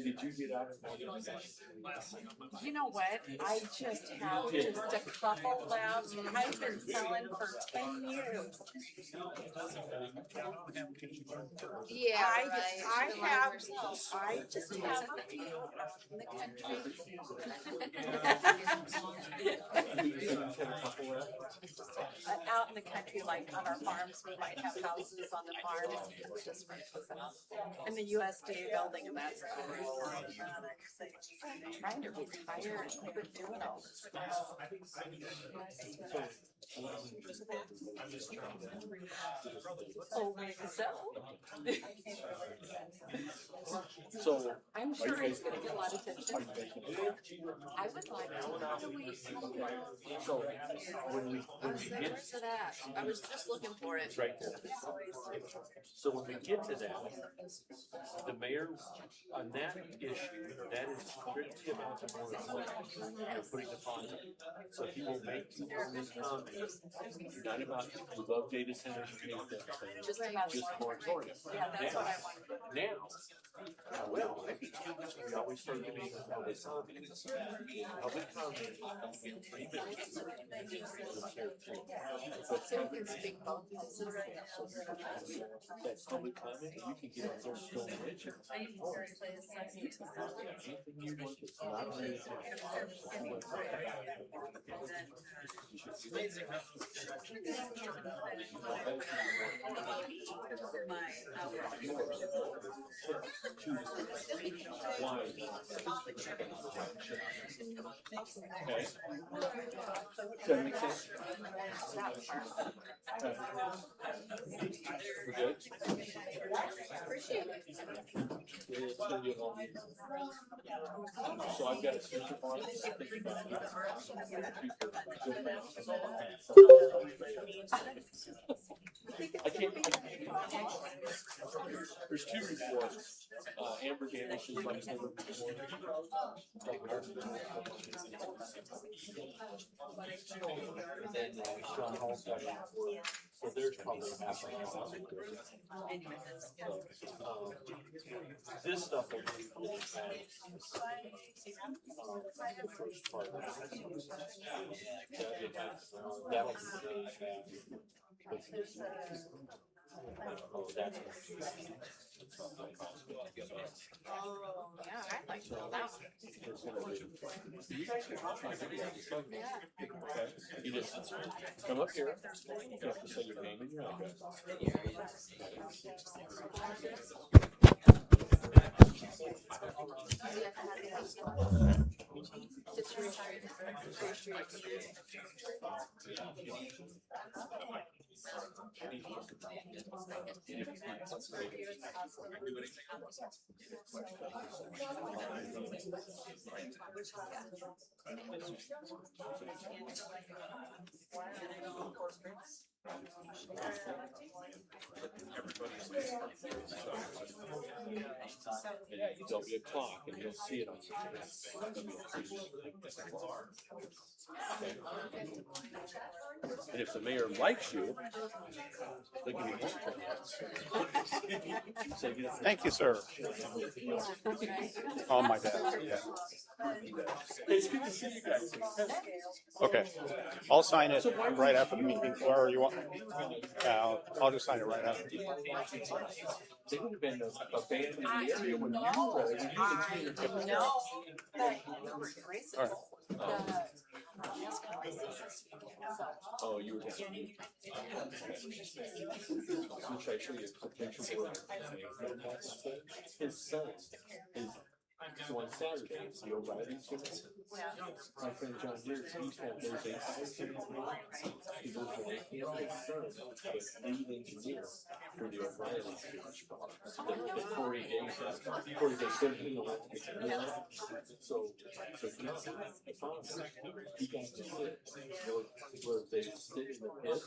did you get out of You know what? I just have just a couple left. I've been selling for 10 years. Yeah, I right. just, I just have a few out in the country. Out in the country, like on our farms, we might have houses on the farm. It's just rent those out. In the USDA building, and that's about it. I'm trying to retire and quit doing all this stuff. Oh, maybe so. So, I'm sure it's gonna get a lot of attention. I would like to. How do we? so when we Where's it at? I was just looking for it. it's right there. So when we get to that, the mayor on that issue, that is strict him out to more and putting the fine. So he will make you comments, not about we love data centers, we hate data centers, Just about just moratorium. Yeah, that's what I wanted. Now, well, we always start getting public comments. Public comment in 3 minutes. So we can speak both places. That's public comment, you can get up there and still mention anything you want that's not related to why. Okay. Does that make sense? We're good? Appreciate it. It's gonna be a long meeting. So I've got a switcher on it. I can't. There's 2 reports. Amber Anderson's like never before. And then Sean Hall's got it. So there's probably half an hour. This stuff will be really bad. The first part. That'll be really bad. Oh, that's. Oh, yeah, I'd like to know that one. You guys can try to do that. Okay. You just come up here. You have to say your name and your address. It's retired. There'll be a clock and you'll see it on the and if the mayor likes you, they'll give you more. Thank you, sir. Oh, my dad. Yeah. It's good to see you guys. Okay. I'll sign it right after the meeting, or you want? Yeah, I'll just sign it right after. They would have been abandoned in the area when you were there. I know. All right. Oh, you were there. Should I show you a picture of his son is. So on Saturdays, the O'Reilly students, my friend John Deere, he's had those 8 hours. He goes to his son, was lead engineer for the O'Reilly students. The Corey Day, Corey Day 17. So he found him. He got to sit where they sit in the pits.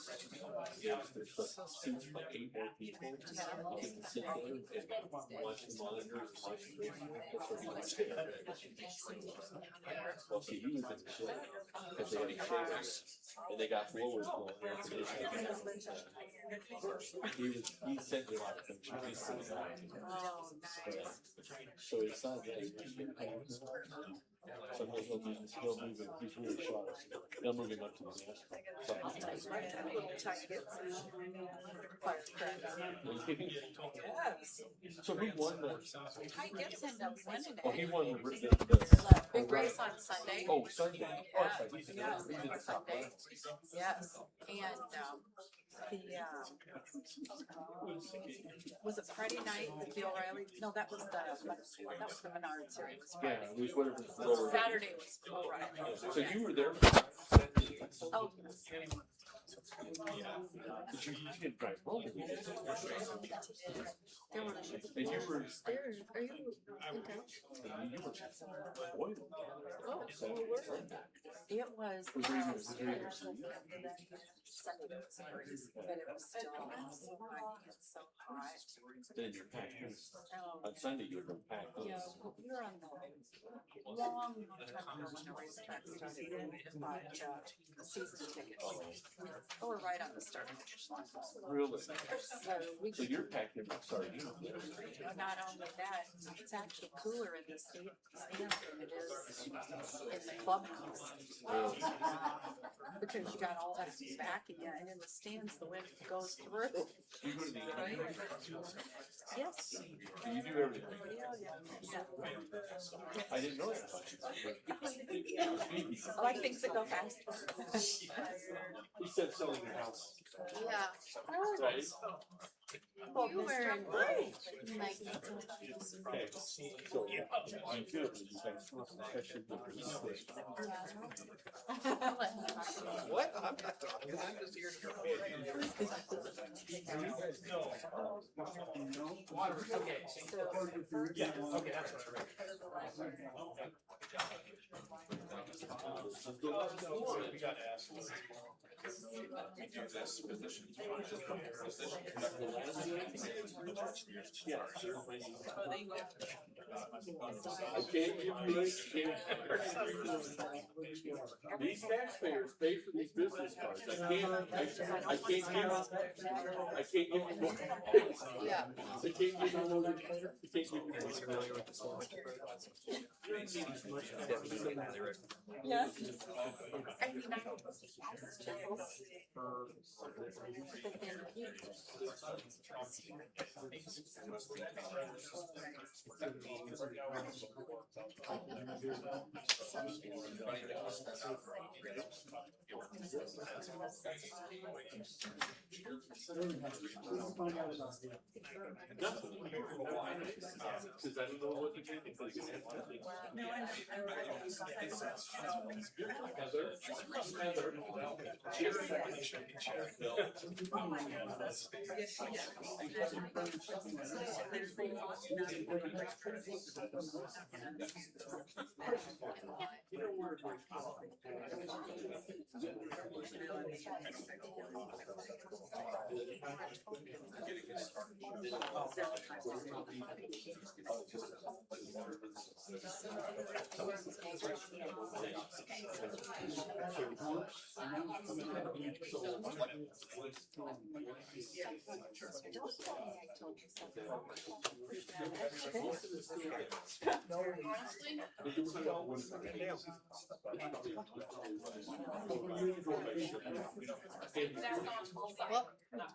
There's like seats for 8 more people. You can sit there and watch the monitors and watch the Well, see, he was in the shade, cause they had a shade, and they got blowers blowing air conditioning. He sent me a lot of pictures, he sent me a lot. So his son, yeah, he was getting paid. Someday he'll move him, he's really sharp, they'll move him up to the national. So who won the? Ty Gibbs ended up winning Oh, he it. won the Big race on Sunday. Oh, Sunday. Oh, that's right. Yes, He did the top Sunday. one. Yes, and, was it Friday night that the O'Reilly, no, that was the Menard series. Yeah, it was whatever. Lower. Saturday was O'Reilly. So you were there. Oh, But you didn't drive home. there were. And you were. Are you in town? You were. Boy. Oh, So, It was. Was there even- was there even- Sunday was a breeze, but it was still so hot. then you're packed. Oh, On Sunday you were packed. yeah, we were on the long time ago when the racetrack started, but season tickets. Oh, we're right on the start finish line. Really? So we So you're packed in with sardines. not only that, it's actually cooler in the stand than it is in the clubhouse. Because you got all that back again, and in the stands, the wind goes through. You go to the. Yes. You do everything. I didn't know that. I like things that go fast. He said selling your house. Yeah. Right? Well, You were Mr. in Right. Magneto. Okay, so you could, you guys, that should be. What? I'm not talking, I'm just here to. I can't give you this. These taxpayers pay for these business cards. I can't give you. Yeah. I can't give you more. I can't give you more. Yeah. Cause I don't know what to do.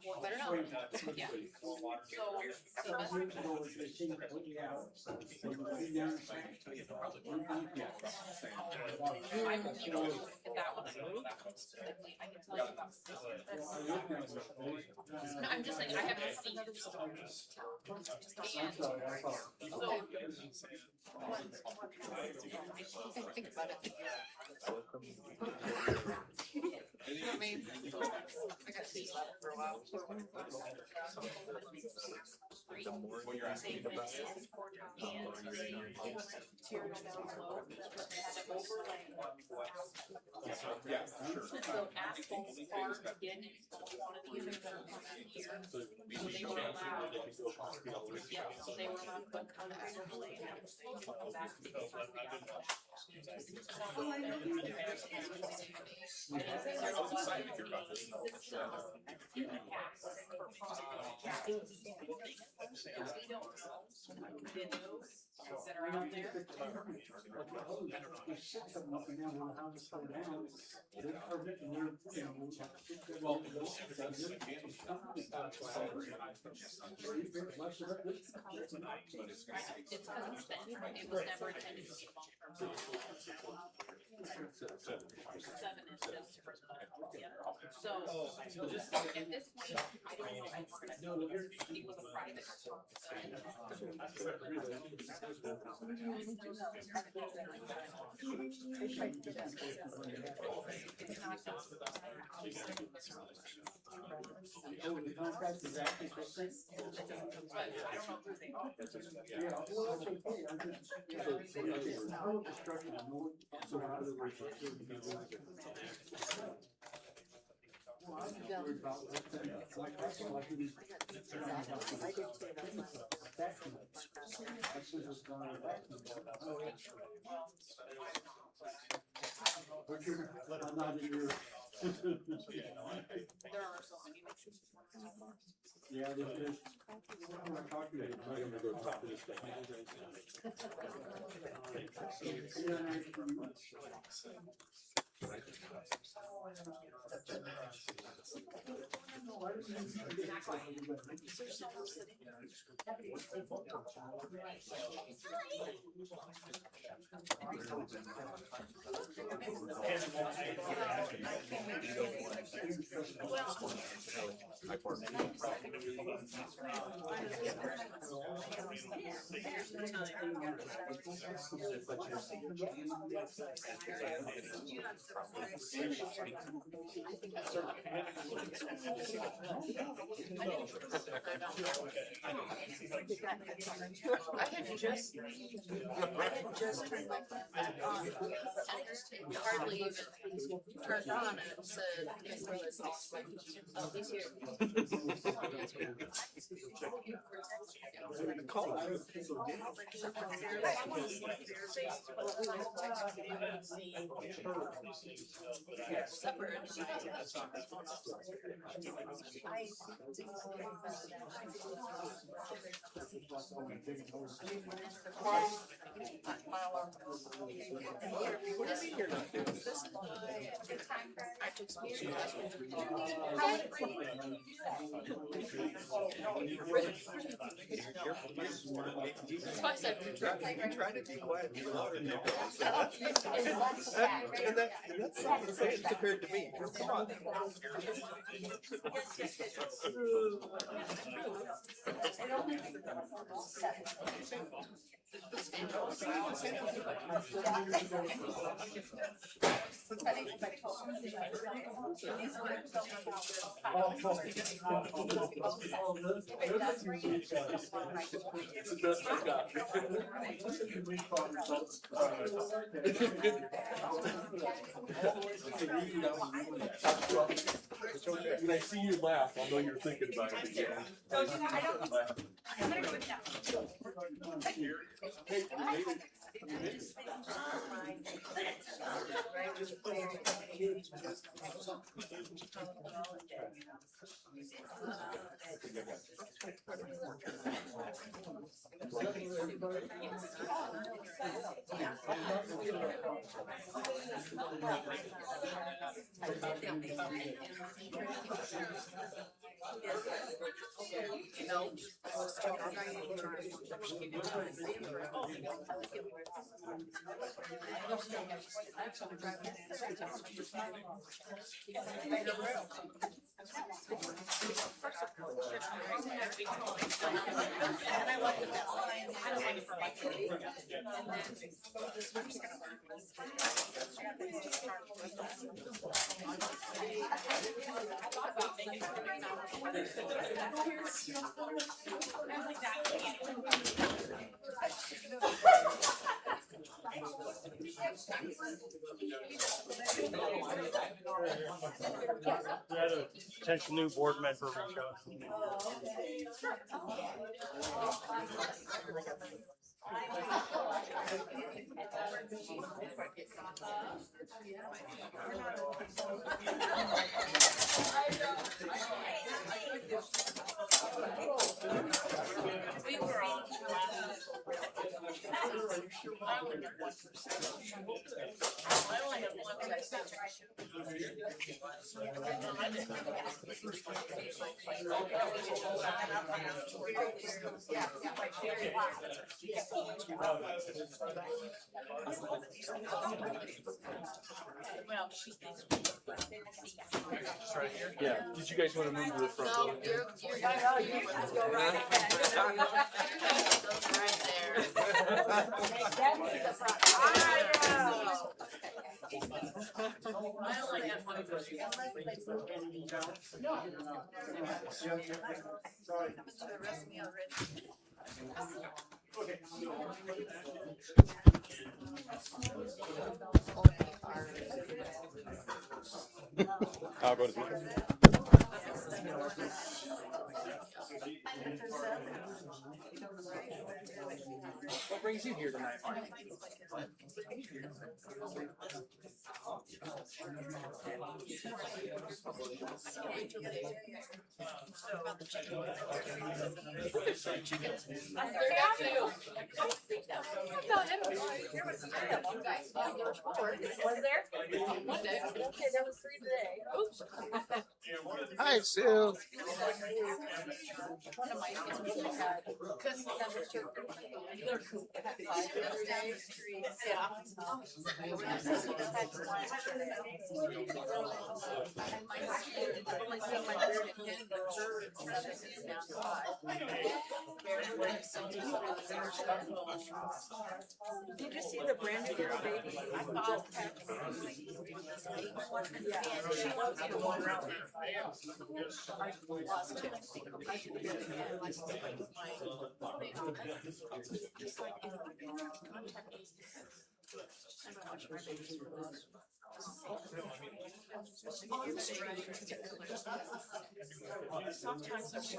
Well, better not. Yeah. No, I'm just saying, I haven't seen it. And so, think about it. I mean, I got these for a while. The more you're asking about it. And Yeah, sure. So assholes are again, one of these are gonna come out here. So they were allowed, yeah, so they were allowed to put kind of overlay and everything. Back to the time we got the- Videos that are out there. It's because it's been, it was never intended to be a long-term solution. Seven is just for the, yeah. So, at this point, I don't know if we're gonna do it. It was a private. The contract is actually fixing. But I don't know who they are. Yeah. Well, that's okay. I'm just, so it's no destruction, no, so how do we? Well, I'm just worried about what the, like, that's like these. That's just gone back. But you're, I'm not in your. There are so many issues. Yeah, there's. When I talk to you, I'm gonna go talk to this guy. I had just turned my phone on, and hardly even turned on and said, oh, he's here. Supper. I said, Trying to be quiet, be louder than and that's not the same compared to me. Come on. It's the best I got. When I see you laugh, I'll know you're thinking about it again. I'm gonna go with that. We had a potential new board member reach out. We were on. I only have 1%. I only have 1%. Well, she thinks. Yeah, did you guys wanna move to the front? No, you're go right I only have 1%. I'll go to the. What brings you here tonight, Mark? Was there? One day. Okay, that was 3 today. Oops. Hi, Sue. One of my kids had the other day. And my husband only seen my beard again, but she's now 5. Did you see the brand new little baby? I just had yeah, and she wants to walk around. I lost it. Just like sometimes it's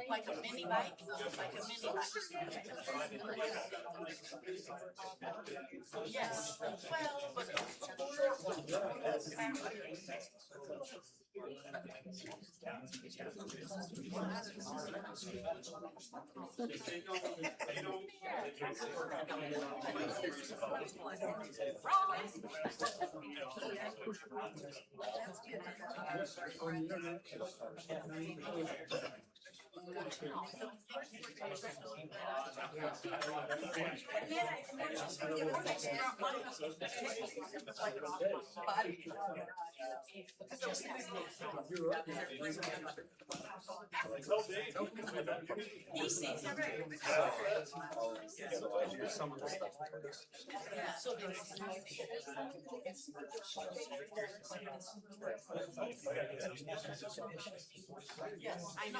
like a mini bike, like a mini bike. Yes, well, but it's a short one. Yes, I know.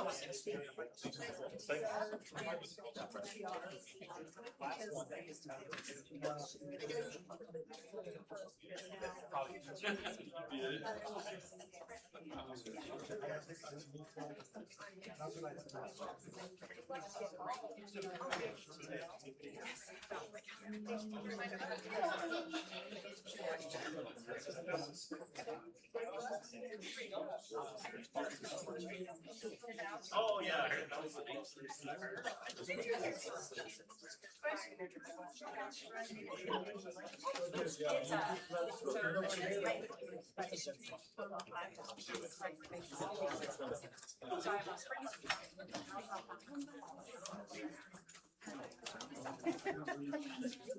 Oh, yeah.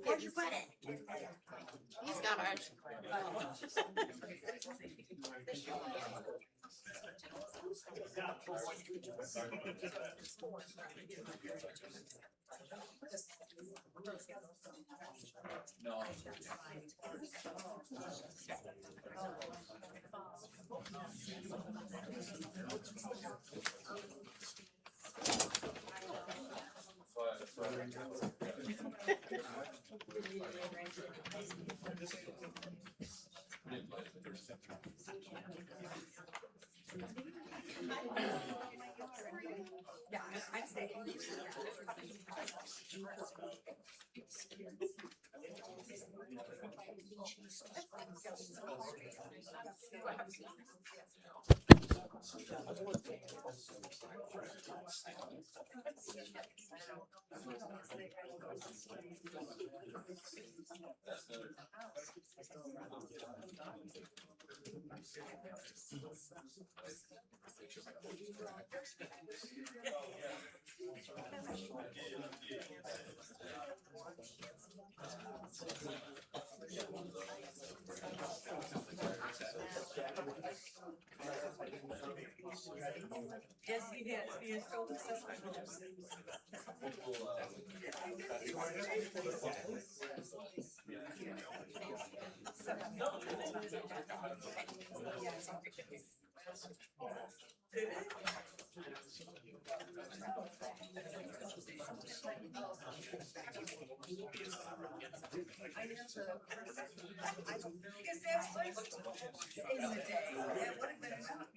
Where'd you put it? He's got ours. Yes, he has. He has told us this one. Because that's like in the day, that would have been enough,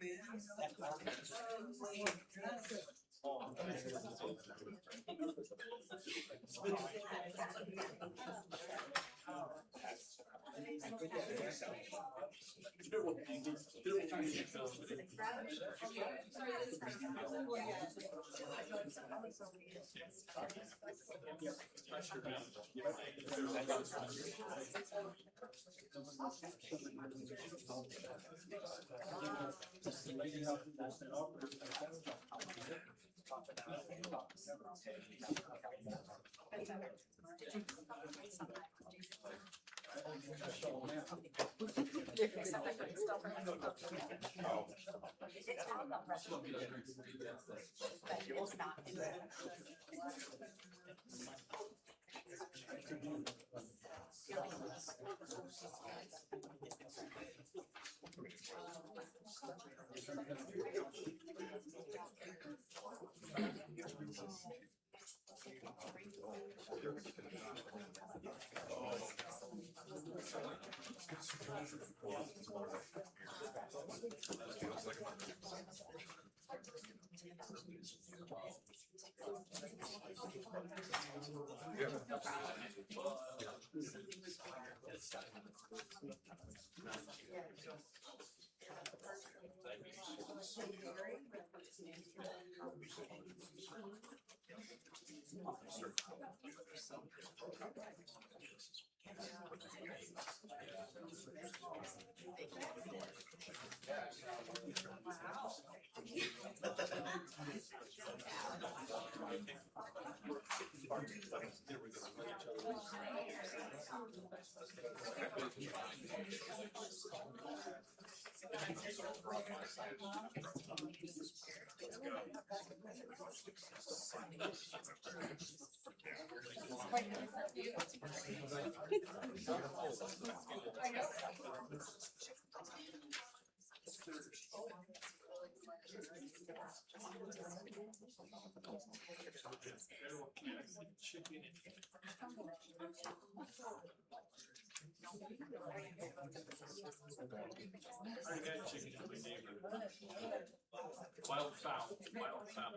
Wild fowl, wild fowl.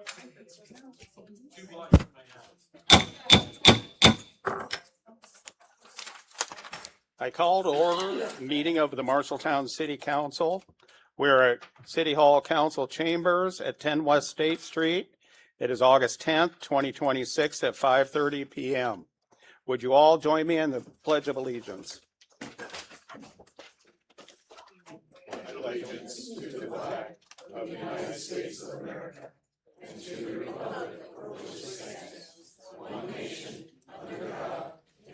2 blocks from my house. I call to order the meeting of the Marshalltown City Council. We're at City Hall Council Chambers at 10 West State Street. It is August 10th, 2026 at 5:30 p.m. Would you all join me in the Pledge of Allegiance? Allegiance to the flag of the United States of America and to the republic for which it stands, one nation, under God,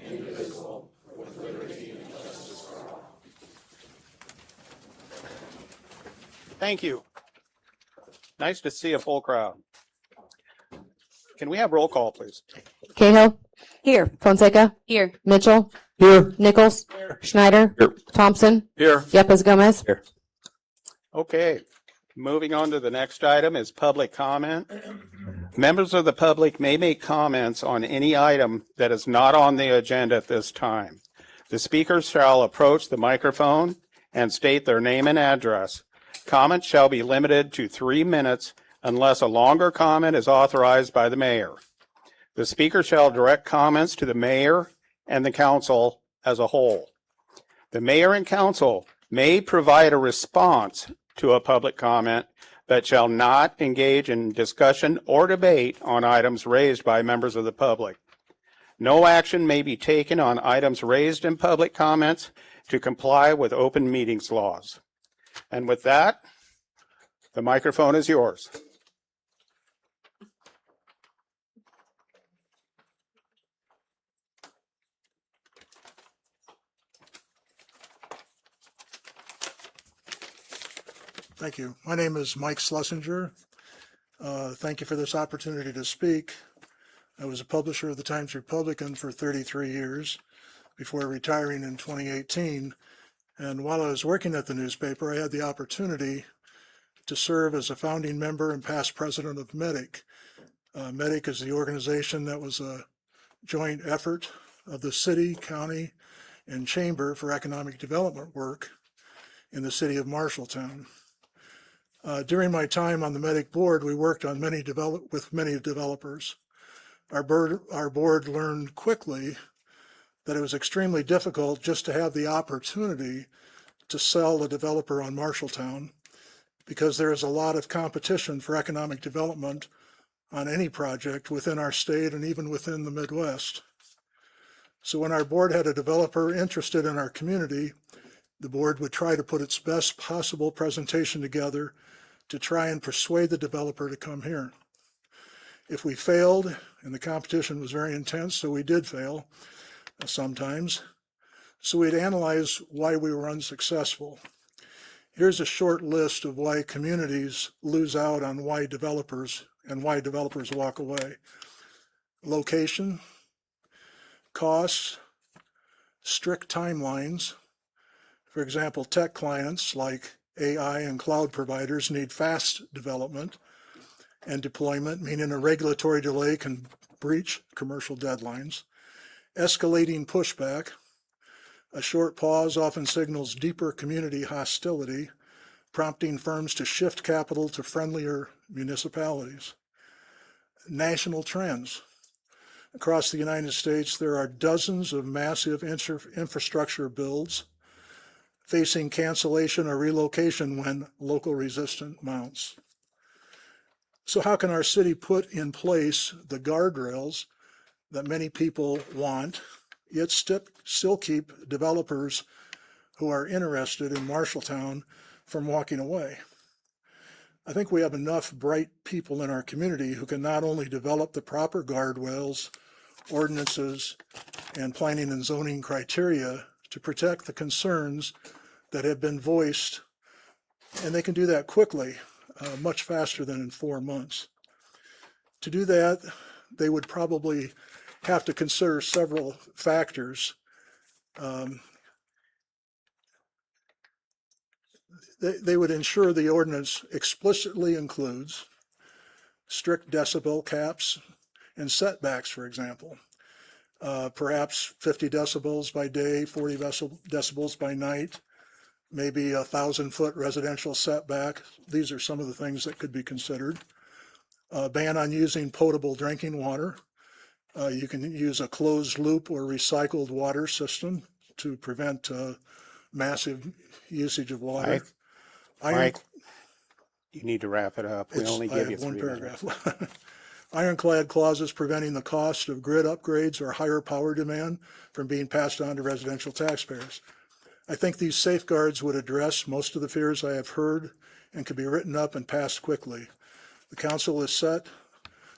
indivisible, with liberty and justice Thank you. Nice to see a full crowd. Can we have roll call, please? Cahill. Here. Fonseca. Here. Mitchell. Here. Nichols. Schneider. Here. Thompson. Here. Yepes Gomez. Here. Okay, moving on to the next item is public comment. Members of the public may make comments on any item that is not on the agenda at this time. The speakers shall approach the microphone and state their name and address. Comments shall be limited to 3 minutes unless a longer comment is authorized by the mayor. The speaker shall direct comments to the mayor and the council as a whole. The mayor and council may provide a response to a public comment, but shall not engage in discussion or debate on items raised by members of the public. No action may be taken on items raised in public comments to comply with open meetings laws. And with that, the microphone is yours. Thank you. My name is Mike Schlesinger. Thank you for this opportunity to speak. I was a publisher of the Times Republican for 33 years before retiring in 2018. And while I was working at the newspaper, I had the opportunity to serve as a founding member and past president of MEDIC. MEDIC is the organization that was a joint effort of the city, county, and chamber for economic development work in the city of Marshalltown. During my time on the MEDIC board, we worked on with many developers. Our board learned quickly that it was extremely difficult just to have the opportunity to sell a developer on Marshalltown, because there is a lot of competition for economic development on any project within our state and even within the Midwest. So when our board had a developer interested in our community, the board would try to put its best possible presentation together to try and persuade the developer to come here. If we failed, and the competition was very intense, so we did fail sometimes, so we'd analyze why we were unsuccessful. Here's a short list of why communities lose out on why developers walk away. Location, costs, strict timelines. For example, tech clients like AI and cloud providers need fast development and deployment, meaning a regulatory delay can breach commercial deadlines. Escalating pushback. A short pause often signals deeper community hostility, prompting firms to shift capital to friendlier municipalities. National trends. Across the United States, there are dozens of massive infrastructure builds facing cancellation or relocation when local resistance mounts. So how can our city put in place the guardrails that many people want, yet still keep developers who are interested in Marshalltown from walking away? I think we have enough bright people in our community who can not only develop the proper guardrails, ordinances, and planning and zoning criteria to protect the concerns that have been voiced, and they can do that quickly, much faster than in 4 months. To do that, they would probably have to consider several factors. They would ensure the ordinance explicitly includes strict decibel caps and setbacks, for example. Perhaps 50 decibels by day, 40 decibels by night, maybe 1,000-foot residential setback. These are some of the things that could be considered. Ban on using potable drinking water. You can use a closed loop or recycled water system to prevent massive usage of water. Mike, you need to wrap it up. We only give you 3 one minutes. paragraph. Ironclad clauses preventing the cost of grid upgrades or higher power demand from being passed on to residential taxpayers. I think these safeguards would address most of the fears I have heard and could be written up and passed quickly. The council is set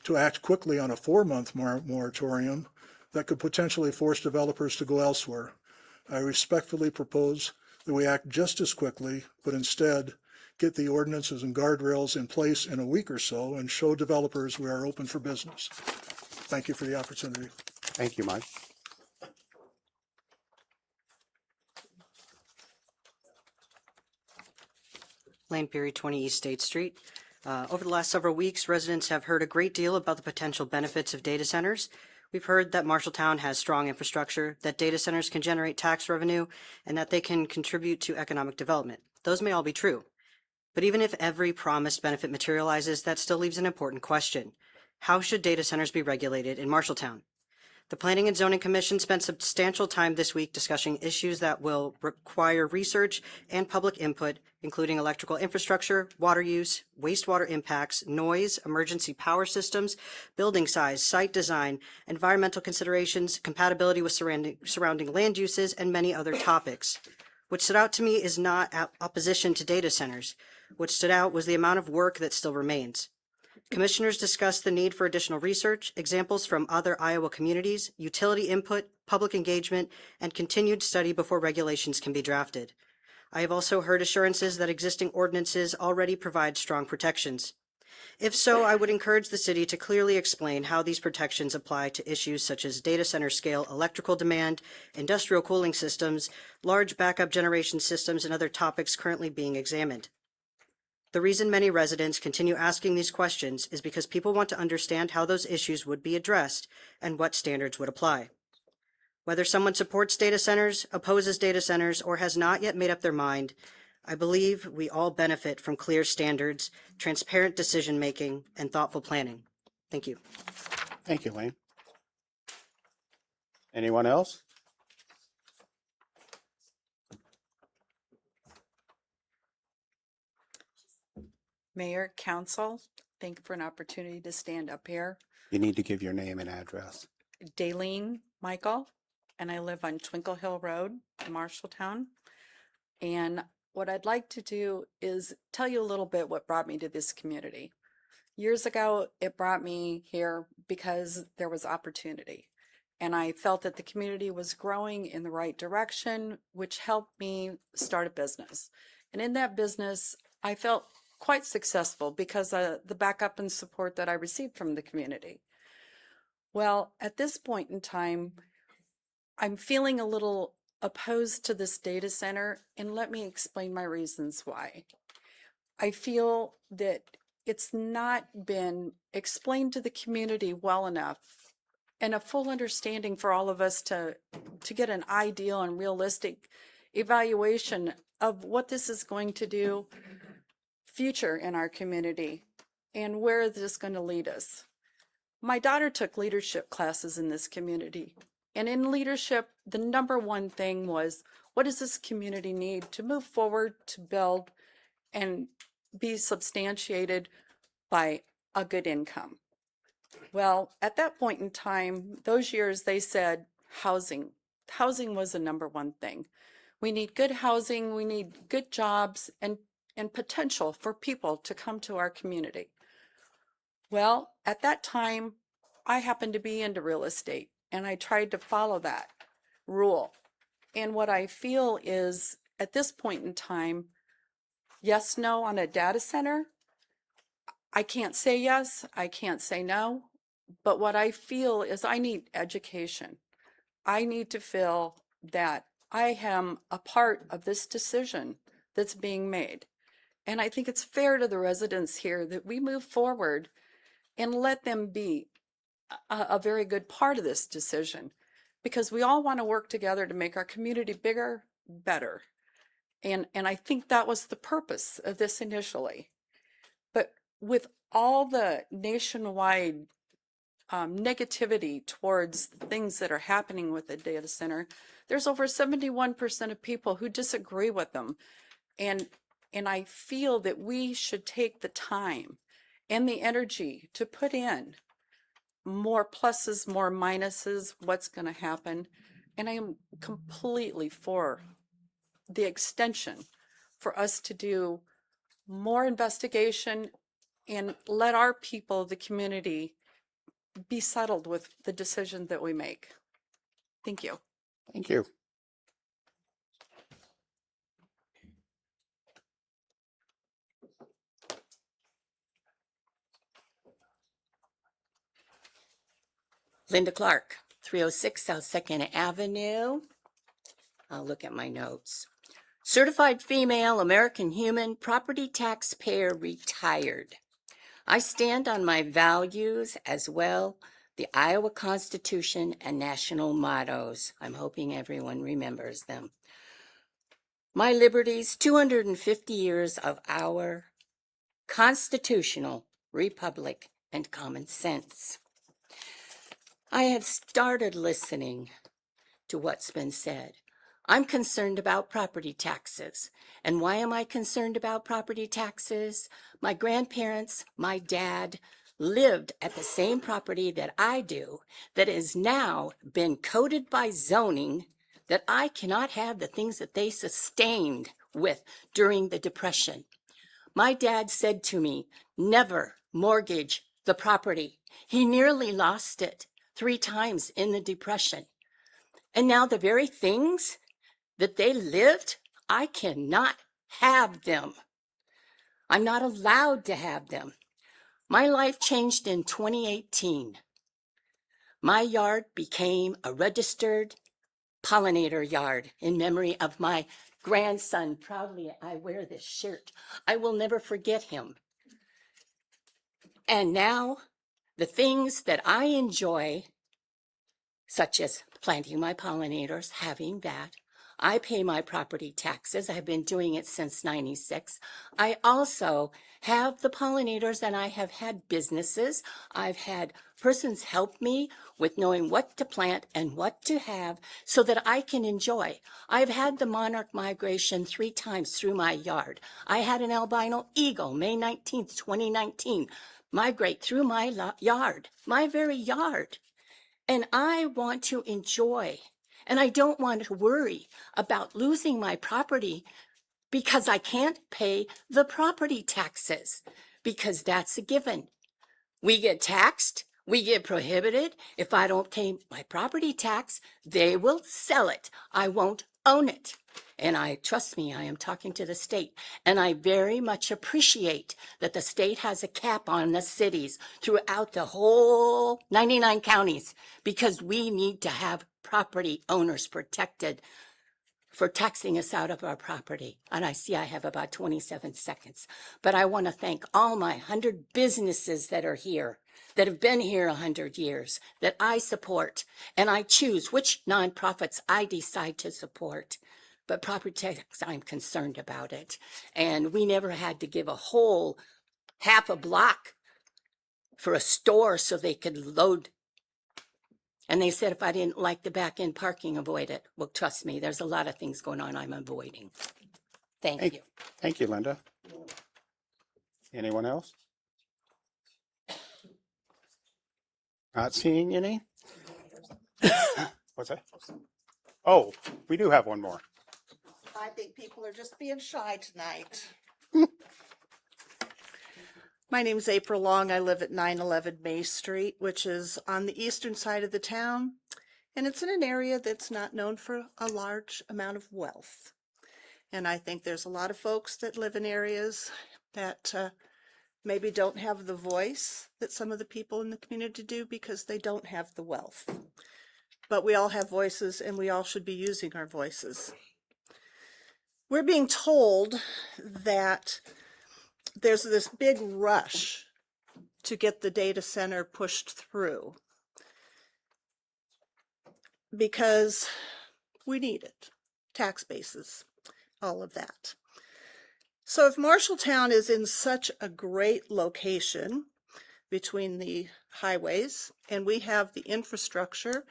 to act quickly on a 4-month moratorium that could potentially force developers to go elsewhere. I respectfully propose that we act just as quickly, but instead get the ordinances and guardrails in place in a week or so and show developers we are open for business. Thank you for the opportunity. Thank you, Mike. Lane Perry, 20 East State Street. Over the last several weeks, residents have heard a great deal about the potential benefits of data centers. We've heard that Marshalltown has strong infrastructure, that data centers can generate tax revenue, and that they can contribute to economic development. Those may all be true. But even if every promised benefit materializes, that still leaves an important question. How should data centers be regulated in Marshalltown? The Planning and Zoning Commission spent substantial time this week discussing issues that will require research and public input, including electrical infrastructure, water use, wastewater impacts, noise, emergency power systems, building size, site design, environmental considerations, compatibility with surrounding land uses, and many other topics. What stood out to me is not opposition to data centers. What stood out was the amount of work that still remains. Commissioners discussed the need for additional research, examples from other Iowa communities, utility input, public engagement, and continued study before regulations can be drafted. I have also heard assurances that existing ordinances already provide strong protections. If so, I would encourage the city to clearly explain how these protections apply to issues such as data center scale electrical demand, industrial cooling systems, large backup generation systems, and other topics currently being examined. The reason many residents continue asking these questions is because people want to understand how those issues would be addressed and what standards would apply. Whether someone supports data centers, opposes data centers, or has not yet made up their mind, I believe we all benefit from clear standards, transparent decision-making, and thoughtful planning. Thank you. Thank you, Lane. Anyone else? Mayor, council, thank you for an opportunity to stand up here. You need to give your name and address. Daylene Michael, and I live on Twinkle Hill Road, Marshalltown. And what I'd like to do is tell you a little bit what brought me to this community. Years ago, it brought me here because there was opportunity. And I felt that the community was growing in the right direction, which helped me start a business. And in that business, I felt quite successful because of the backup and support that I received from the community. Well, at this point in time, I'm feeling a little opposed to this data center, and let me explain my reasons why. I feel that it's not been explained to the community well enough and a full understanding for all of us to get an ideal and realistic evaluation of what this is going to do future in our community and where is this going to lead us. My daughter took leadership classes in this community, and in leadership, the number one thing was, what does this community need to move forward, to build, and be substantiated by a good income? Well, at that point in time, those years, they said housing. Housing was the number one thing. We need good housing, we need good jobs, and potential for people to come to our community. Well, at that time, I happened to be into real estate, and I tried to follow that rule. And what I feel is, at this point in time, yes, no on a data center. I can't say yes, I can't say no, but what I feel is I need education. I need to feel that I am a part of this decision that's being made. And I think it's fair to the residents here that we move forward and let them be a very good part of this decision, because we all want to work together to make our community bigger, better. And I think that was the purpose of this initially. But with all the nationwide negativity towards things that are happening with the data center, there's over 71% of people who disagree with them. And I feel that we should take the time and the energy to put in more pluses, more minuses, what's going to happen. And I am completely for the extension for us to do more investigation and let our people, the community, be settled with the decision that we make. Thank you. Thank you. Linda Clark, 306 South Second Avenue. I'll look at my notes. Certified female, American human, property taxpayer, retired. I stand on my values as well, the Iowa Constitution and national mottos. I'm hoping everyone remembers them. My liberties, 250 years of our constitutional republic and common sense. I have started listening to what's been said. I'm concerned about property taxes. And why am I concerned about property taxes? My grandparents, my dad, lived at the same property that I do that has now been coded by zoning that I cannot have the things that they sustained with during the Depression. My dad said to me, never mortgage the property. He nearly lost it 3 times in the Depression. And now the very things that they lived, I cannot have them. I'm not allowed to have them. My life changed in 2018. My yard became a registered pollinator yard in memory of my grandson. Proudly, I wear this shirt. I will never forget him. And now, the things that I enjoy, such as planting my pollinators, having that, I pay my property taxes. I've been doing it since '96. I also have the pollinators, and I have had businesses. I've had persons help me with knowing what to plant and what to have so that I can enjoy. I've had the monarch migration 3 times through my yard. I had an albino eagle, May 19th, 2019, migrate through my yard, my very yard. And I want to enjoy. And I don't want to worry about losing my property because I can't pay the property taxes, because that's a given. We get taxed, we get prohibited. If I don't pay my property tax, they will sell it. I won't own it. And trust me, I am talking to the state, and I very much appreciate that the state has a cap on the cities throughout the whole 99 counties, because we need to have property owners protected for taxing us out of our property. And I see I have about 27 seconds, but I want to thank all my 100 businesses that are here, that have been here 100 years, that I support, and I choose which nonprofits I decide to support. But property tax, I'm concerned about it. And we never had to give a whole half a block for a store so they could load. And they said if I didn't like the back end parking, avoid it. Well, trust me, there's a lot of things going on I'm avoiding. Thank you. Thank you, Linda. Anyone else? Not seeing any? What's that? Oh, we do have one more. I think people are just being shy tonight. My name is April Long. I live at 911 May Street, which is on the eastern side of the town. And it's in an area that's not known for a large amount of wealth. And I think there's a lot of folks that live in areas that maybe don't have the voice that some of the people in the community do because they don't have the wealth. But we all have voices, and we all should be using our voices. We're being told that there's this big rush to get the data center pushed through because we need it, tax bases, all of that. So if Marshalltown is in such a great location between the highways, and we have the infrastructure,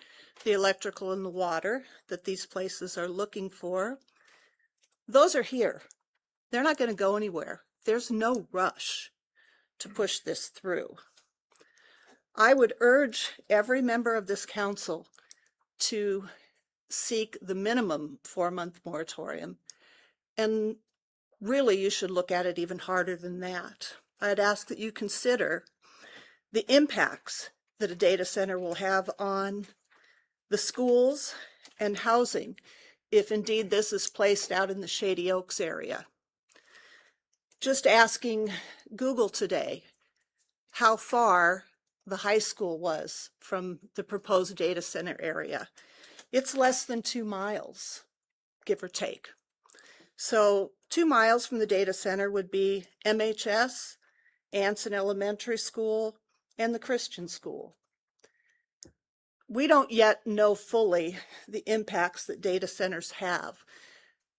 the electrical and the water that these places are looking for, those are here. They're not going to go anywhere. There's no rush to push this through. I would urge every member of this council to seek the minimum 4-month moratorium. And really, you should look at it even harder than that. I'd ask that you consider the impacts that a data center will have on the schools and housing, if indeed this is placed out in the Shady Oaks area. Just asking Google today how far the high school was from the proposed data center area. It's less than 2 miles, give or take. So 2 miles from the data center would be MHS, Anson Elementary School, and the Christian school. We don't yet know fully the impacts that data centers have.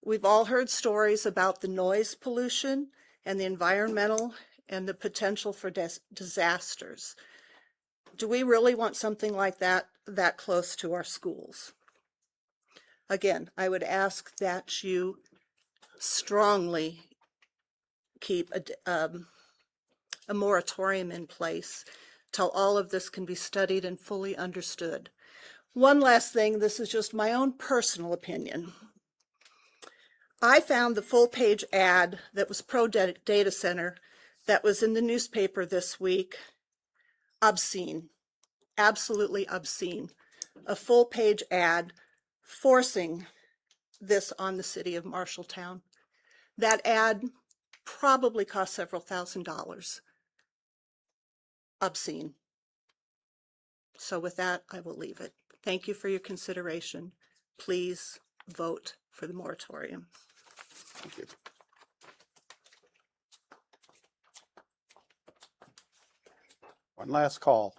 We've all heard stories about the noise pollution and the environmental and the potential for disasters. Do we really want something like that close to our schools? Again, I would ask that you strongly keep a moratorium in place till all of this can be studied and fully understood. One last thing, this is just my own personal opinion. I found the full-page ad that was pro-data center that was in the newspaper this week obscene, absolutely obscene. A full-page ad forcing this on the city of Marshalltown. That ad probably cost several $1,000s. Obscene. So with that, I will leave it. Thank you for your consideration. Please vote for the moratorium. Thank you. One last call.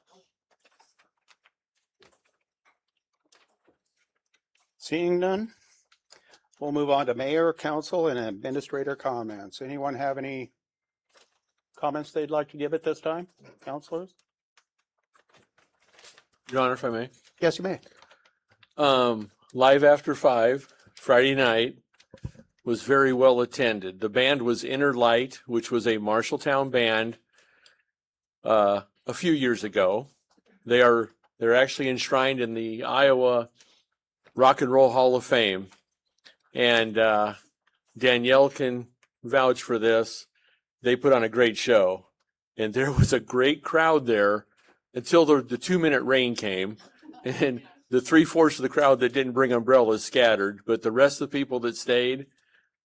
Seeing none, we'll move on to mayor, council, and administrator comments. Anyone have any comments they'd like to give at this time? Councilors? Your Honor, if I may. Yes, you may. Live After 5, Friday night, was very well attended. The band was Inner Light, which was a Marshalltown band a few years ago. They're actually enshrined in the Iowa Rock and Roll Hall of Fame. And Danielle can vouch for this. They put on a great show. And there was a great crowd there until the 2-minute rain came. And the 3/4 of the crowd that didn't bring umbrellas scattered. But the rest of the people that stayed,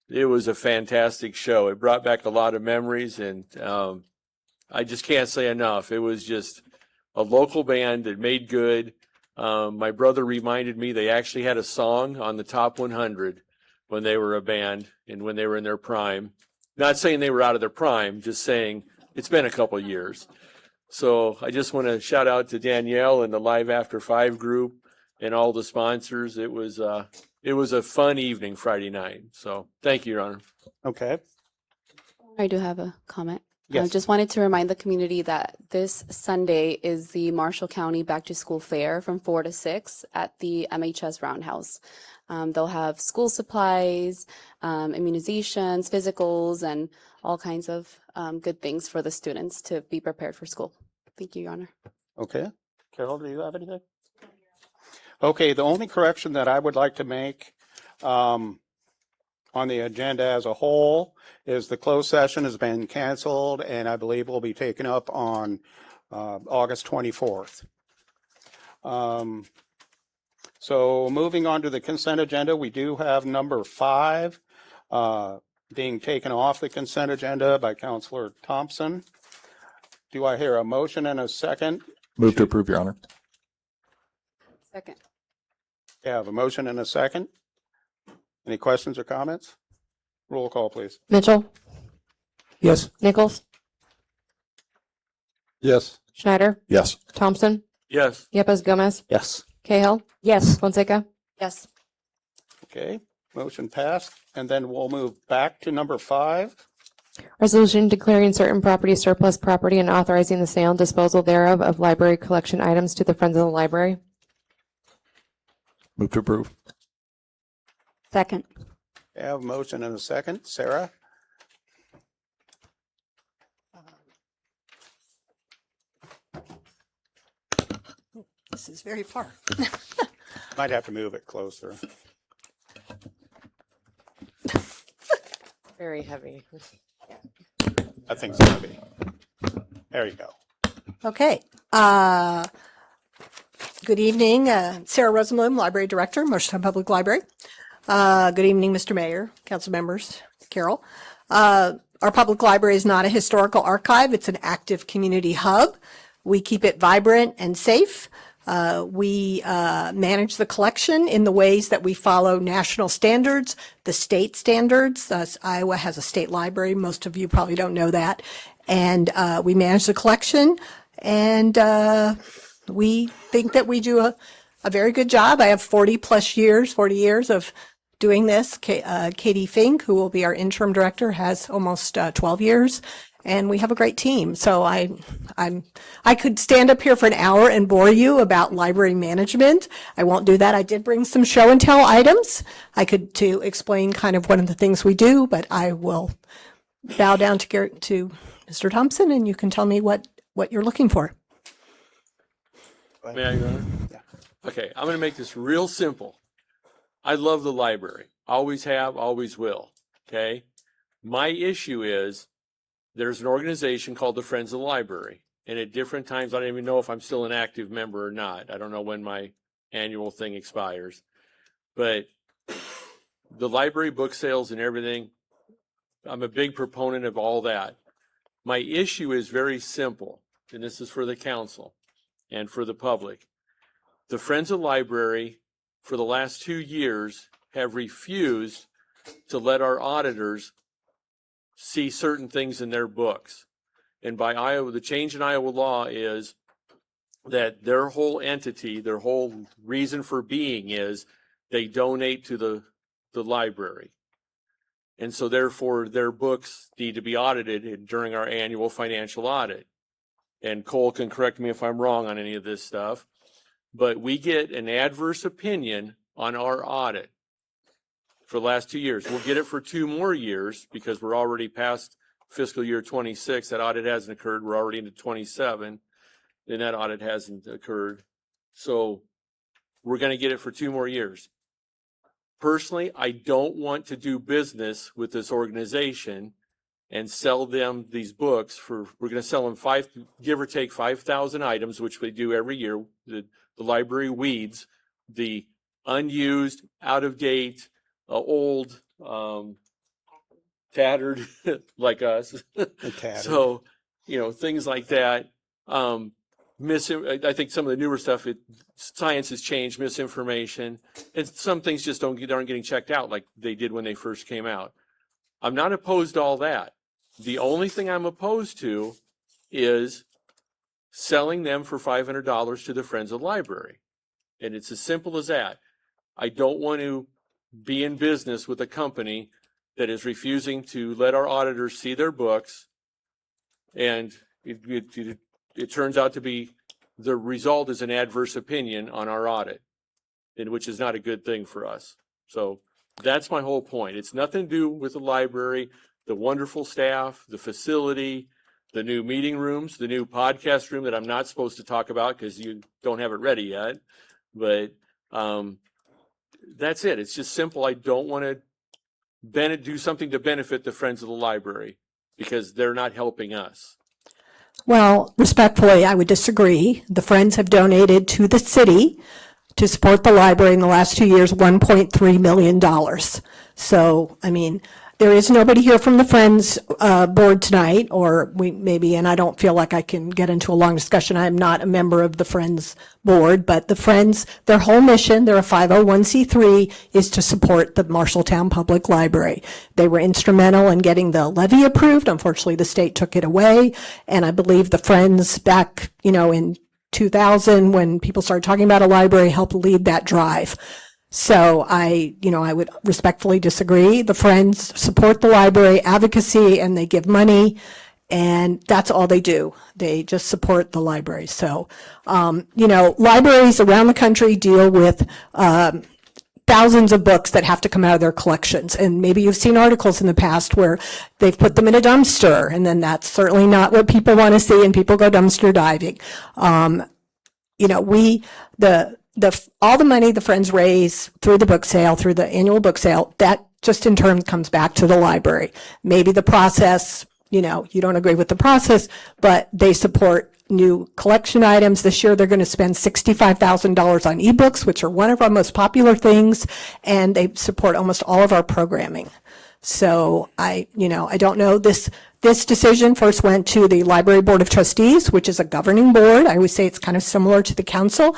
it was a fantastic show. It brought back a lot of memories. And I just can't say enough. It was just a local band that made good. My brother reminded me they actually had a song on the top 100 when they were a band and when they were in their prime. Not saying they were out of their prime, just saying it's been a couple of years. So I just want to shout out to Danielle and the Live After 5 group and all the sponsors. It was a fun evening Friday night. So thank you, Your Honor. Okay. I do have a comment. Yes. I just wanted to remind the community that this Sunday is the Marshall County Back to School Fair from 4 to 6 at the MHS Roundhouse. They'll have school supplies, immunizations, physicals, and all kinds of good things for the students to be prepared for school. Thank you, Your Honor. Okay. Carol, do you have anything? Okay, the only correction that I would like to make on the agenda as a whole is the closed session has been canceled and I believe will be taken up on August 24th. So moving on to the consent agenda, we do have number 5 being taken off the consent agenda by Councilor Thompson. Do I hear a motion and a second? Move to approve, Your Honor. Second. Yeah, I have a motion and a second. Any questions or comments? Roll call, please. Mitchell, Yes. Nichols, Yes. Schneider, Yes. Thompson, Yes. Yepes Gomez, Yes. Cahill. Yes. Fonseca. Yes. Okay, motion passed. And then we'll move back to number 5. Resolution declaring certain property surplus property and authorizing the sale and disposal thereof of library collection items to the Friends of the Library. Move to approve. Second. I have a motion and a second. Sarah? This is very far. Might have to move it closer. Very heavy. That thing's heavy. There you go. Okay. Good evening. Sarah Rosenblum, Library Director, Marshalltown Public Library. Good evening, Mr. Mayor, council members, Carol. Our public library is not a historical archive. It's an active community hub We keep it vibrant and safe. We manage the collection in the ways that we follow national standards, the state standards. Iowa has a state library. Most of you probably don't know that. And we manage the collection, and we think that we do a very good job. I have 40 years of doing this. Katie Fink, who will be our interim director, has almost 12 years. And we have a great team. So I could stand up here for an hour and bore you about library management. I won't do that. I did bring some show and tell items. to explain kind of one of the things we do, but I will bow down to Mr. Thompson, and you can tell me what you're looking for. May I go on? Yeah. Okay, I'm going to make this real simple. I love the library. Always have, always will. Okay? My issue is there's an organization called the Friends of the Library. And at different times, I don't even know if I'm still an active member or not. I don't know when my annual thing expires. But the library book sales and everything, I'm a big proponent of all that. My issue is very simple, and this is for the council and for the public. The Friends of the Library, for the last 2 years, have refused to let our auditors see certain things in their books. And by Iowa, the change in Iowa law is that their whole entity, their whole reason for being is they donate to the library. And so therefore their books need to be audited during our annual financial audit. And Cole can correct me if I'm wrong on any of this stuff, but we get an adverse opinion on our audit for the last 2 years. We'll get it for 2 more years because we're already past fiscal year 26. That audit hasn't occurred. We're already into 27, and that audit hasn't occurred. So we're going to get it for 2 more years. Personally, I don't want to do business with this organization and sell them these books we're going to sell them give or take 5,000 items, which we do every year. The library weeds the unused, out of date, old, tattered like us. So, things like that. I think some of the newer stuff, science has changed, misinformation, and some things just aren't getting checked out like they did when they first came out. I'm not opposed to all that. The only thing I'm opposed to is selling them for $500 to the Friends of the Library. And it's as simple as that. I don't want to be in business with a company that is refusing to let our auditors see their books, and it turns out to be the result is an adverse opinion on our audit, which is not a good thing for us. So that's my whole point. It's nothing to do with the library, the wonderful staff, the facility, the new meeting rooms, the new podcast room that I'm not supposed to talk about because you don't have it ready yet. But that's it. It's just simple. I don't want to do something to benefit the Friends of the Library because they're not helping us. Well, respectfully, I would disagree. The Friends have donated to the city to support the library in the last 2 years, $1.3 million. So, I mean, there is nobody here from the Friends board tonight, or and I don't feel like I can get into a long discussion. I'm not a member of the Friends board, but the Friends, their whole mission, they're a 501c3, is to support the Marshalltown Public Library. They were instrumental in getting the levy approved. Unfortunately, the state took it away, and I believe the Friends back, in 2000, when people started talking about a library, helped lead that drive. So I would respectfully disagree. The Friends support the library advocacy, and they give money, and that's all they do. They just support the library. So, libraries around the country deal with thousands of books that have to come out of their collections. And maybe you've seen articles in the past where they've put them in a dumpster, and then that's certainly not what people want to see, and people go dumpster diving. All the money the Friends raise through the book sale, through the annual book sale, that just in turn comes back to the library. Maybe the process, you don't agree with the process, but they support new collection items. This year, they're going to spend $65,000 on ebooks, which are one of our most popular things, and they support almost all of our programming. So I don't know, this decision first went to the Library Board of Trustees, which is a governing board. I always say it's kind of similar to the council,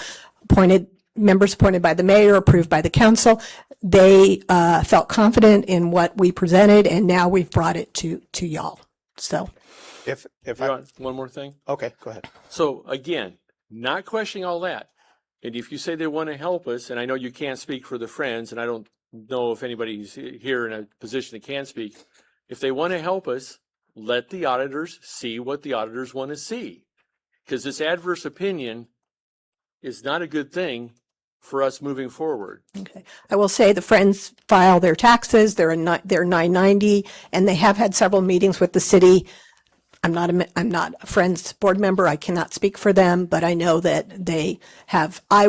members appointed by the mayor, approved by the council. They felt confident in what we presented, and now we've brought it to y'all. So, If You want one more thing? okay, go ahead. So again, not questioning all that. And if you say they want to help us, and I know you can't speak for the Friends, and I don't know if anybody's here in a position that can speak. If they want to help us, let the auditors see what the auditors want to see. Because this adverse opinion is not a good thing for us moving forward. okay. I will say the Friends file their taxes. They're 990, and they have had several meetings with the city. I'm not a Friends board member. I cannot speak for them, but I know that they have, I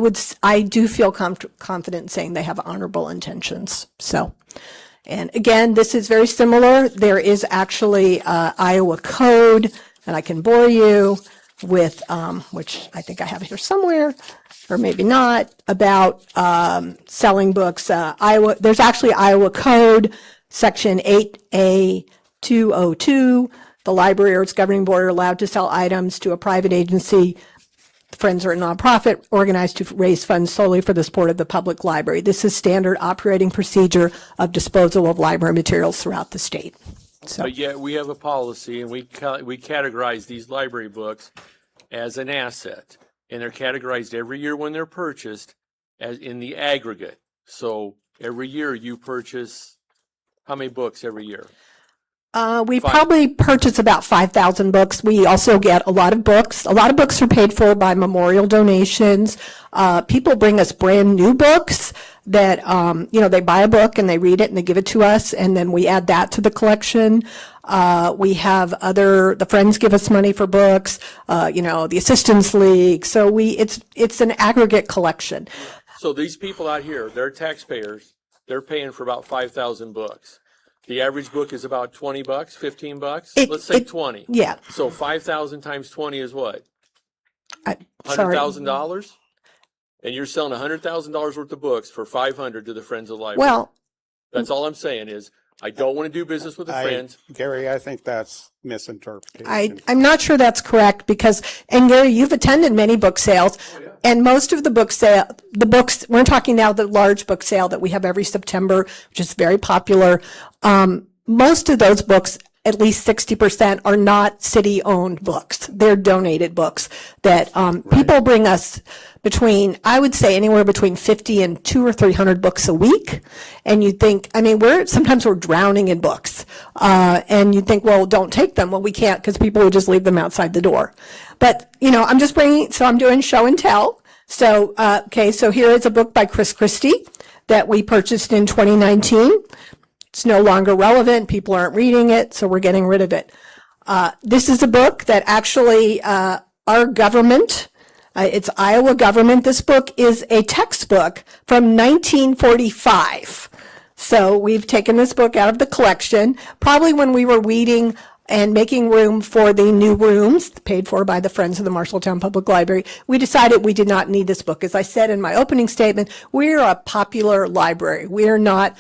do feel confident in saying they have honorable intentions. So, and again, this is very similar. There is actually Iowa code, and I can bore you with, which I think I have here somewhere, or maybe not, about selling books. There's actually Iowa code, section 8A202. The library or its governing board are allowed to sell items to a private agency. Friends are a nonprofit organized to raise funds solely for the support of the public library. This is standard operating procedure of disposal of library materials throughout the state. So, But yet we have a policy, and we categorize these library books as an asset. And they're categorized every year when they're purchased as in the aggregate. So every year you purchase, how many books every year? we probably purchase about 5,000 books. We also get a lot of books. A lot of books are paid for by memorial donations. People bring us brand new books that, they buy a book and they read it and they give it to us, and then we add that to the collection. We have the Friends give us money for books, the Assistance League. So it's an aggregate collection. So these people out here, they're taxpayers. They're paying for about 5,000 books. The average book is about $20, $15. Let's say 20. Yeah. So 5,000 times 20 is what? Sorry. $100,000? And you're selling $100,000 worth of books for 500 to the Friends of the Library. Well, that's all I'm saying is I don't want to do business with the Friends. Gary, I think that's misinterpretation. I'm not sure that's correct and Gary, you've attended many book sales, and most of the books, we're talking now the large book sale that we have every September, which is very popular. Most of those books, at least 60%, are not city-owned books. They're donated books that people bring us I would say anywhere between 50 and 200 or 300 books a week. And you think, sometimes we're drowning in books. And you think, well, don't take them. Well, we can't because people would just leave them outside the door. But, I'm doing show and tell. So, so here is a book by Chris Christie that we purchased in 2019. It's no longer relevant. People aren't reading it, so we're getting rid of it. This is a book that actually our government, it's Iowa government. This book is a textbook from 1945. So we've taken this book out of the collection, probably when we were weeding and making room for the new rooms paid for by the Friends of the Marshalltown Public Library. We decided we did not need this book. As I said in my opening statement, we're a popular library. We're not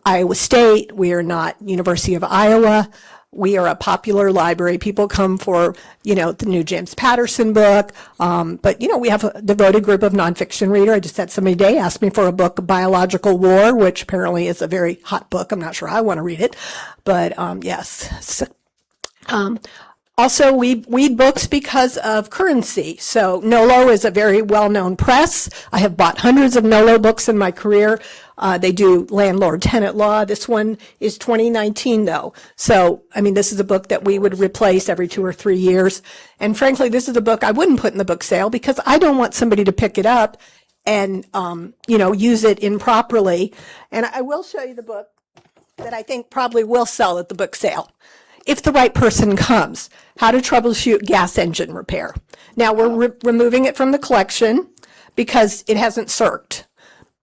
Iowa State. We are not University of Iowa. We are a popular library. People come for, the new James Patterson book. But we have a devoted group of nonfiction reader. I just had somebody today ask me for a book, Biological War, which apparently is a very hot book. I'm not sure I want to read it, but yes. So, also, we read books because of currency. So NOLO is a very well-known press. I have bought hundreds of NOLO books in my career. They do landlord-tenant law. This one is 2019, though. So, this is a book that we would replace every 2 or 3 years. And frankly, this is a book I wouldn't put in the book sale because I don't want somebody to pick it up and, use it improperly. And I will show you the book that I think probably will sell at the book sale, if the right person comes. How to troubleshoot gas engine repair. Now, we're removing it from the collection because it hasn't circed.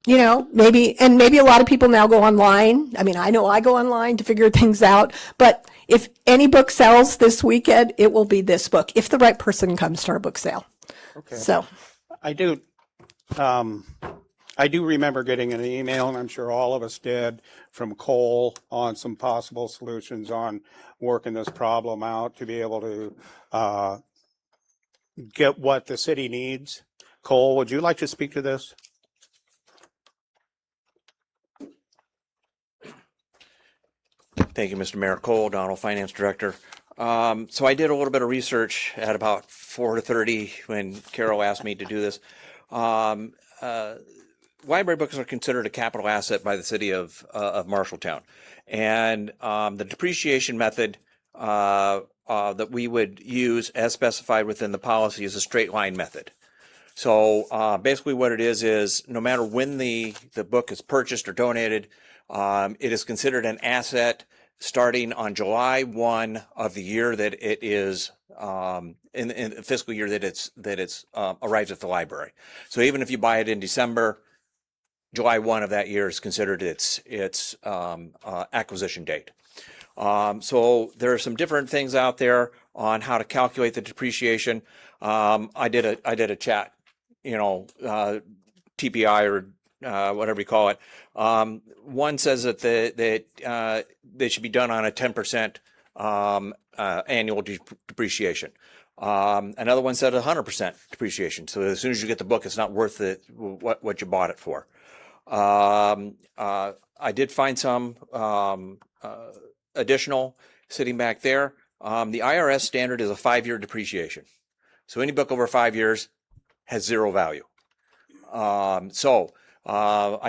you know, maybe a lot of people now go online. I mean, I know I go online to figure things out, but if any book sells this weekend, it will be this book, if the right person comes to our book sale. Okay. So, I do remember getting an email, and I'm sure all of us did, from Cole on some possible solutions on working this problem out to be able to get what the city needs. Cole, would you like to speak to this? Thank you, Mr. Mayor. Cole O'Donnell, Finance Director. So I did a little bit of research at about 4:30 when Carol asked me to do this. Library books are considered a capital asset by the city of Marshalltown. And the depreciation method that we would use as specified within the policy is a straight line method. So basically what it is no matter when the book is purchased or donated, it is considered an asset starting on July 1 of the year that it is in the fiscal year that it's arrives at the library. So even if you buy it in December, July 1 of that year is considered its acquisition date. So there are some different things out there on how to calculate the depreciation. I did a chat, TPI or whatever you call it. One says that they should be done on a 10% annual depreciation. Another one said 100% depreciation. So as soon as you get the book, it's not worth it what you bought it for. I did find some additional sitting back there. The IRS standard is a 5-year depreciation. So any book over 5 years has zero value. I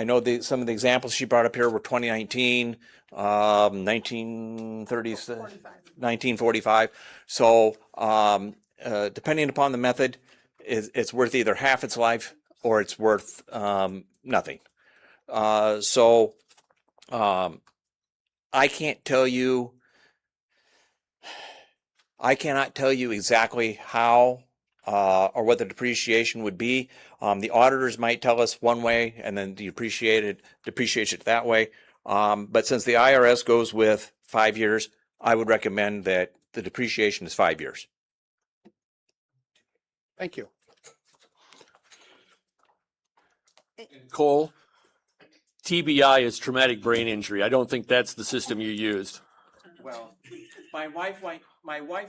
know some of the examples she brought up here were 2019, 1930s, 1945. So depending upon the method, it's worth either half its life or it's worth nothing. I cannot tell you exactly how or what the depreciation would be. The auditors might tell us one way and then depreciate it that way. But since the IRS goes with 5 years, I would recommend that the depreciation is 5 years. Thank you. Cole, TBI is traumatic brain injury. I don't think that's the system you used. Well, my wife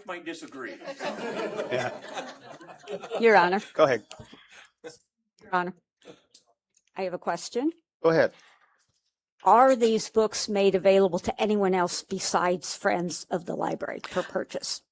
might disagree. Yeah. Your Honor. Go ahead. Your Honor. I have a question. Go ahead. Are these books made available to anyone else besides friends of the library for purchase?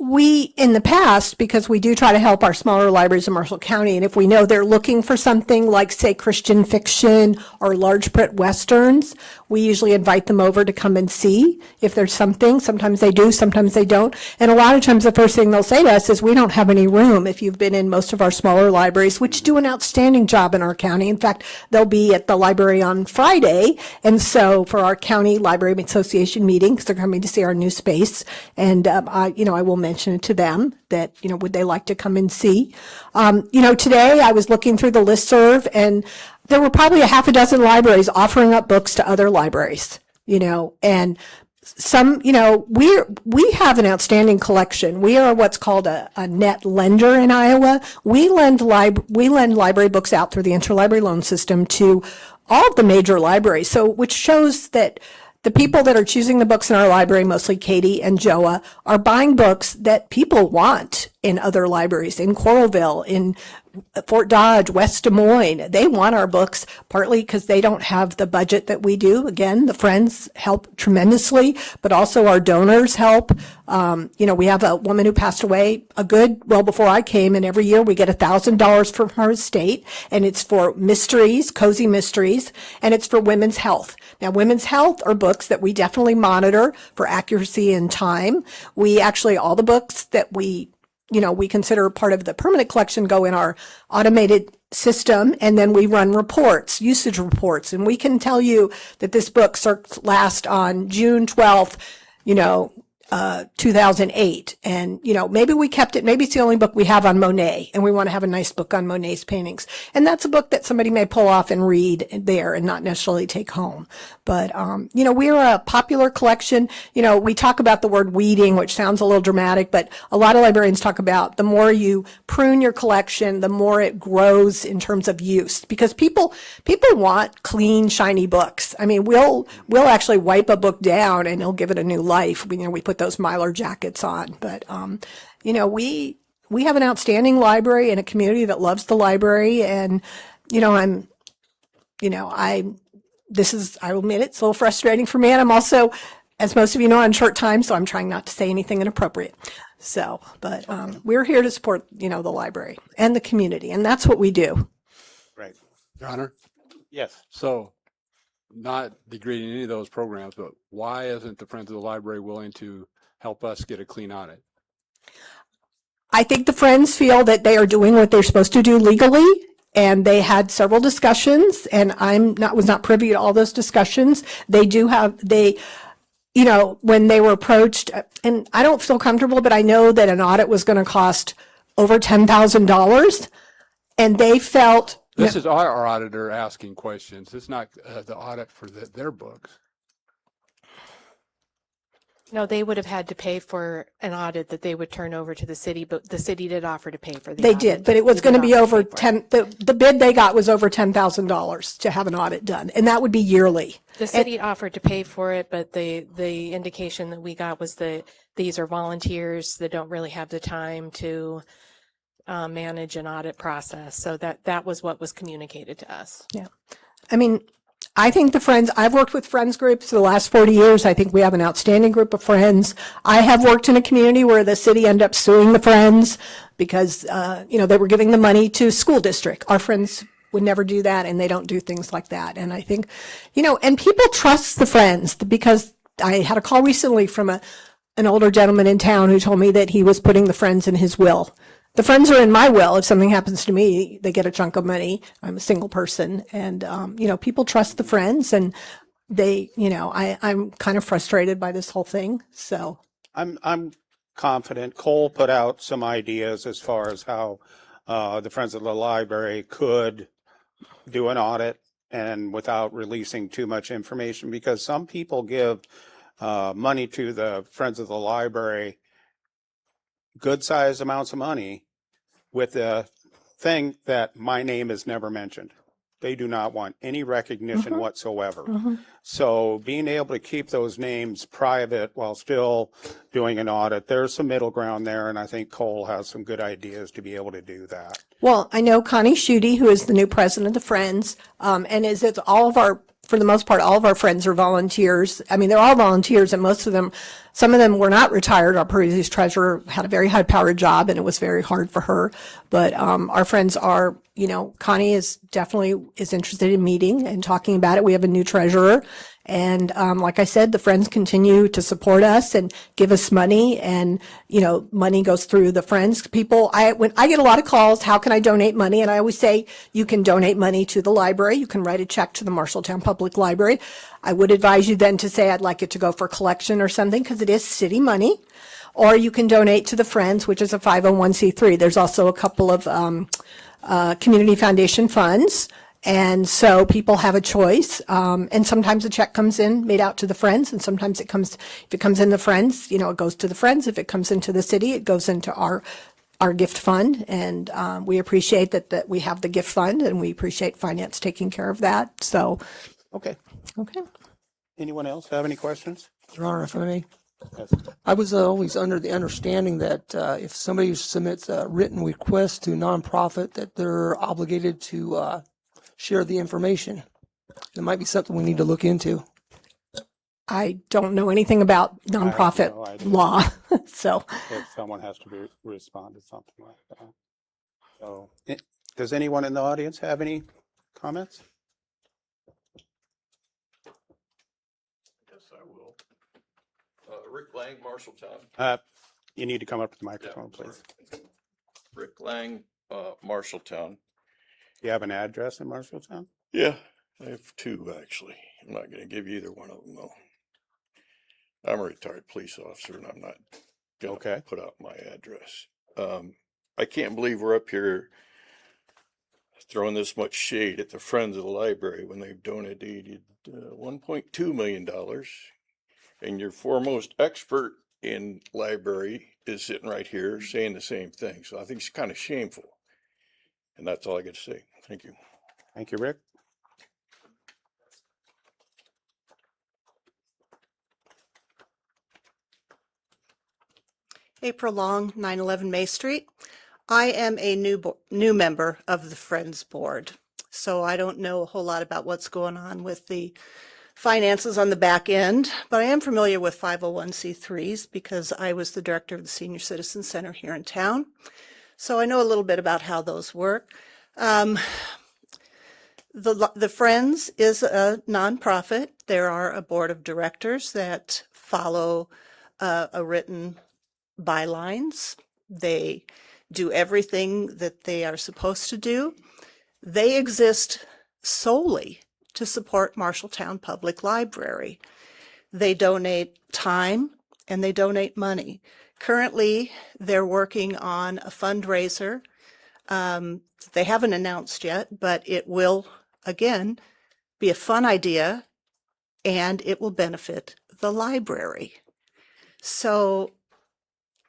We, in the past, because we do try to help our smaller libraries in Marshall County, and if we know they're looking for something like, say, Christian fiction or large print Westerns, we usually invite them over to come and see if there's something. Sometimes they do, sometimes they don't. And a lot of times the first thing they'll say to us is, we don't have any room. If you've been in most of our smaller libraries, which do an outstanding job in our county. In fact, they'll be at the library on Friday. And so for our county library association meeting, because they're coming to see our new space, and I will mention it to them that, would they like to come and see? Today I was looking through the listserv and there were probably a half a dozen libraries offering up books to other libraries, and some, we have an outstanding collection. We are what's called a net lender in Iowa. We lend library books out through the interlibrary loan system to all of the major libraries. So, which shows that the people that are choosing the books in our library, mostly Katie and Joa, are buying books that people want in other libraries, in Coralville, in Fort Dodge, West Des Moines. They want our books, partly because they don't have the budget that we do. Again, the friends help tremendously, but also our donors help. We have a woman who passed away well before I came, and every year we get $1,000 from her estate, and it's for mysteries, cozy mysteries, and it's for women's health. Now, women's health are books that we definitely monitor for accuracy and time. All the books that we consider part of the permanent collection go in our automated system, and then we run reports, usage reports, and we can tell you that this book lasts on June 12th, 2008. And, you know, maybe we kept it, maybe it's the only book we have on Monet, and we want to have a nice book on Monet's paintings. And that's a book that somebody may pull off and read there and not necessarily take home. But, you know, we're a popular collection. You know, we talk about the word weeding, which sounds a little dramatic, but a lot of librarians talk about the more you prune your collection, the more it grows in terms of use. Because people want clean, shiny books. I mean, we'll actually wipe a book down and it'll give it a new life. You know, we put those Mylar jackets on. But, you know, we have an outstanding library and a community that loves the library. And, you know, I will admit it's a little frustrating for me. And I'm also, as most of you know, on short time, so I'm trying not to say anything inappropriate. So, but we're here to support, you know, the library and the community. And that's what we do. Right. Your Honor? Yes. So, not degrading any of those programs, but why isn't the Friends of the Library willing to help us get a clean audit? I think the Friends feel that they are doing what they're supposed to do legally, and they had several discussions, and was not privy to all those discussions. You know, when they were approached, and I don't feel comfortable, but I know that an audit was going to cost over $10,000, and they felt. This is our auditor asking questions. It's not the audit for their books. No, they would have had to pay for an audit that they would turn over to the city, but the city did offer to pay for the They audit. did, but it was going to be over 10, the bid they got was over $10,000 to have an audit done, and that would be yearly. The city offered to pay for it, but the indication that we got was that these are volunteers that don't really have the time to manage an audit process. So that was what was communicated to us. Yeah. I mean, I think the Friends, I've worked with Friends groups for the last 40 years. I think we have an outstanding group of Friends. I have worked in a community where the city ended up suing the Friends because, you know, they were giving the money to school district. Our Friends would never do that, and they don't do things like that. And I think, you know, and people trust the Friends because I had a call recently from an older gentleman in town who told me that he was putting the Friends in his will. The Friends are in my will. If something happens to me, they get a chunk of money. I'm a single person. And, you know, people trust the Friends, and they, you know, I'm kind of frustrated by this whole thing. So I'm confident. Cole put out some ideas as far as how the Friends of the Library could do an audit and without releasing too much information, because some people give money to the Friends of the Library, good sized amounts of money, with the thing that my name is never mentioned. They do not want any recognition whatsoever. So being able to keep those names private while still doing an audit, there's some middle ground there, and I think Cole has some good ideas to be able to do that. Well, I know Connie Schutte, who is the new president of the Friends, and it's all of our, for the most part, all of our Friends are volunteers. I mean, they're all volunteers, and most of them, some of them were not retired. Our previous treasurer had a very high-powered job, and it was very hard for her. But our Friends are, you know, Connie is definitely interested in meeting and talking about it. We have a new treasurer. And like I said, the Friends continue to support us and give us money, and, you know, money goes through the Friends. When I get a lot of calls, how can I donate money? And I always say, you can donate money to the library. You can write a check to the Marshalltown Public Library. I would advise you then to say, I'd like it to go for collection or something, because it is city money. Or you can donate to the Friends, which is a 501c3. There's also a couple of community foundation funds. And so people have a choice. And sometimes a check comes in made out to the Friends, and sometimes if it comes in the Friends, you know, it goes to the Friends. If it comes into the city, it goes into our gift fund. And we appreciate that we have the gift fund, and we appreciate finance taking care of that. So, Okay. okay. Anyone else have any questions? Your Honor, if I may. Yes. I was always under the understanding that if somebody submits a written request to a nonprofit, that they're obligated to share the information. It might be something we need to look into. I don't know anything about nonprofit law, so. If someone has to respond to something like that. So, does anyone in the audience have any comments? Yes, I will. Rick Lang, Marshalltown. You need to come up to the microphone, please. Rick Lang, Marshalltown. You have an address in Marshalltown? Yeah, I have two, actually. I'm not going to give you either one of them, though. I'm a retired police officer and I'm not gonna put out my address. I can't believe we're up here throwing this much shade at the Friends of the Library when they've donated $1.2 million. And your foremost expert in library is sitting right here saying the same thing. So I think it's kind of shameful. And that's all I got to say. Thank you. Thank you, Rick. April Long, 911 May Street. I am a new member of the Friends Board, so I don't know a whole lot about what's going on with the finances on the back end, but I am familiar with 501c3s because I was the director of the Senior Citizen Center here in town. So I know a little bit about how those work. The Friends is a nonprofit. There are a board of directors that follow a written bylines. They do everything that they are supposed to do. They exist solely to support Marshalltown Public Library. They donate time and they donate money. Currently, they're working on a fundraiser. They haven't announced yet, but it will, again, be a fun idea and it will benefit the library. So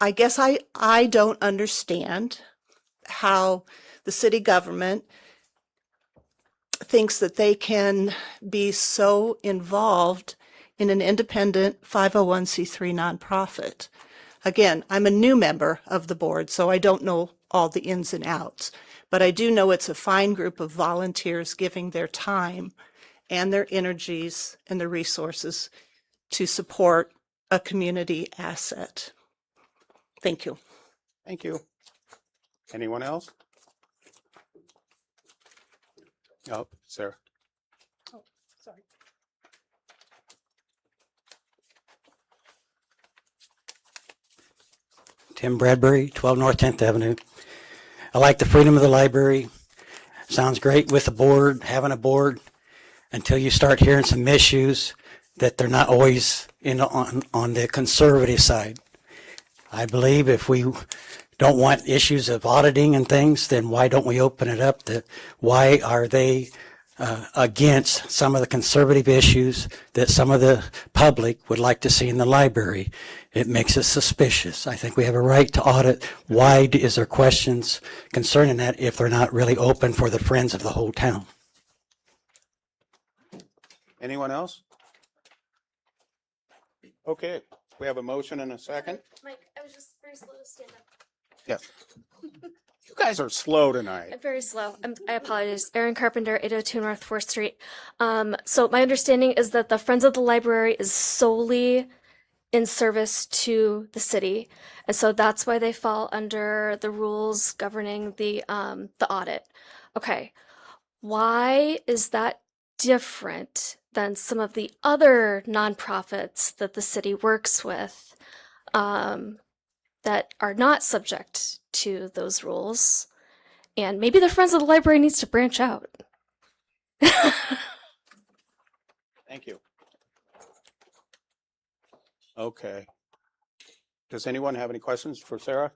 I guess I don't understand how the city government thinks that they can be so involved in an independent 501c3 nonprofit. Again, I'm a new member of the board, so I don't know all the ins and outs, but I do know it's a fine group of volunteers giving their time and their energies and their resources to support a community asset. Thank you. Thank you. Anyone else? Oh, Sarah. Oh, sorry. Tim Bradbury, 12 North 10th Avenue. I like the freedom of the library. Sounds great with a board, having a board, until you start hearing some issues that they're not always on the conservative side. I believe if we don't want issues of auditing and things, then why don't we open it up? Why are they against some of the conservative issues that some of the public would like to see in the library? It makes us suspicious. I think we have a right to audit. Why is there questions concerning that if they're not really open for the friends of the whole town? Anyone else? Okay, we have a motion and a second. Mike, I was just very slow to stand up. Yes. You guys are slow tonight. I'm very slow. I apologize. Erin Carpenter, 802 North 4th Street. So my understanding is that the Friends of the Library is solely in service to the city. And so that's why they fall under the rules governing the audit. Okay. Why is that different than some of the other nonprofits that the city works with that are not subject to those rules? And maybe the Friends of the Library needs to branch out. Thank you. Okay. Does anyone have any questions for Sarah?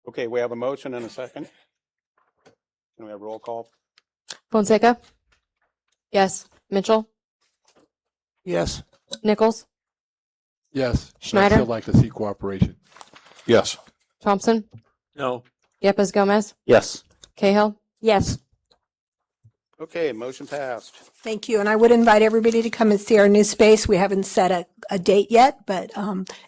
Okay, we have a motion and a second. Can we have roll call? Fonseca? Yes. Mitchell? Yes. Nichols? Yes. but I'd Schneider? still like to see cooperation. Yes. Thompson? No. Yepes Gomez? Yes. Cahill? Yes. Okay, motion passed. Thank you. And I would invite everybody to come and see our new space. We haven't set a date yet, but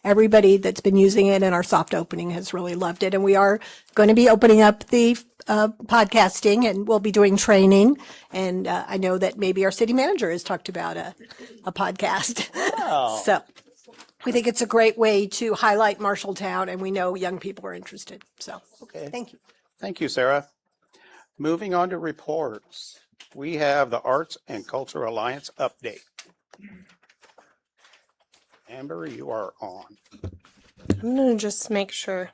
everybody that's been using it in our soft opening has really loved it. And we are going to be opening up the podcasting, and we'll be doing training. And I know that maybe our city manager has talked about a podcast. Wow. So we think it's a great way to highlight Marshalltown, and we know young people are interested. So, Okay. thank you. Thank you, Sarah. Moving on to reports. We have the Arts and Culture Alliance update. Amber, you are on. I'm going to just make sure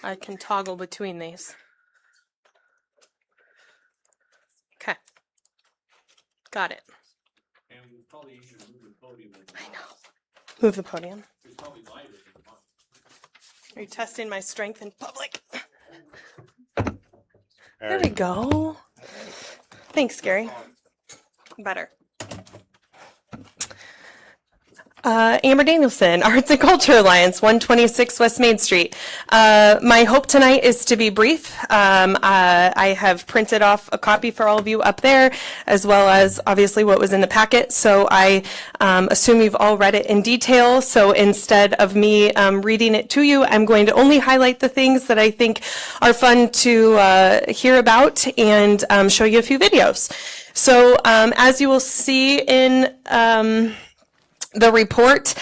I can toggle between these. Okay. Got it. And Move the podium. Are you testing my strength in public? There we go. Thanks, Gary. Better. Amber Danielson, Arts and Culture Alliance, 126 West Main Street. My hope tonight is to be brief. I have printed off a copy for all of you up there, as well as obviously what was in the packet. So I assume you've all read it in detail. So instead of me reading it to you, I'm going to only highlight the things that I think are fun to hear about and show you a few videos. So as you will see in the report,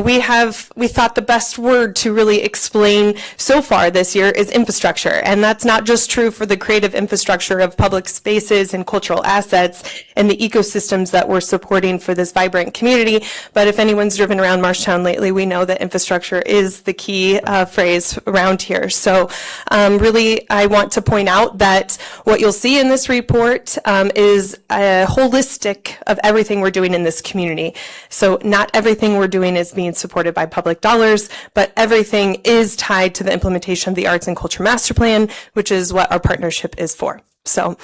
we thought the best word to really explain so far this year is infrastructure. And that's not just true for the creative infrastructure of public spaces and cultural assets and the ecosystems that we're supporting for this vibrant community. But if anyone's driven around Marshtown lately, we know that infrastructure is the key phrase around here. So really, I want to point out that what you'll see in this report is a holistic of everything we're doing in this community. So not everything we're doing is being supported by public dollars, but everything is tied to the implementation of the Arts and Culture Master Plan, which is what our partnership is for. So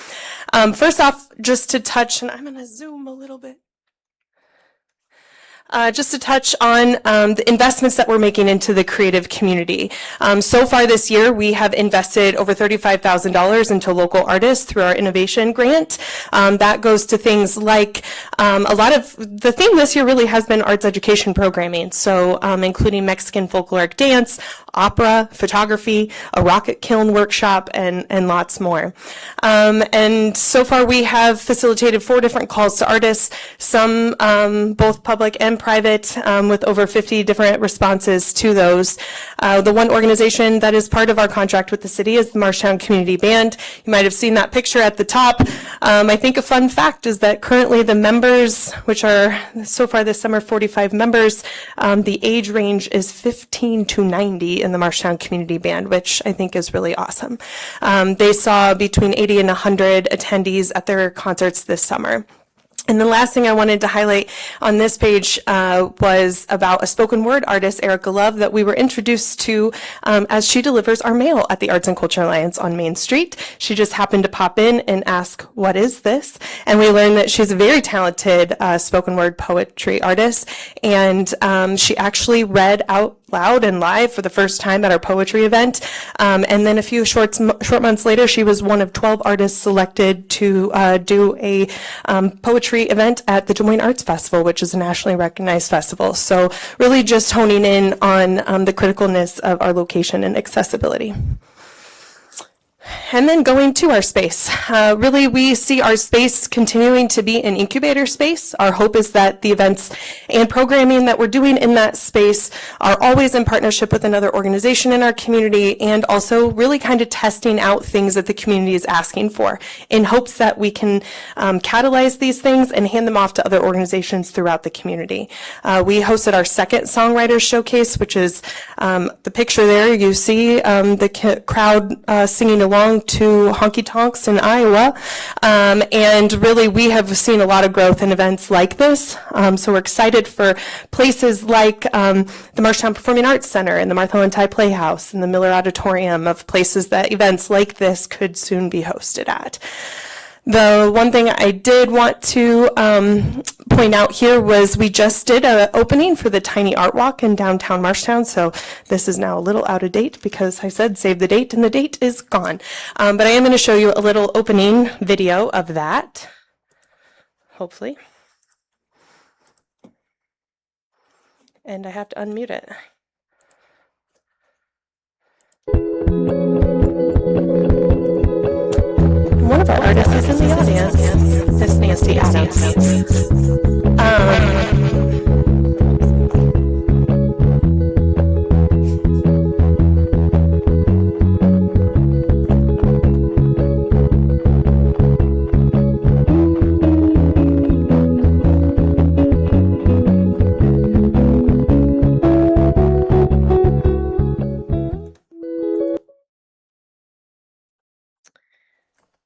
first off, just to touch, and I'm going to zoom a little bit. Just to touch on the investments that we're making into the creative community. So far this year, we have invested over $35,000 into local artists through our innovation grant. That goes to things like a lot of the theme this year really has been arts education programming. So including Mexican folkloric dance, opera, photography, a rocket kiln workshop, and lots more. And so far we have facilitated 4 different calls to artists, some both public and private, with over 50 different responses to those. The one organization that is part of our contract with the city is the Marshtown Community Band. You might have seen that picture at the top. I think a fun fact is that currently the members, which are so far this summer 45 members, the age range is 15 to 90 in the Marshtown Community Band, which I think is really awesome. They saw between 80 and 100 attendees at their concerts this summer. And the last thing I wanted to highlight on this page was about a spoken word artist, Erica Love, that we were introduced to as she delivers our mail at the Arts and Culture Alliance on Main Street. She just happened to pop in and ask, "What is this?" And we learned that she's a very talented spoken word poetry artist. And she actually read out loud and live for the first time at our poetry event. And then a few short months later, she was one of 12 artists selected to do a poetry event at the Des Moines Arts Festival, which is a nationally recognized festival. So really just honing in on the criticalness of our location and accessibility. And then going to our space. Really, we see our space continuing to be an incubator space. Our hope is that the events and programming that we're doing in that space are always in partnership with another organization in our community, and also really kind of testing out things that the community is asking for in hopes that we can catalyze these things and hand them off to other organizations throughout the community. We hosted our second Songwriters Showcase, which is the picture there. You see the crowd singing along to Honky Tonks in Iowa. And really, we have seen a lot of growth in events like this. So we're excited for places like the Marshtown Performing Arts Center and the Martha Lintai Playhouse and the Miller Auditorium, of places that events like this could soon be hosted at. The one thing I did want to point out here was we just did an opening for the Tiny Art Walk in downtown Marshtown. So this is now a little out of date because I said save the date and the date is gone. But I am going to show you a little opening video of that, hopefully. And I have to unmute it. One of our artists is in the audience. This Nancy Adams.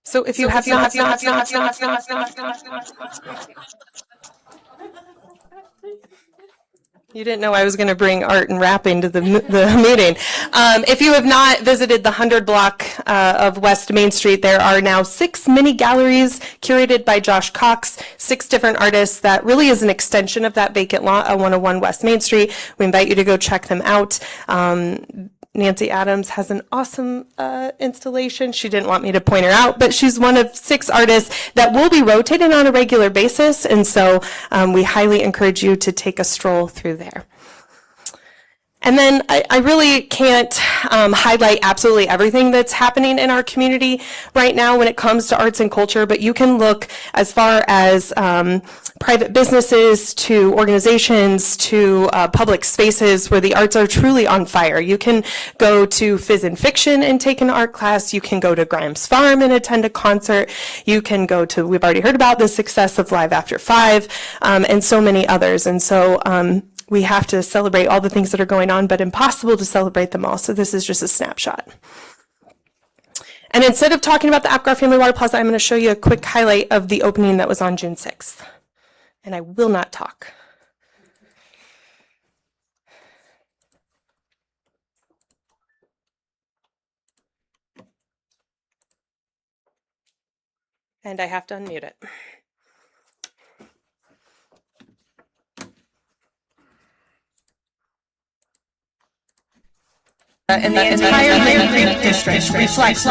So if you have not You didn't know I was going to bring art and rapping to the meeting. If you have not visited the 100 block of West Main Street, there are now 6 mini galleries curated by Josh Cox, 6 different artists that really is an extension of that vacant lot at 101 West Main Street. We invite you to go check them out. Nancy Adams has an awesome installation. She didn't want me to point her out, but she's one of 6 artists that will be rotating on a regular basis, and so we highly encourage you to take a stroll through there. And then I really can't highlight absolutely everything that's happening in our community right now when it comes to arts and culture, but you can look as far as private businesses to organizations to public spaces where the arts are truly on fire. You can go to Fizz and Fiction and take an art class. You can go to Grimes Farm and attend a concert. You can go to, we've already heard about the success of Live After 5 and so many others. And so we have to celebrate all the things that are going on, but impossible to celebrate them all. So this is just a snapshot. And instead of talking about the Apgar Family Water Plaza, I'm going to show you a quick highlight of the opening that was on June 6th. And I will not talk. And I have to unmute it. And the entire Creek district reflects the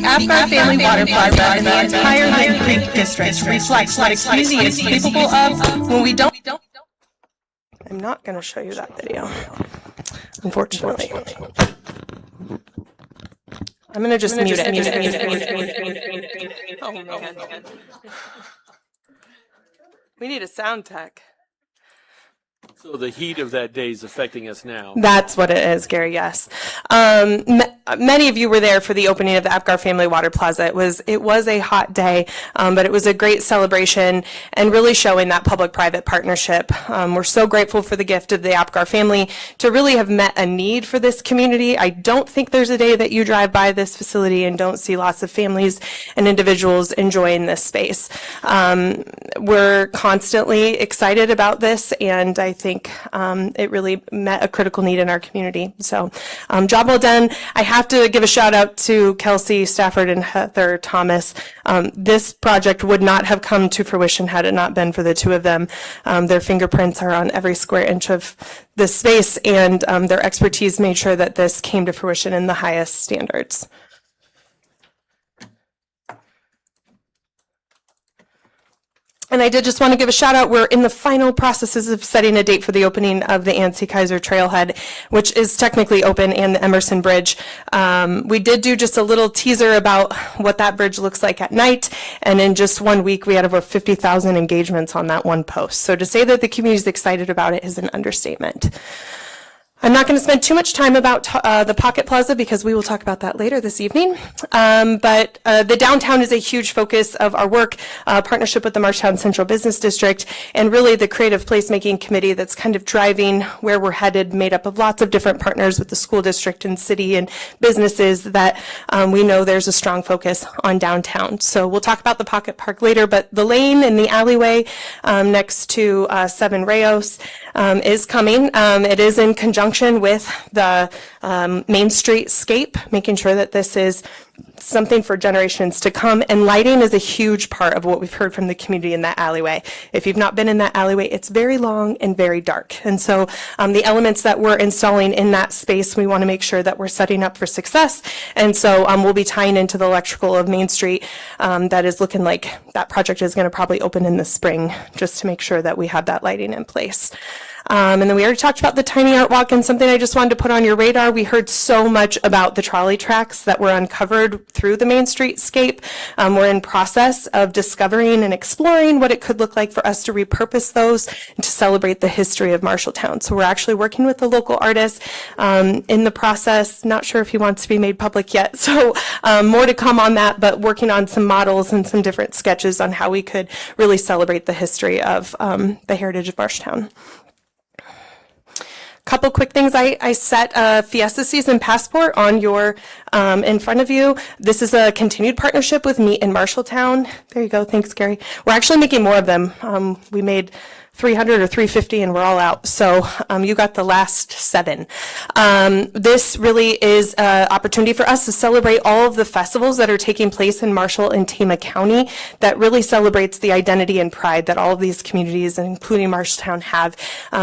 Apgar Family Water Plaza and the entire Lake Creek district reflects what a community is capable of when we don't. I'm not going to show you that video, unfortunately. I'm going to just mute it. Oh, man. We need a sound tech. So the heat of that day is affecting us now. That's what it is, Gary, yes. Many of you were there for the opening of the Apgar Family Water Plaza. It was a hot day, but it was a great celebration and really showing that public-private partnership. We're so grateful for the gift of the Apgar family to really have met a need for this community. I don't think there's a day that you drive by this facility and don't see lots of families and individuals enjoying this space. We're constantly excited about this, and I think it really met a critical need in our community. So job well done. I have to give a shout out to Kelsey Stafford and Heather Thomas. This project would not have come to fruition had it not been for the two of them. Their fingerprints are on every square inch of this space, and their expertise made sure that this came to fruition in the highest standards. And I did just want to give a shout out. We're in the final processes of setting a date for the opening of the Ansi Kaiser Trailhead, which is technically open, and the Emerson Bridge. We did do just a little teaser about what that bridge looks like at night. And in just 1 week, we had over 50,000 engagements on that one post. So to say that the community is excited about it is an understatement. I'm not going to spend too much time about the Pocket Plaza because we will talk about that later this evening. But the downtown is a huge focus of our work, partnership with the Marshtown Central Business District, and really the Creative Placemaking Committee that's kind of driving where we're headed, made up of lots of different partners with the school district and city and businesses that we know there's a strong focus on downtown. So we'll talk about the Pocket Park later, but the lane and the alleyway next to 7 Rayos is coming. It is in conjunction with the Main Street scape, making sure that this is something for generations to come. And lighting is a huge part of what we've heard from the community in that alleyway. If you've not been in that alleyway, it's very long and very dark. And so the elements that we're installing in that space, we want to make sure that we're setting up for success. And so we'll be tying into the electrical of Main Street. That is looking like that project is going to probably open in the spring, just to make sure that we have that lighting in place. And then we already talked about the tiny art walk, and something I just wanted to put on your radar. We heard so much about the trolley tracks that were uncovered through the Main Street scape. We're in process of discovering and exploring what it could look like for us to repurpose those and to celebrate the history of Marshalltown. So we're actually working with the local artist in the process. Not sure if he wants to be made public yet. So more to come on that, but working on some models and some different sketches on how we could really celebrate the history of the heritage of Marshalltown. Couple quick things. I set a Fiesta Season Passport on your, in front of you. This is a continued partnership with Meet in Marshalltown. There you go. Thanks, Gary. We're actually making more of them. We made 300 or 350 and we're all out. So you got the last 7. This really is an opportunity for us to celebrate all of the festivals that are taking place in Marshall and Tama County that really celebrates the identity and pride that all of these communities, including Marshalltown, have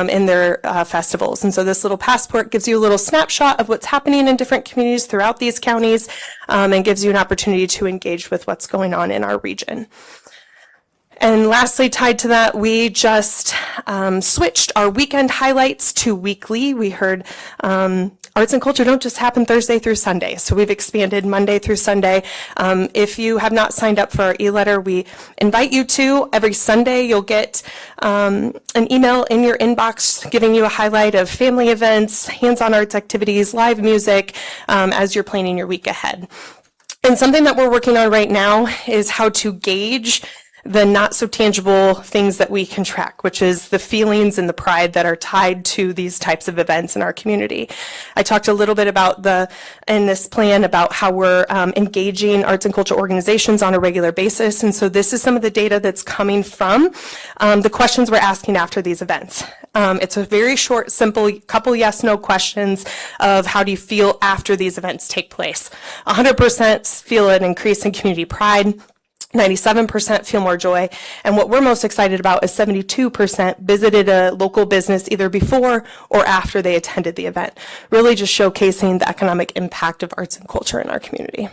in their festivals. And so this little passport gives you a little snapshot of what's happening in different communities throughout these counties and gives you an opportunity to engage with what's going on in our region. And lastly, tied to that, we just switched our weekend highlights to weekly. We heard arts and culture don't just happen Thursday through Sunday. So we've expanded Monday through Sunday. If you have not signed up for our e-letter, we invite you to. Every Sunday, you'll get an email in your inbox giving you a highlight of family events, hands-on arts activities, live music, as you're planning your week ahead. And something that we're working on right now is how to gauge the not so tangible things that we can track, which is the feelings and the pride that are tied to these types of events in our community. I talked a little bit about in this plan about how we're engaging arts and culture organizations on a regular basis. And so this is some of the data that's coming from the questions we're asking after these events. It's a very short, simple, couple yes/no questions of how do you feel after these events take place. 100% feel an increase in community pride. 97% feel more joy. And what we're most excited about is 72% visited a local business either before or after they attended the event, really just showcasing the economic impact of arts and culture in our community.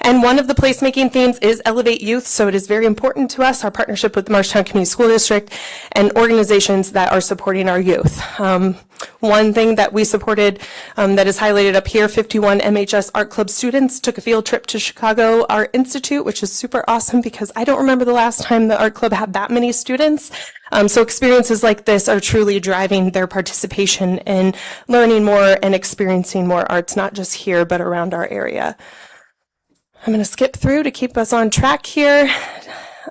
And one of the placemaking themes is Elevate Youth, so it is very important to us, our partnership with the Marshalltown Community School District and organizations that are supporting our youth. One thing that we supported that is highlighted up here, 51 MHS Art Club students took a field trip to Chicago Art Institute, which is super awesome because I don't remember the last time the art club had that many students. So experiences like this are truly driving their participation in learning more and experiencing more arts, not just here, but around our area. I'm going to skip through to keep us on track here.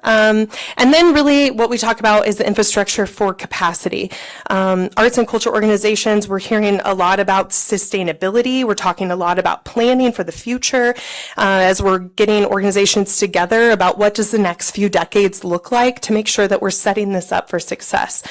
And then really what we talk about is the infrastructure for capacity. Arts and culture organizations, we're hearing a lot about sustainability. We're talking a lot about planning for the future as we're getting organizations together about what does the next few decades look like to make sure that we're setting this up for success.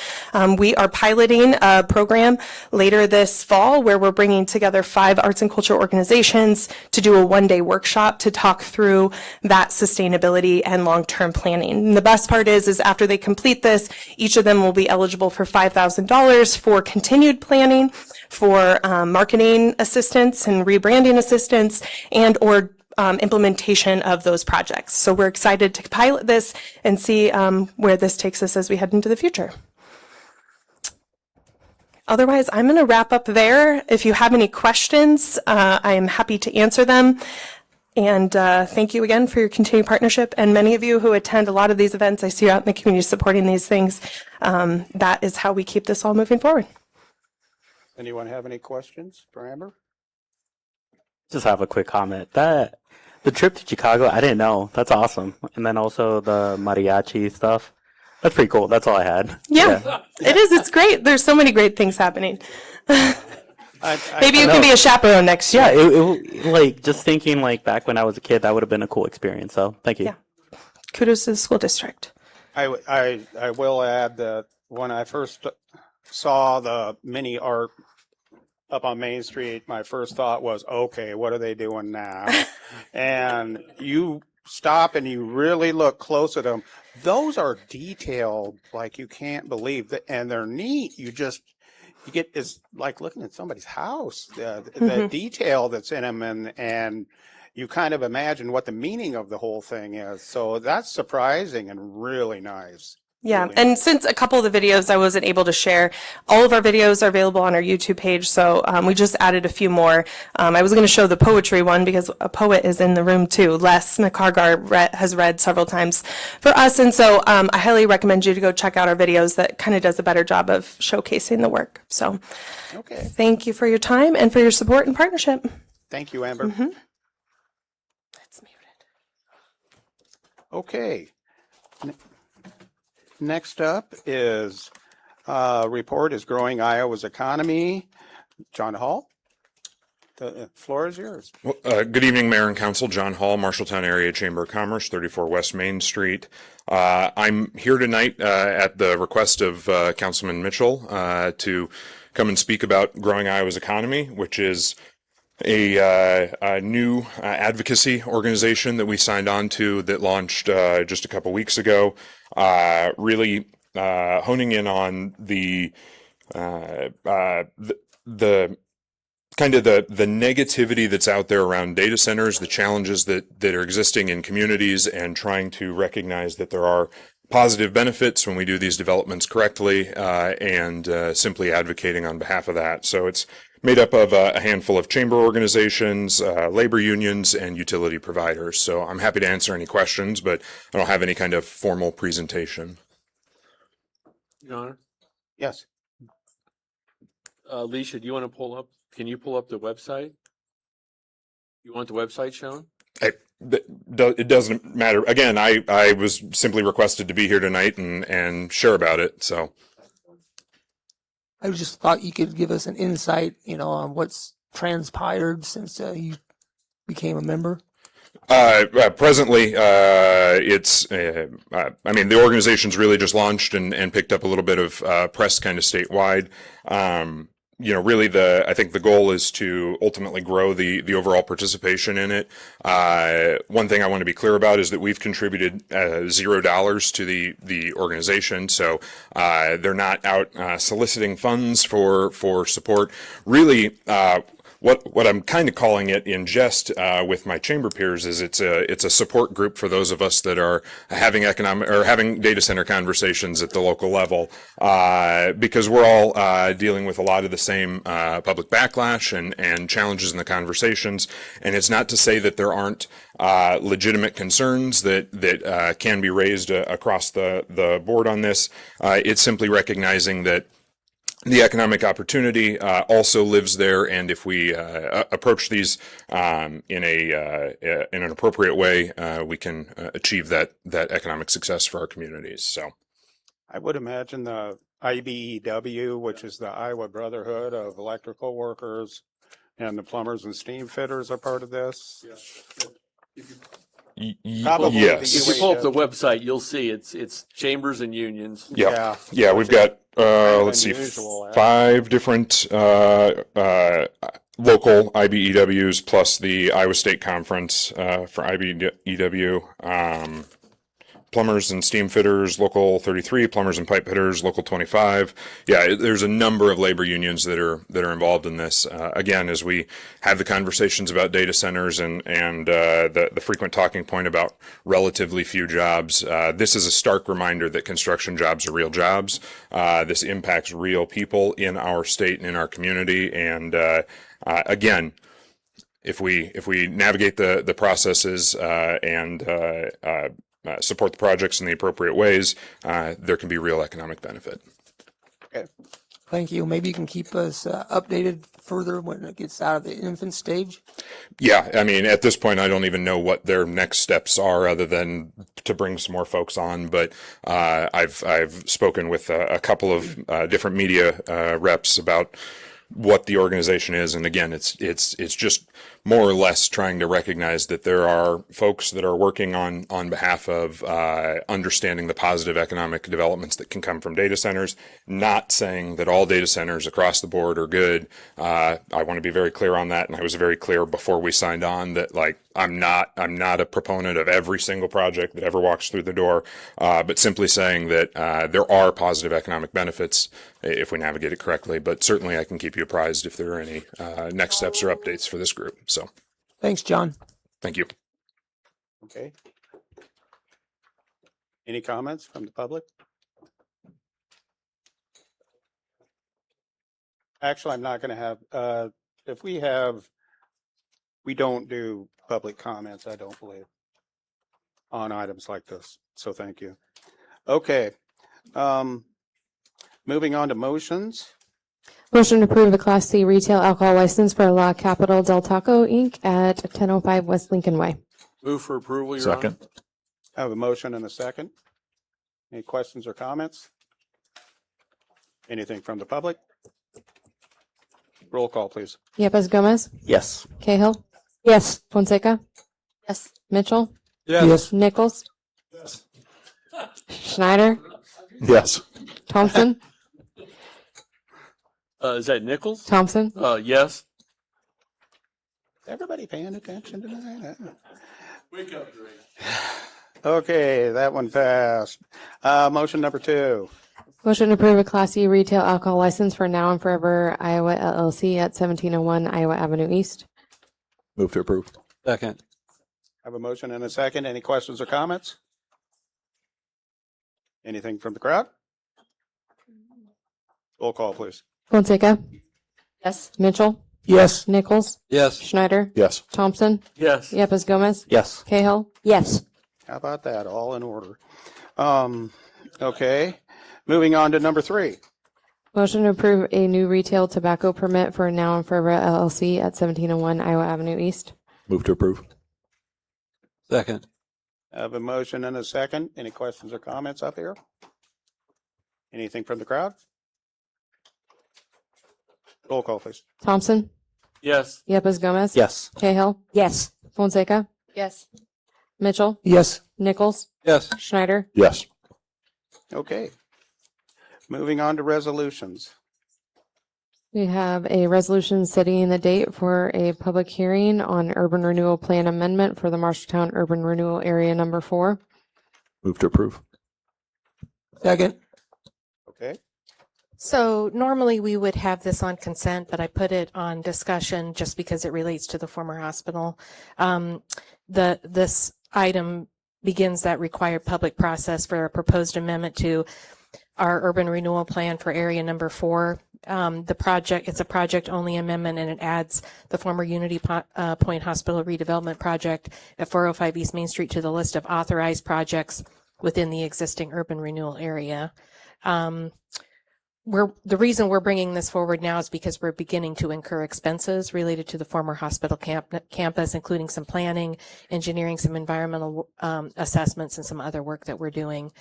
We are piloting a program later this fall where we're bringing together 5 arts and culture organizations to do a one-day workshop to talk through that sustainability and long-term planning. And the best part is after they complete this, each of them will be eligible for $5,000 for continued planning, for marketing assistance and rebranding assistance, and or implementation of those projects. So we're excited to pilot this and see where this takes us as we head into the future. Otherwise, I'm going to wrap up there. If you have any questions, I am happy to answer them. And thank you again for your continued partnership. And many of you who attend a lot of these events, I see you out in the community supporting these things. That is how we keep this all moving forward. Anyone have any questions for Amber? Just have a quick comment. The trip to Chicago, I didn't know. That's awesome. And then also the mariachi stuff. That's pretty cool. That's all I had. Yeah. It is. It's great. There's so many great things happening. Maybe you can be a chaperone next year. Yeah, it like just thinking like back when I was a kid, that would have been a cool experience. So thank you. Yeah. Kudos to the school district. I will add that when I first saw the mini art up on Main Street, my first thought was, okay, what are they doing now? And you stop and you really look close at them. Those are detailed like you can't believe that, and they're neat. You get it's like looking at somebody's house, the detail that's in them, and you kind of imagine what the meaning of the whole thing is. So that's surprising and really nice. Yeah, and since a couple of the videos I wasn't able to share, all of our videos are available on our YouTube page, so we just added a few more. I was going to show the poetry one because a poet is in the room too. Les McCargar has read several times for us, and so I highly recommend you to go check out our videos. That kind of does a better job of showcasing the work. So okay. Thank you for your time and for your support and partnership. Thank you, Amber. Mm-hmm. Okay. Next up is report is Growing Iowa's Economy. John Hall, the floor is yours. Good evening, Mayor and Council. John Hall, Marshalltown Area Chamber of Commerce, 34 West Main Street. I'm here tonight at the request of Councilman Mitchell to come and speak about Growing Iowa's Economy, which is a new advocacy organization that we signed on to that launched just a couple weeks ago, really honing in on the kind of the negativity that's out there around data centers, the challenges that are existing in communities, and trying to recognize that there are positive benefits when we do these developments correctly, and simply advocating on behalf of that. So it's made up of a handful of chamber organizations, labor unions, and utility providers. So I'm happy to answer any questions, but I don't have any kind of formal presentation. Your Honor? Yes. Alicia, do you want to pull up? Can you pull up the website? You want the website shown? It doesn't matter. Again, I was simply requested to be here tonight and share about it. So I just thought you could give us an insight, on what's transpired since you became a member. Presently, it's, the organization's really just launched and picked up a little bit of press kind of statewide. Really I think the goal is to ultimately grow the overall participation in it. One thing I want to be clear about is that we've contributed $0 to the organization. So, they're not out soliciting funds for support. Really, what I'm kind of calling it in jest with my chamber peers is it's a support group for those of us that are having having data center conversations at the local level, because we're all dealing with a lot of the same public backlash and challenges in the conversations. And it's not to say that there aren't legitimate concerns that can be raised across the board on this. It's simply recognizing that the economic opportunity also lives there, and if we approach these in an appropriate way, we can achieve that economic success for our communities. So, I would imagine the IBEW, which is the Iowa Brotherhood of Electrical Workers, and the plumbers and steam fitters are part of this. Probably yes. If you pull up the website, you'll see it's chambers and unions. Yeah. We've got let's see, unusual, 5 different local IBEWs plus the Iowa State Conference for IBEW. Plumbers and steam fitters, local 33, plumbers and pipe fitters, local 25. Yeah, there's a number of labor unions that are involved in this. Again, as we have the conversations about data centers and the frequent talking point about relatively few jobs, this is a stark reminder that construction jobs are real jobs. This impacts real people in our state and in our community. And again, if we navigate the processes and support the projects in the appropriate ways, there can be real economic benefit. Okay. Thank you. Maybe you can keep us updated further when it gets out of the infant stage. Yeah, at this point, I don't even know what their next steps are other than to bring some more folks on. But I've spoken with a couple of different media reps about what the organization is, and again, it's just more or less trying to recognize that there are folks that are working on behalf of understanding the positive economic developments that can come from data centers. Not saying that all data centers across the board are good. I want to be very clear on that, and I was very clear before we signed on that I'm not a proponent of every single project that ever walks through the door, but simply saying that there are positive economic benefits if we navigate it correctly. But certainly, I can keep you apprised if there are any next steps or updates for this group. So, Thanks, John. Thank you. Okay. Any comments from the public? Actually, I'm not going to have, we don't do public comments, I don't believe, on items like this. So thank you. Okay. Moving on to motions. Motion to approve a Class C retail alcohol license for La Capital Del Taco, Inc. at 1005 West Lincoln Way. Move for approval, Your Honor. I have a motion and a second. Any questions or comments? Anything from the public? Roll call, please. Yepes Gomez, Yes. Cahill, Yes. Fonseca, Yes. Mitchell, Yes. Nichols, Schneider, Yes. Thompson, Is that Nichols? Thompson, Yes. Everybody paying attention to that? Wake up, Drake. Okay, that one passed. Motion number 2. Motion to approve a Class E retail alcohol license for Now and Forever Iowa LLC at 1701 Iowa Avenue East. Move to approve. Second. I have a motion and a second. Any questions or comments? Anything from the crowd? Roll call, please. Fonseca, Yes. Mitchell, Yes. Nichols, Yes. Schneider, Yes. Thompson, Yes. Yepes Gomez, Yes. Cahill, Yes. How about that? All in order. Okay. Moving on to number 3. Motion to approve a new retail tobacco permit for Now and Forever LLC at 1701 Iowa Avenue East. Move to approve. Second. I have a motion and a second. Any questions or comments up here? Anything from the crowd? Roll call, please. Thompson, Yes. Yepes Gomez, Yes. Cahill, Yes. Fonseca, Yes. Mitchell, Yes. Nichols, Yes. Schneider, Yes. Okay. Moving on to resolutions. We have a resolution setting the date for a public hearing on urban renewal plan amendment for the Marshalltown Urban Renewal Area Number 4. Move to approve. Second. Okay. So normally we would have this on consent, but I put it on discussion just because it relates to the former hospital. This item begins that required public process for a proposed amendment to our urban renewal plan for area number 4. It's a project only amendment, and it adds the former Unity Point Hospital redevelopment project at 405 East Main Street to the list of authorized projects within the existing urban renewal area. The reason we're bringing this forward now is because we're beginning to incur expenses related to the former hospital campus, including some planning, engineering, some environmental assessments, and some other work that we're doing.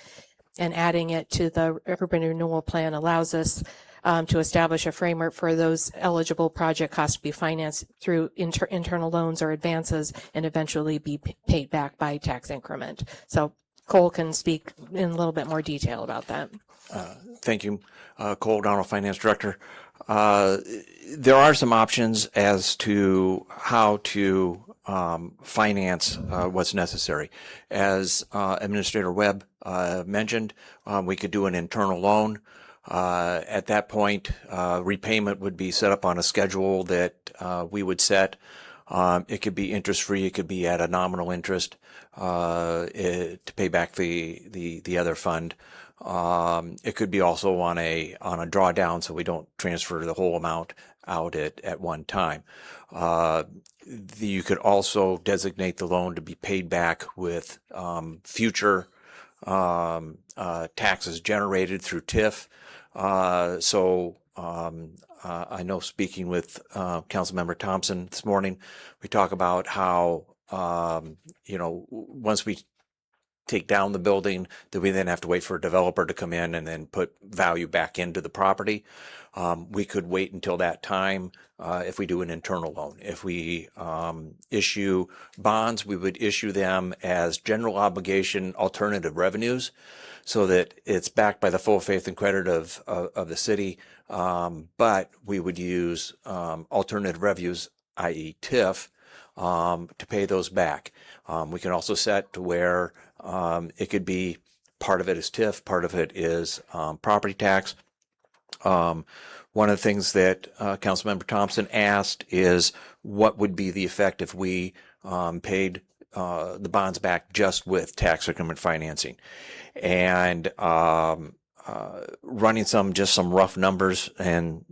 And adding it to the urban renewal plan allows us to establish a framework for those eligible project costs to be financed through internal loans or advances and eventually be paid back by tax increment. So Cole can speak in a little bit more detail about that. Thank you, Cole O'Donnell, Finance Director. There are some options as to how to finance what's necessary. As Administrator Webb mentioned, we could do an internal loan. At that point, repayment would be set up on a schedule that we would set. It could be interest-free. It could be at a nominal interest to pay back the other fund. It could be also on a drawdown, so we don't transfer the whole amount out at one time. You could also designate the loan to be paid back with future taxes generated through TIF. I know, speaking with Councilmember Thompson this morning, we talk about how once we take down the building, that we then have to wait for a developer to come in and then put value back into the property. We could wait until that time if we do an internal loan. If we issue bonds, we would issue them as general obligation alternative revenues, so that it's backed by the full faith and credit of the city. But we would use alternative revenues, i.e. TIF, to pay those back. We can also set to where it could be part of it is TIF, part of it is property tax. One of the things that Councilmember Thompson asked is what would be the effect if we paid the bonds back just with tax increment financing, and running some rough numbers and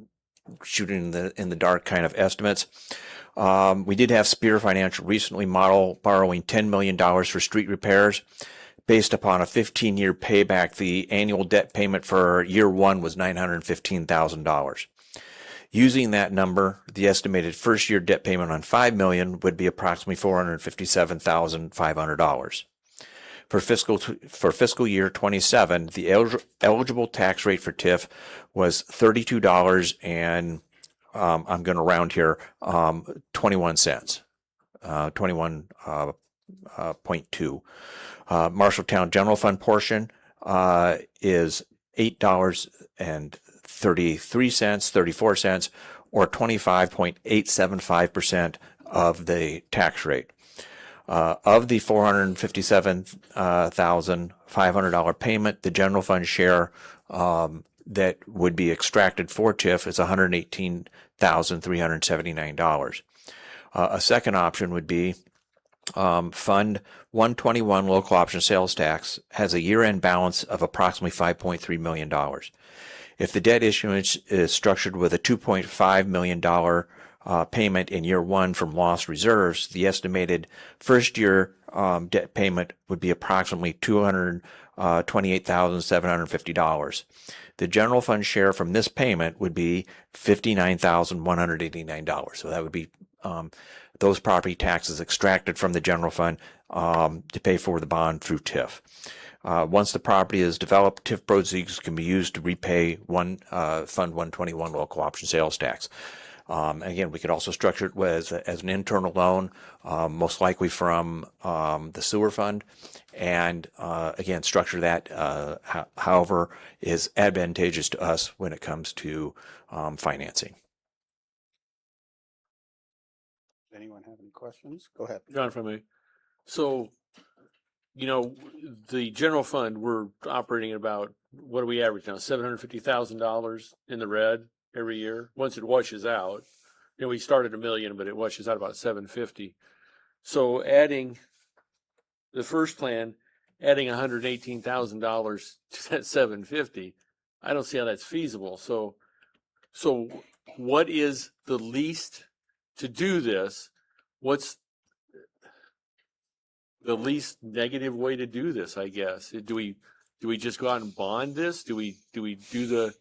shooting in the dark kind of estimates. We did have Spear Financial recently model borrowing $10 million for street repairs. Based upon a 15-year payback, the annual debt payment for year one was $915,000. Using that number, the estimated first-year debt payment on $5 million would be approximately $457,500. For fiscal year 27, the eligible tax rate for TIF was $32 and I'm going to round here 21 cents, 21.2. Marshalltown General Fund portion is $8.33, 34 cents, or 25.875% of the tax rate. Of the $457,500 payment, the general fund share that would be extracted for TIF is $118,379. A second option would be Fund 121 local option sales tax has a year-end balance of approximately $5.3 million. If the debt issuance is structured with a $2.5 million payment in year one from lost reserves, the estimated first year debt payment would be approximately $228,750. The general fund share from this payment would be $59,189. So that would be those property taxes extracted from the general fund to pay for the bond through TIF. Once the property is developed, TIF proceeds can be used to repay Fund 121 local option sales tax. Again, we could also structure it as an internal loan, most likely from the sewer fund, and again, structure that however is advantageous to us when it comes to financing. Anyone have any questions? Go ahead. John, from me. So, you know, the general fund, we're operating at about, what do we average now? $750,000 in the red every year. Once it washes out, you know, we started $1 million, but it washes out about 750. So adding the first plan, adding $118,000 to that 750, I don't see how that's feasible. So what is the least to do this? What's the least negative way to do this, I guess? Do we just go out and bond this? Do we do the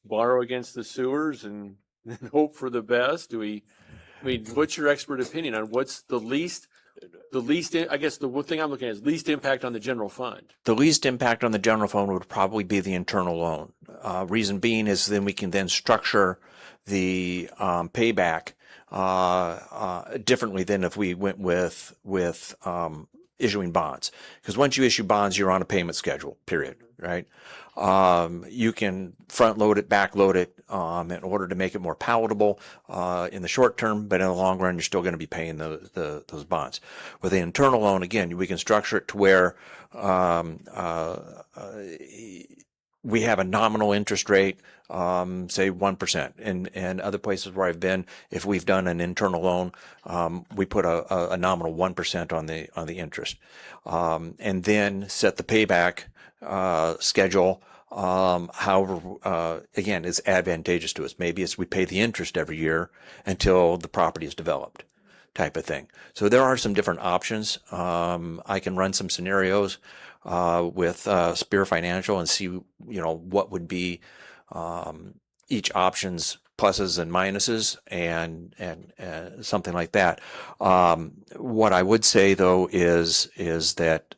borrow against the sewers and hope for the best? I mean, what's your expert opinion on what's the least, I guess the one thing I'm looking at is least impact on the general fund? The least impact on the general fund would probably be the internal loan. Reason being is then we can then structure the payback differently than if we went with issuing bonds. Because once you issue bonds, you're on a payment schedule, period, right? You can front load it, back load it in order to make it more palatable in the short term, but in the long run, you're still going to be paying those bonds. With the internal loan, again, we can structure it to where we have a nominal interest rate, say 1%. And other places where I've been, if we've done an internal loan, we put a nominal 1% on the interest, and then set the payback schedule. However, again, is advantageous to us. Maybe it's we pay the interest every year until the property is developed, type of thing. So there are some different options. I can run some scenarios with Spear Financial and see, what would be each option's pluses and minuses and something like that. What I would say though is that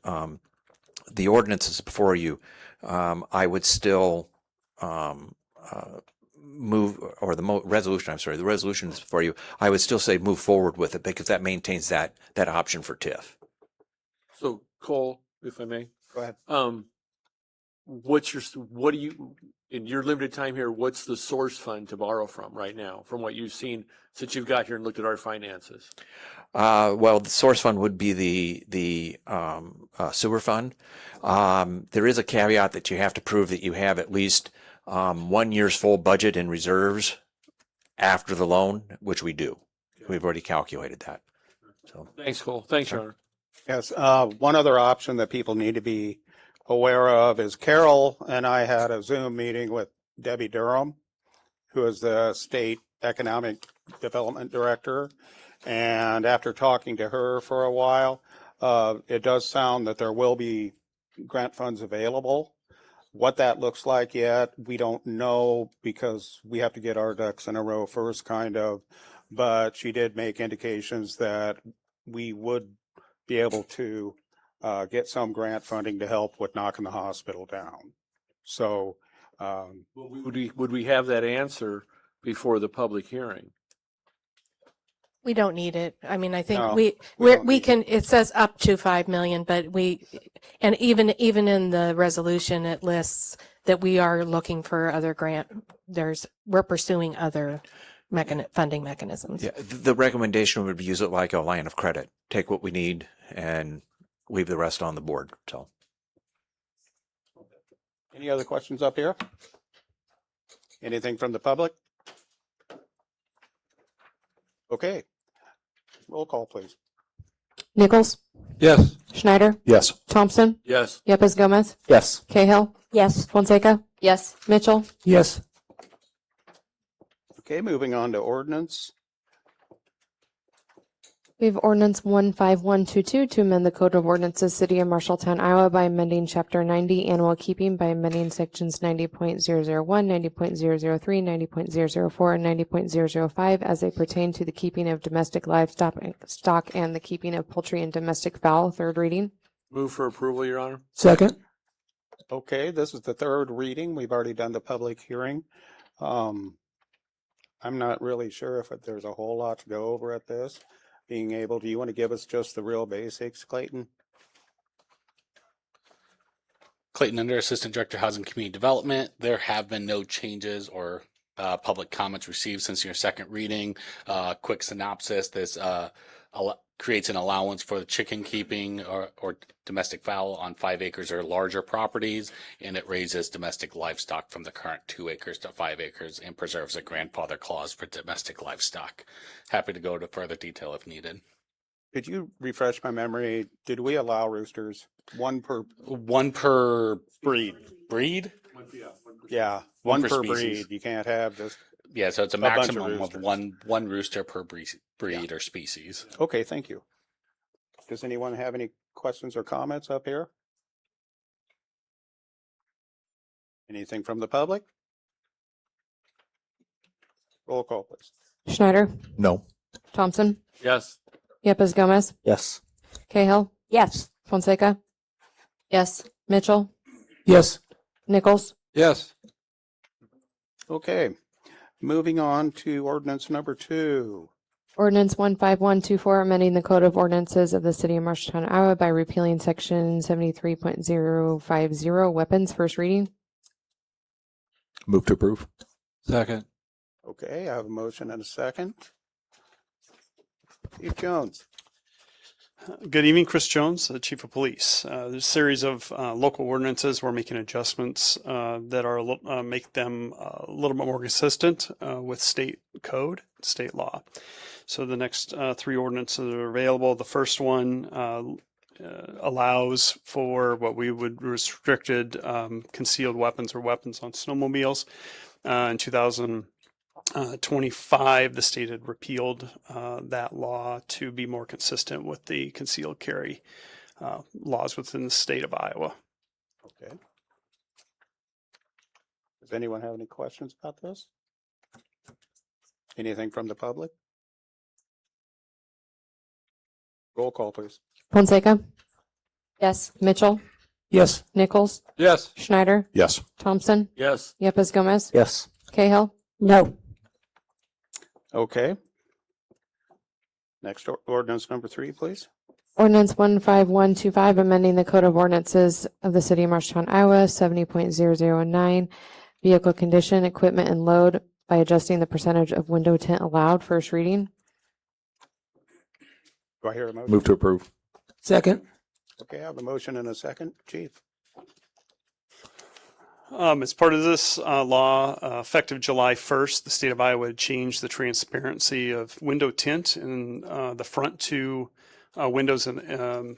the ordinance is before you. I would still move, or the resolution is before you. I would still say move forward with it because that maintains that option for TIF. So Cole, if I may. Go ahead. What do you, in your limited time here, what's the source fund to borrow from right now, from what you've seen since you've got here and looked at our finances? Well, the source fund would be the sewer fund. There is a caveat that you have to prove that you have at least 1 year's full budget in reserves after the loan, which we do. We've already calculated that. So thanks, Cole. Thanks, Your Honor. Yes. One other option that people need to be aware of is Carol and I had a Zoom meeting with Debbie Durham, who is the state economic development director. And after talking to her for a while, it does sound that there will be grant funds available. What that looks like yet, we don't know because we have to get our ducks in a row first, kind of. But she did make indications that we would be able to get some grant funding to help with knocking the hospital down. So, Would we have that answer before the public hearing? We don't need it. I mean, I think No, we don't we need can, it says up to 5 million, but and even in the resolution, it lists that we are looking for other we're pursuing other funding mechanisms. Yeah, the recommendation would be use it like a line of credit. Take what we need and leave the rest on the board. So, any other questions up here? Anything from the public? Okay. Roll call, please. Nichols? Yes. Schneider? Yes. Thompson? Yes. Yepes Gomez? Yes. Cahill? Yes. Fonseca? Yes. Mitchell? Yes. Okay, moving on to ordinance. We have ordinance 15122 to amend the Code of Ordinances, City of Marshalltown, Iowa by amending Chapter 90, Animal Keeping by amending Sections 90.001, 90.003, 90.004, and 90.005 as they pertain to the keeping of domestic livestock and the keeping of poultry and domestic fowl. Third reading. Move for approval, Your Honor. Second. Okay, this is the third reading. We've already done the public hearing. I'm not really sure if there's a whole lot to go over at this. Do you want to give us just the real basics, Clayton? Clayton, under Assistant Director, Housing and Community Development, there have been no changes or public comments received since your second reading. Quick synopsis, this creates an allowance for the chicken keeping or domestic fowl on 5 acres or larger properties, and it raises domestic livestock from the current 2 acres to 5 acres and preserves a grandfather clause for domestic livestock. Happy to go to further detail if needed. Could you refresh my memory? Did we allow roosters? One per breed? Yeah, one per breed. You can't have just. Yeah, so it's a bunch maximum of roosters. one rooster per breed or species. Okay, thank you. Does anyone have any questions or comments up here? Anything from the public? Roll call, please. Schneider? No. Thompson? Yes. Yepes Gomez? Yes. Cahill? Yes. Fonseca? Yes. Mitchell? Yes. Nichols? Yes. Okay, moving on to ordinance number 2. Ordinance 15124, amending the Code of Ordinances of the City of Marshalltown, Iowa by repealing Section 73.050 weapons. First reading. Move to approve. Second. Okay, I have a motion and a second. Chief Jones. Good evening, Chris Jones, the Chief of Police. There's a series of local ordinances. We're making adjustments that are make them a little bit more consistent with state code, state law. So the next 3 ordinances are available. The first one allows for what we would restricted concealed weapons or weapons on snowmobiles. In 2025, the state had repealed that law to be more consistent with the concealed carry laws within the state of Iowa. Okay. Does anyone have any questions about this? Anything from the public? Roll call, please. Fonseca? Yes. Mitchell? Yes. Nichols? Yes. Schneider? Yes. Thompson? Yes. Yepes Gomez? Yes. Cahill? No. Okay. Next ordinance number 3, please. Ordinance 15125, amending the Code of Ordinances of the City of Marshalltown, Iowa, 70.0009, vehicle condition, equipment, and load by adjusting the percentage of window tint allowed. First reading. Do I hear a motion? Move to approve. Second. Okay, I have a motion and a second. Chief. As part of this law, effective July 1st, the state of Iowa changed the transparency of window tint in the front 2 windows in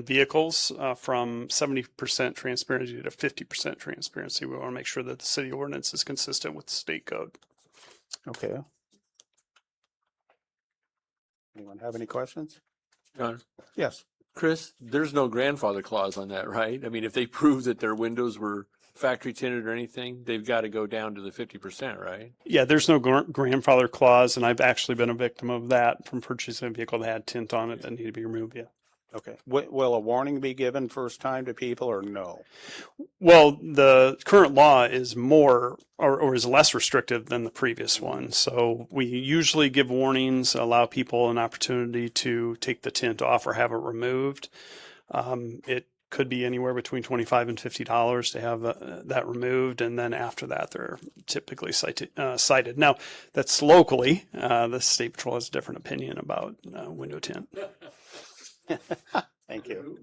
vehicles from 70% transparency to 50% transparency. We want to make sure that the city ordinance is consistent with the state code. Okay. Anyone have any questions? Your Honor. Yes. Chris, there's no grandfather clause on that, right? I mean, if they prove that their windows were factory tinted or anything, they've got to go down to the 50%, right? Yeah, there's no grandfather clause, and I've actually been a victim of that from purchasing a vehicle that had tint on it that needed to be removed. Yeah. Okay. Will a warning be given first time to people or no? Well, the current law is more or is less restrictive than the previous one. So we usually give warnings, allow people an opportunity to take the tint off or have it removed. It could be anywhere between $25 and $50 to have that removed, and then after that, they're typically cited. Now, that's locally. The State Patrol has a different opinion about window tint. Thank you.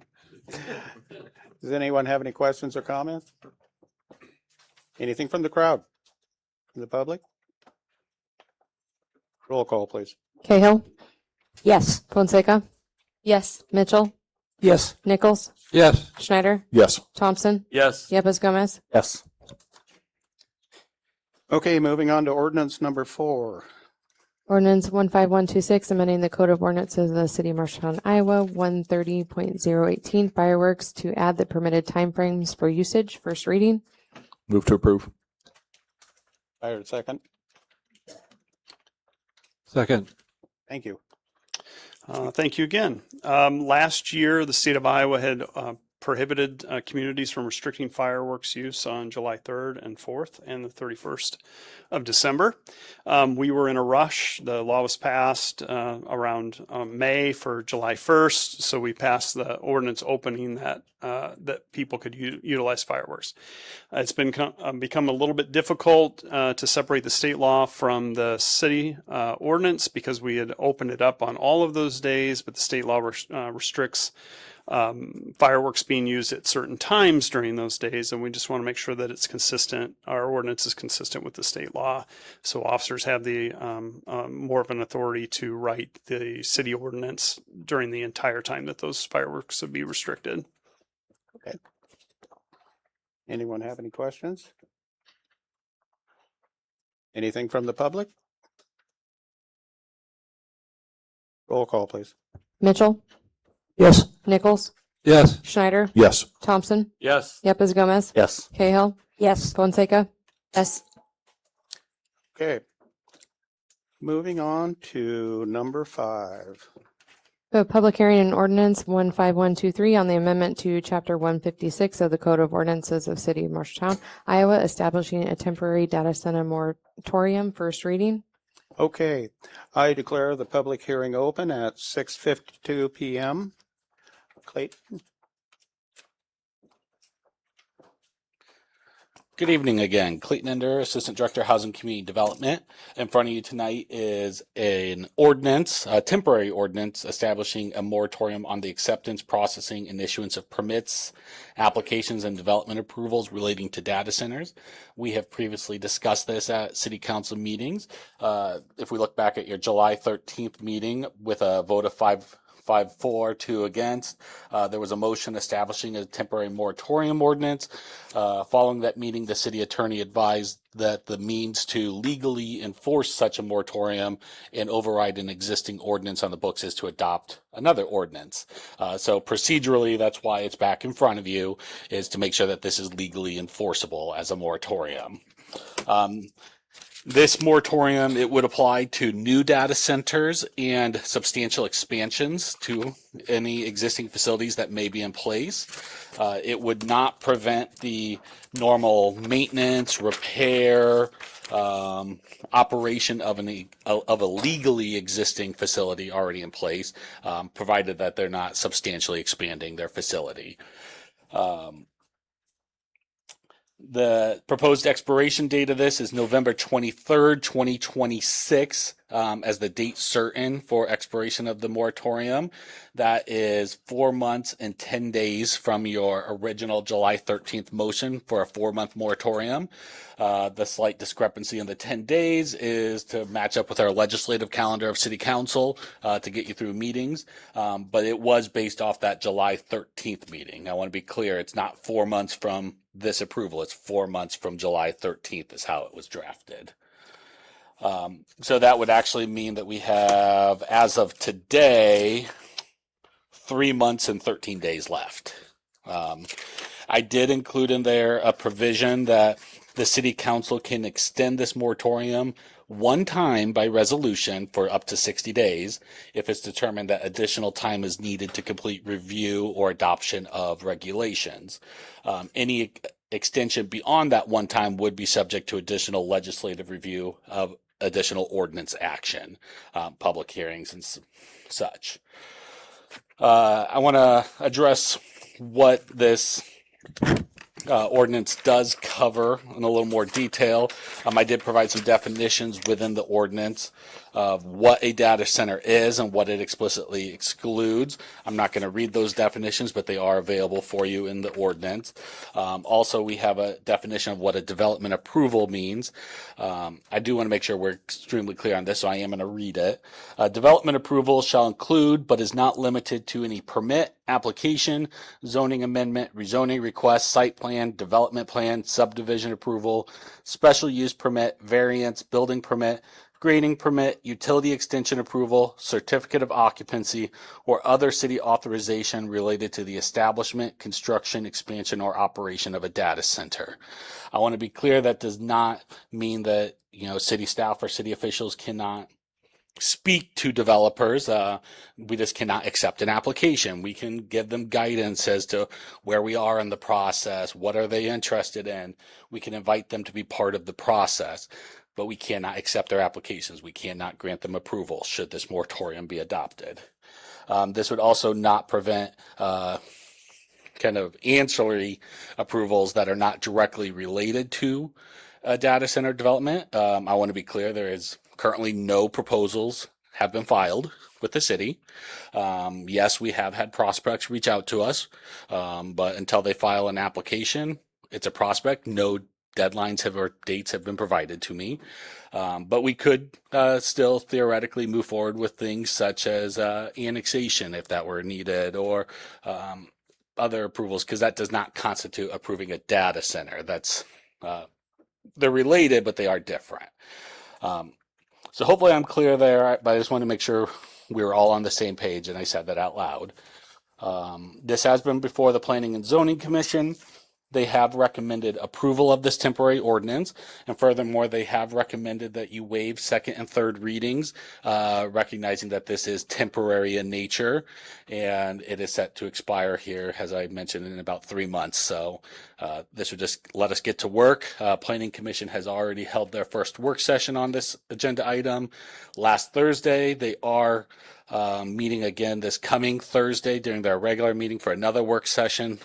Does anyone have any questions or comments? Anything from the crowd? From the public? Roll call, please. Cahill, Yes. Fonseca, Yes. Mitchell, Yes. Nichols, Yes. Schneider, Yes. Thompson, Yes. Yepes Gomez. Yes. Okay, moving on to ordinance number 4. Ordinance 15126, amending the Code of Ordinances of the City of Marshalltown, Iowa, 130.018 fireworks to add the permitted timeframes for usage. First reading. Move to approve. I heard second. Second. Thank you. Thank you again. Last year, the state of Iowa had prohibited communities from restricting fireworks use on July 3rd and 4th and the 31st of December. We were in a rush. The law was passed around May for July 1st, so we passed the ordinance opening that people could utilize fireworks. It's become a little bit difficult to separate the state law from the city ordinance because we had opened it up on all of those days, but the state law restricts fireworks being used at certain times during those days, and we just want to make sure that it's consistent. Our ordinance is consistent with the state law, so officers have the more of an authority to write the city ordinance during the entire time that those fireworks would be restricted. Okay. Anyone have any questions? Anything from the public? Roll call, please. Mitchell, Yes. Nichols, Yes. Schneider, Yes. Thompson, Yes. Yepes Gomez, Yes. Cahill, Yes. Fonseca. Yes. Okay. Moving on to number 5. A public hearing and ordinance 15123 on the amendment to Chapter 156 of the Code of Ordinances of City of Marshalltown, Iowa, establishing a temporary data center moratorium. First reading. Okay, I declare the public hearing open at 6:52 p.m. Clayton? Good evening again. Clayton Ender, Assistant Director, Housing Community Development. In front of you tonight is an ordinance, a temporary ordinance establishing a moratorium on the acceptance, processing, and issuance of permits, applications, and development approvals relating to data centers. We have previously discussed this at City Council meetings. If we look back at your July 13th meeting with a vote of 5 for, 2 against. There was a motion establishing a temporary moratorium ordinance. Following that meeting, the city attorney advised that the means to legally enforce such a moratorium and override an existing ordinance on the books is to adopt another ordinance. So procedurally, that's why it's back in front of you, is to make sure that this is legally enforceable as a moratorium. This moratorium, it would apply to new data centers and substantial expansions to any existing facilities that may be in place. It would not prevent the normal maintenance, repair, operation of a legally existing facility already in place, provided that they're not substantially expanding their facility. The proposed expiration date of this is November 23rd, 2026, as the date certain for expiration of the moratorium. That is 4 months and 10 days from your original July 13th motion for a 4-month moratorium. The slight discrepancy in the 10 days is to match up with our legislative calendar of City Council to get you through meetings. But it was based off that July 13th meeting. I want to be clear, it's not 4 months from this approval. It's 4 months from July 13th is how it was drafted. So that would actually mean that we have, as of today, 3 months and 13 days left. I did include in there a provision that The city council can extend this moratorium one time by resolution for up to 60 days if it's determined that additional time is needed to complete review or adoption of regulations. Any extension beyond that one time would be subject to additional legislative review of additional ordinance action, public hearings and such. I want to address what this ordinance does cover in a little more detail. I did provide some definitions within the ordinance of what a data center is and what it explicitly excludes. I'm not going to read those definitions, but they are available for you in the ordinance. Also, we have a definition of what a development approval means. I do want to make sure we're extremely clear on this, so I am going to read it. Development approval shall include, but is not limited to, any permit, application, zoning amendment, rezoning request, site plan, development plan, subdivision approval, special use permit, variance, building permit, grading permit, utility extension approval, certificate of occupancy, or other city authorization related to the establishment, construction, expansion, or operation of a data center. I want to be clear that does not mean that, city staff or city officials cannot speak to developers. We just cannot accept an application. We can give them guidance as to where we are in the process, what are they interested in. We can invite them to be part of the process, but we cannot accept their applications. We cannot grant them approval should this moratorium be adopted. This would also not prevent kind of ancillary approvals that are not directly related to data center development. I want to be clear, there is currently no proposals have been filed with the city. Yes, we have had prospects reach out to us, but until they file an application, it's a prospect. No deadlines or dates have been provided to me. But we could still theoretically move forward with things such as annexation if that were needed, or other approvals, because that does not constitute approving a data center. That's they're related, but they are different. So hopefully I'm clear there, but I just want to make sure we were all on the same page, and I said that out loud. This has been before the Planning and Zoning Commission. They have recommended approval of this temporary ordinance, and furthermore, they have recommended that you waive second and third readings, recognizing that this is temporary in nature, and it is set to expire here, as I mentioned, in about 3 months. So this would just let us get to work. Planning Commission has already held their first work session on this agenda item last Thursday. They are meeting again this coming Thursday during their regular meeting for another work session.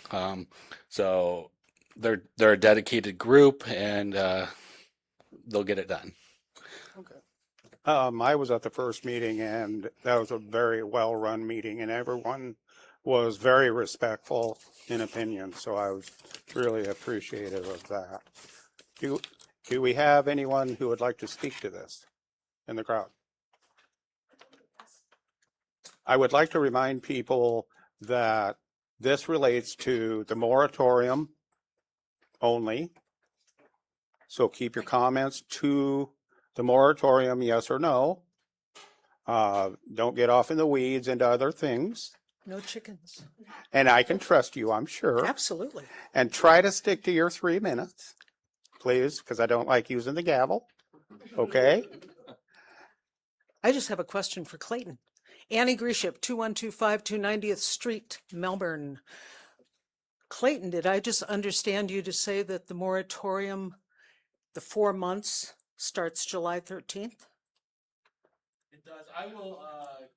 So they're a dedicated group, and they'll get it done. I was at the first meeting, and that was a very well-run meeting, and everyone was very respectful in opinion. So I was really appreciative of that. Do we have anyone who would like to speak to this in the crowd? I would like to remind people that this relates to the moratorium only. So keep your comments to the moratorium, yes or no. Don't get off in the weeds into other things. No chickens. And I can trust you, I'm sure. Absolutely. And try to stick to your 3 minutes, please, because I don't like using the gavel. Okay? I just have a question for Clayton. Annie Gresham, 2125 290th Street, Melbourne. Clayton, did I just understand you to say that the moratorium, the 4 months, starts July 13th? It does. I will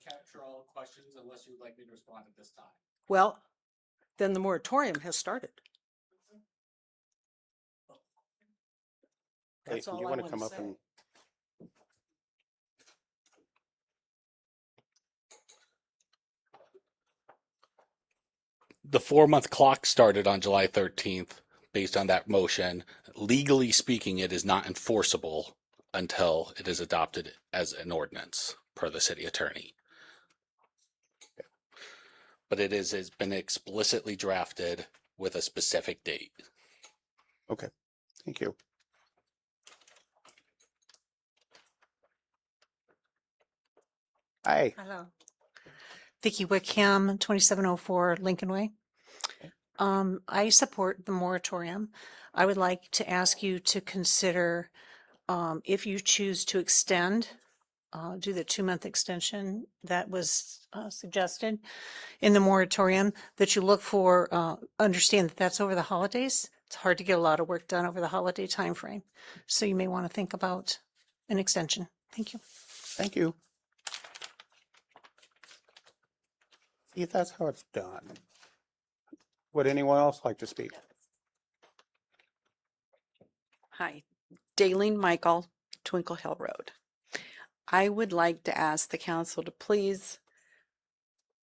capture all questions unless you would like me to respond at this time. Well, then the moratorium has started. That's Hey, all you I want to want come to up say. and The 4-month clock started on July 13th based on that motion. Legally speaking, it is not enforceable until it is adopted as an ordinance per the city attorney. But it has been explicitly drafted with a specific date. Okay, thank you. Hi. Hello. Vicki Wickham, 2704 Lincoln Way. I support the moratorium. I would like to ask you to consider, if you choose to extend, do the 2-month extension that was suggested in the moratorium, that you look for, understand that that's over the holidays. It's hard to get a lot of work done over the holiday timeframe. So you may want to think about an extension. Thank you. Thank you. See, that's how it's done. Would anyone else like to speak? Hi, Daleen Michael, Twinkle Hill Road. I would like to ask the council to please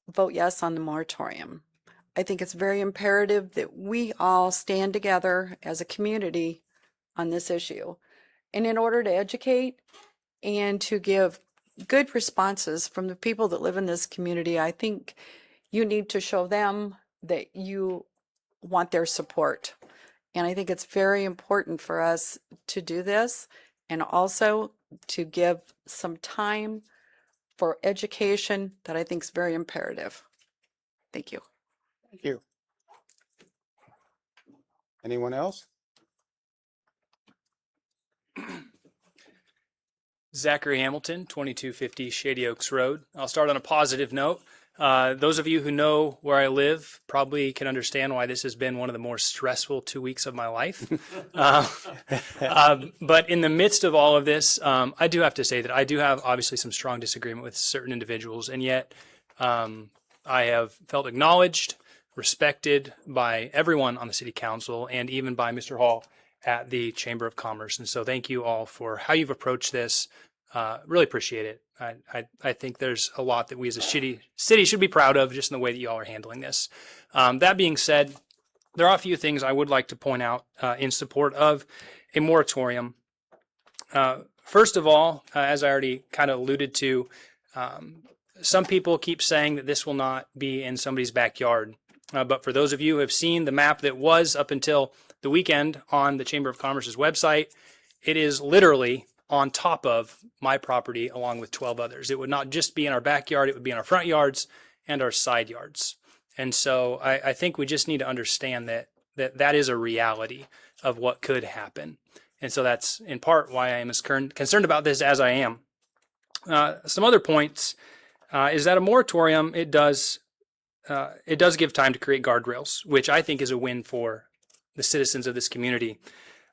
vote yes on the moratorium. I think it's very imperative that we all stand together as a community on this issue. And in order to educate and to give good responses from the people that live in this community, I think you need to show them that you want their support. And I think it's very important for us to do this and also to give some time for education that I think is very imperative. Thank you. Thank you. Anyone else? Zachary Hamilton, 2250 Shady Oaks Road. I'll start on a positive note. Those of you who know where I live probably can understand why this has been one of the more stressful 2 weeks of my life. But in the midst of all of this, I do have to say that I do have obviously some strong disagreement with certain individuals, and yet I have felt acknowledged, respected by everyone on the city council and even by Mr. Hall at the Chamber of Commerce. And so thank you all for how you've approached this. Really appreciate it. I think there's a lot that we as a city should be proud of just in the way that you all are handling this. That being said, there are a few things I would like to point out in support of a moratorium. First of all, as I already kind of alluded to, some people keep saying that this will not be in somebody's backyard. But for those of you who have seen the map that was up until the weekend on the Chamber of Commerce's website, it is literally on top of my property along with 12 others. It would not just be in our backyard, it would be in our front yards and our side yards. And so I think we just need to understand that is a reality of what could happen. And so that's in part why I am as concerned about this as I am. Some other points is that a moratorium, it does give time to create guardrails, which I think is a win for the citizens of this community.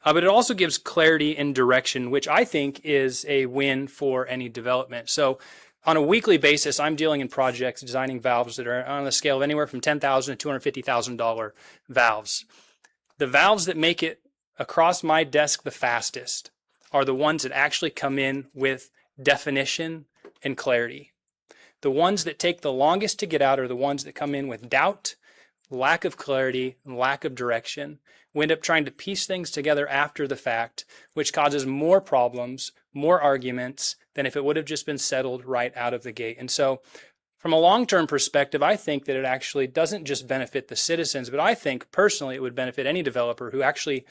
But it also gives clarity and direction, which I think is a win for any development. So on a weekly basis, I'm dealing in projects designing valves that are on the scale of anywhere from $10,000 to $250,000 valves. The valves that make it across my desk the fastest are the ones that actually come in with definition and clarity. The ones that take the longest to get out are the ones that come in with doubt, lack of clarity, and lack of direction. We end up trying to piece things together after the fact, which causes more problems, more arguments than if it would have just been settled right out of the gate. And so from a long-term perspective, I think that it actually doesn't just benefit the citizens, but I think personally it would benefit any developer who actually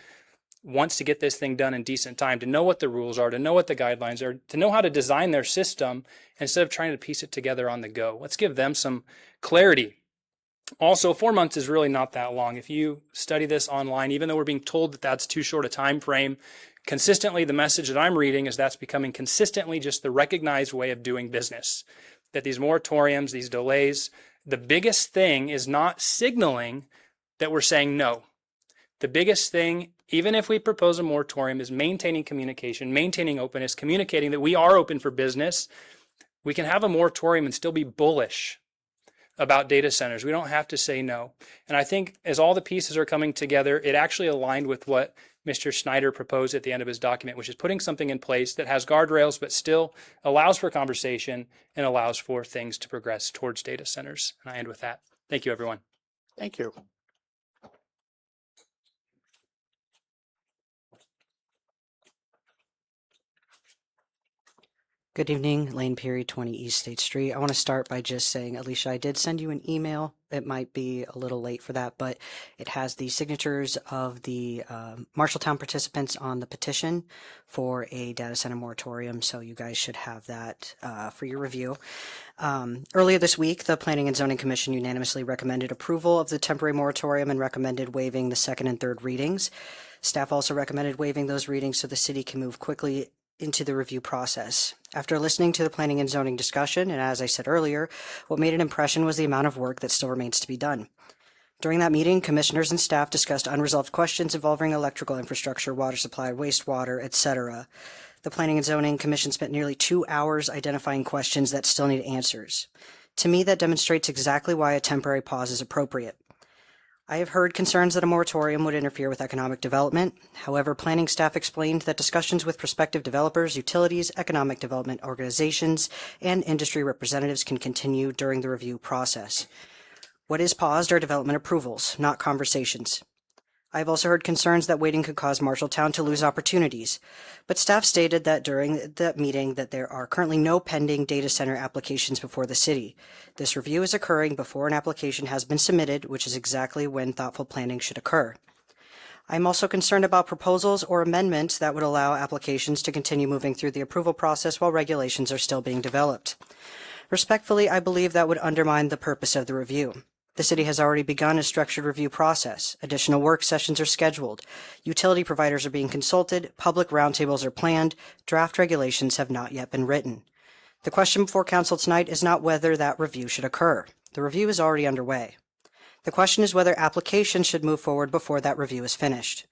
wants to get this thing done in decent time, to know what the rules are, to know what the guidelines are, to know how to design their system instead of trying to piece it together on the go. Let's give them some clarity. Also, 4 months is really not that long. If you study this online, even though we're being told that that's too short a time frame, consistently the message that I'm reading is that's becoming consistently just the recognized way of doing business. That these moratoriums, these delays, the biggest thing is not signaling that we're saying no. The biggest thing, even if we propose a moratorium, is maintaining communication, maintaining openness, communicating that we are open for business. We can have a moratorium and still be bullish about data centers. We don't have to say no. And I think as all the pieces are coming together, it actually aligned with what Mr. Schneider proposed at the end of his document, which is putting something in place that has guardrails, but still allows for conversation and allows for things to progress towards data centers. And I end with that. Thank you, everyone. Thank you. Good evening, Lane Peary, 20 East State Street. I want to start by just saying, Alicia, I did send you an email it might be a little late for that, but it has the signatures of the Marshalltown participants on the petition for a data center moratorium. So you guys should have that for your review. Earlier this week, the Planning and Zoning Commission unanimously recommended approval of the temporary moratorium and recommended waiving the second and third readings. Staff also recommended waiving those readings so the city can move quickly into the review process. After listening to the planning and zoning discussion, and as I said earlier, what made an impression was the amount of work that still remains to be done. During that meeting, commissioners and staff discussed unresolved questions involving electrical infrastructure, water supply, wastewater, etc. The Planning and Zoning Commission spent nearly 2 hours identifying questions that still need answers. To me, that demonstrates exactly why a temporary pause is appropriate. I have heard concerns that a moratorium would interfere with economic development. However, planning staff explained that discussions with prospective developers, utilities, economic development organizations, and industry representatives can continue during the review process. What is paused are development approvals, not conversations. I have also heard concerns that waiting could cause Marshalltown to lose opportunities, but staff stated that during that meeting that there are currently no pending data center applications before the city. This review is occurring before an application has been submitted, which is exactly when thoughtful planning should occur. I am also concerned about proposals or amendments that would allow applications to continue moving through the approval process while regulations are still being developed. Respectfully, I believe that would undermine the purpose of the review. The city has already begun a structured review process. Additional work sessions are scheduled. Utility providers are being consulted. Public roundtables are planned. Draft regulations have not yet been written. The question before council tonight is not whether that review should occur. The review is already underway. The question is whether applications should move forward before that review is finished.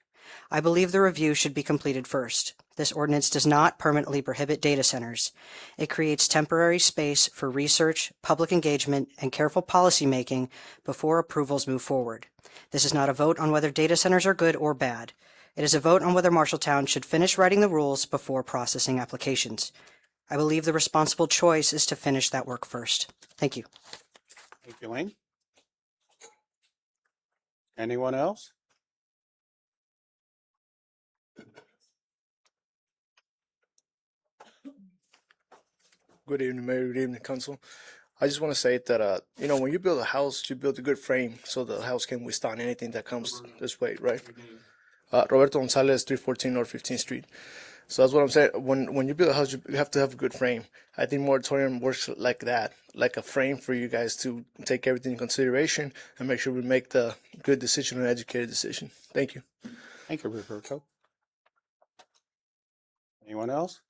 I believe the review should be completed first. This ordinance does not permanently prohibit data centers. It creates temporary space for research, public engagement, and careful policymaking before approvals move forward. This is not a vote on whether data centers are good or bad. It is a vote on whether Marshalltown should finish writing the rules before processing applications. I believe the responsible choice is to finish that work first. Thank you. Thank you, Wayne. Anyone else? Good evening, Mayor. Good evening, Council. I just want to say that, when you build a house, you build a good frame so the house can withstand anything that comes this way, right? Roberto Gonzalez, 314 North 15th Street. So that's what I'm saying. When you build a house, you have to have a good frame. I think moratorium works like that, like a frame for you guys to take everything in consideration and make sure we make the good decision and educated decision. Thank you. Thank you, Roberto. Anyone else?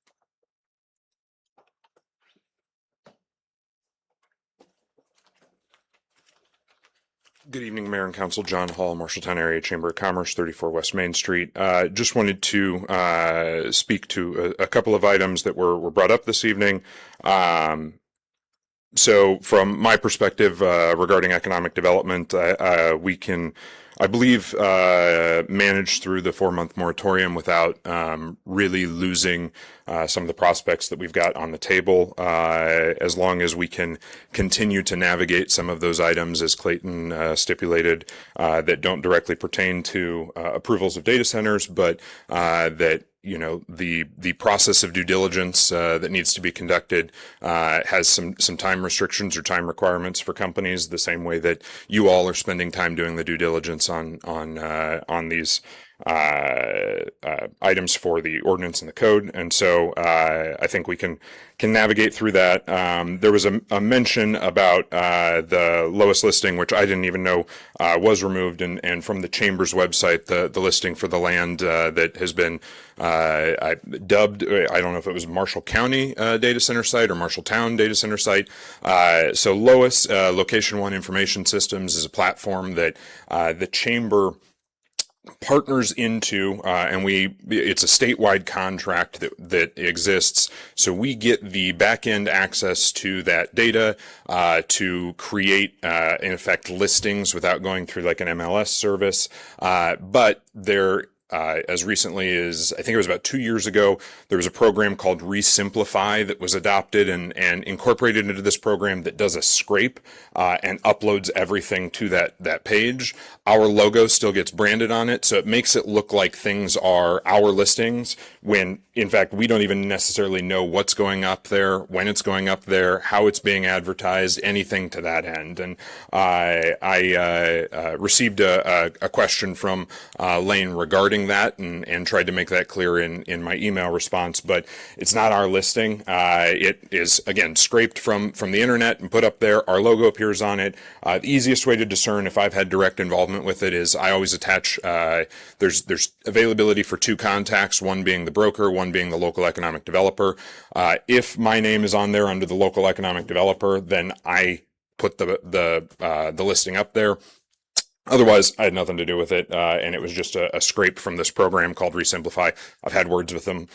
Good evening, Mayor and Council. John Hall, Marshalltown Area Chamber of Commerce, 34 West Main Street. Just wanted to speak to a couple of items that were brought up this evening. So from my perspective regarding economic development, we can, I believe, manage through the 4-month moratorium without really losing some of the prospects that we've got on the table, as long as we can continue to navigate some of those items, as Clayton stipulated, that don't directly pertain to approvals of data centers, but that the process of due diligence that needs to be conducted has some time restrictions or time requirements for companies, the same way that you all are spending time doing the due diligence on these items for the ordinance and the code. And so I think we can navigate through that. There was a mention about the lowest listing, which I didn't even know was removed, and from the Chamber's website, the listing for the land that has been dubbed, I don't know if it was Marshall County data center site or Marshalltown data center site. So LOIS, Location One Information Systems, is a platform that the Chamber partners into, and it's a statewide contract that exists. So we get the back end access to that data to create, in effect, listings without going through like an MLS service. But there as recently as, I think it was about 2 years ago, there was a program called Resimplify that was adopted and incorporated into this program that does a scrape and uploads everything to that page. Our logo still gets branded on it, so it makes it look like things are our listings when, in fact, we don't even necessarily know what's going up there, when it's going up there, how it's being advertised, anything to that end. And I received a question from Lane regarding that and tried to make that clear in my email response, but it's not our listing. It is, again, scraped from the internet and put up there. Our logo appears on it. The easiest way to discern if I've had direct involvement with it is I always attach, there's availability for 2 contacts, one being the broker, one being the local economic developer. If my name is on there under the local economic developer, then I put the listing up there. Otherwise, I had nothing to do with it, and it was just a scrape from this program called Resimplify. I've had words with them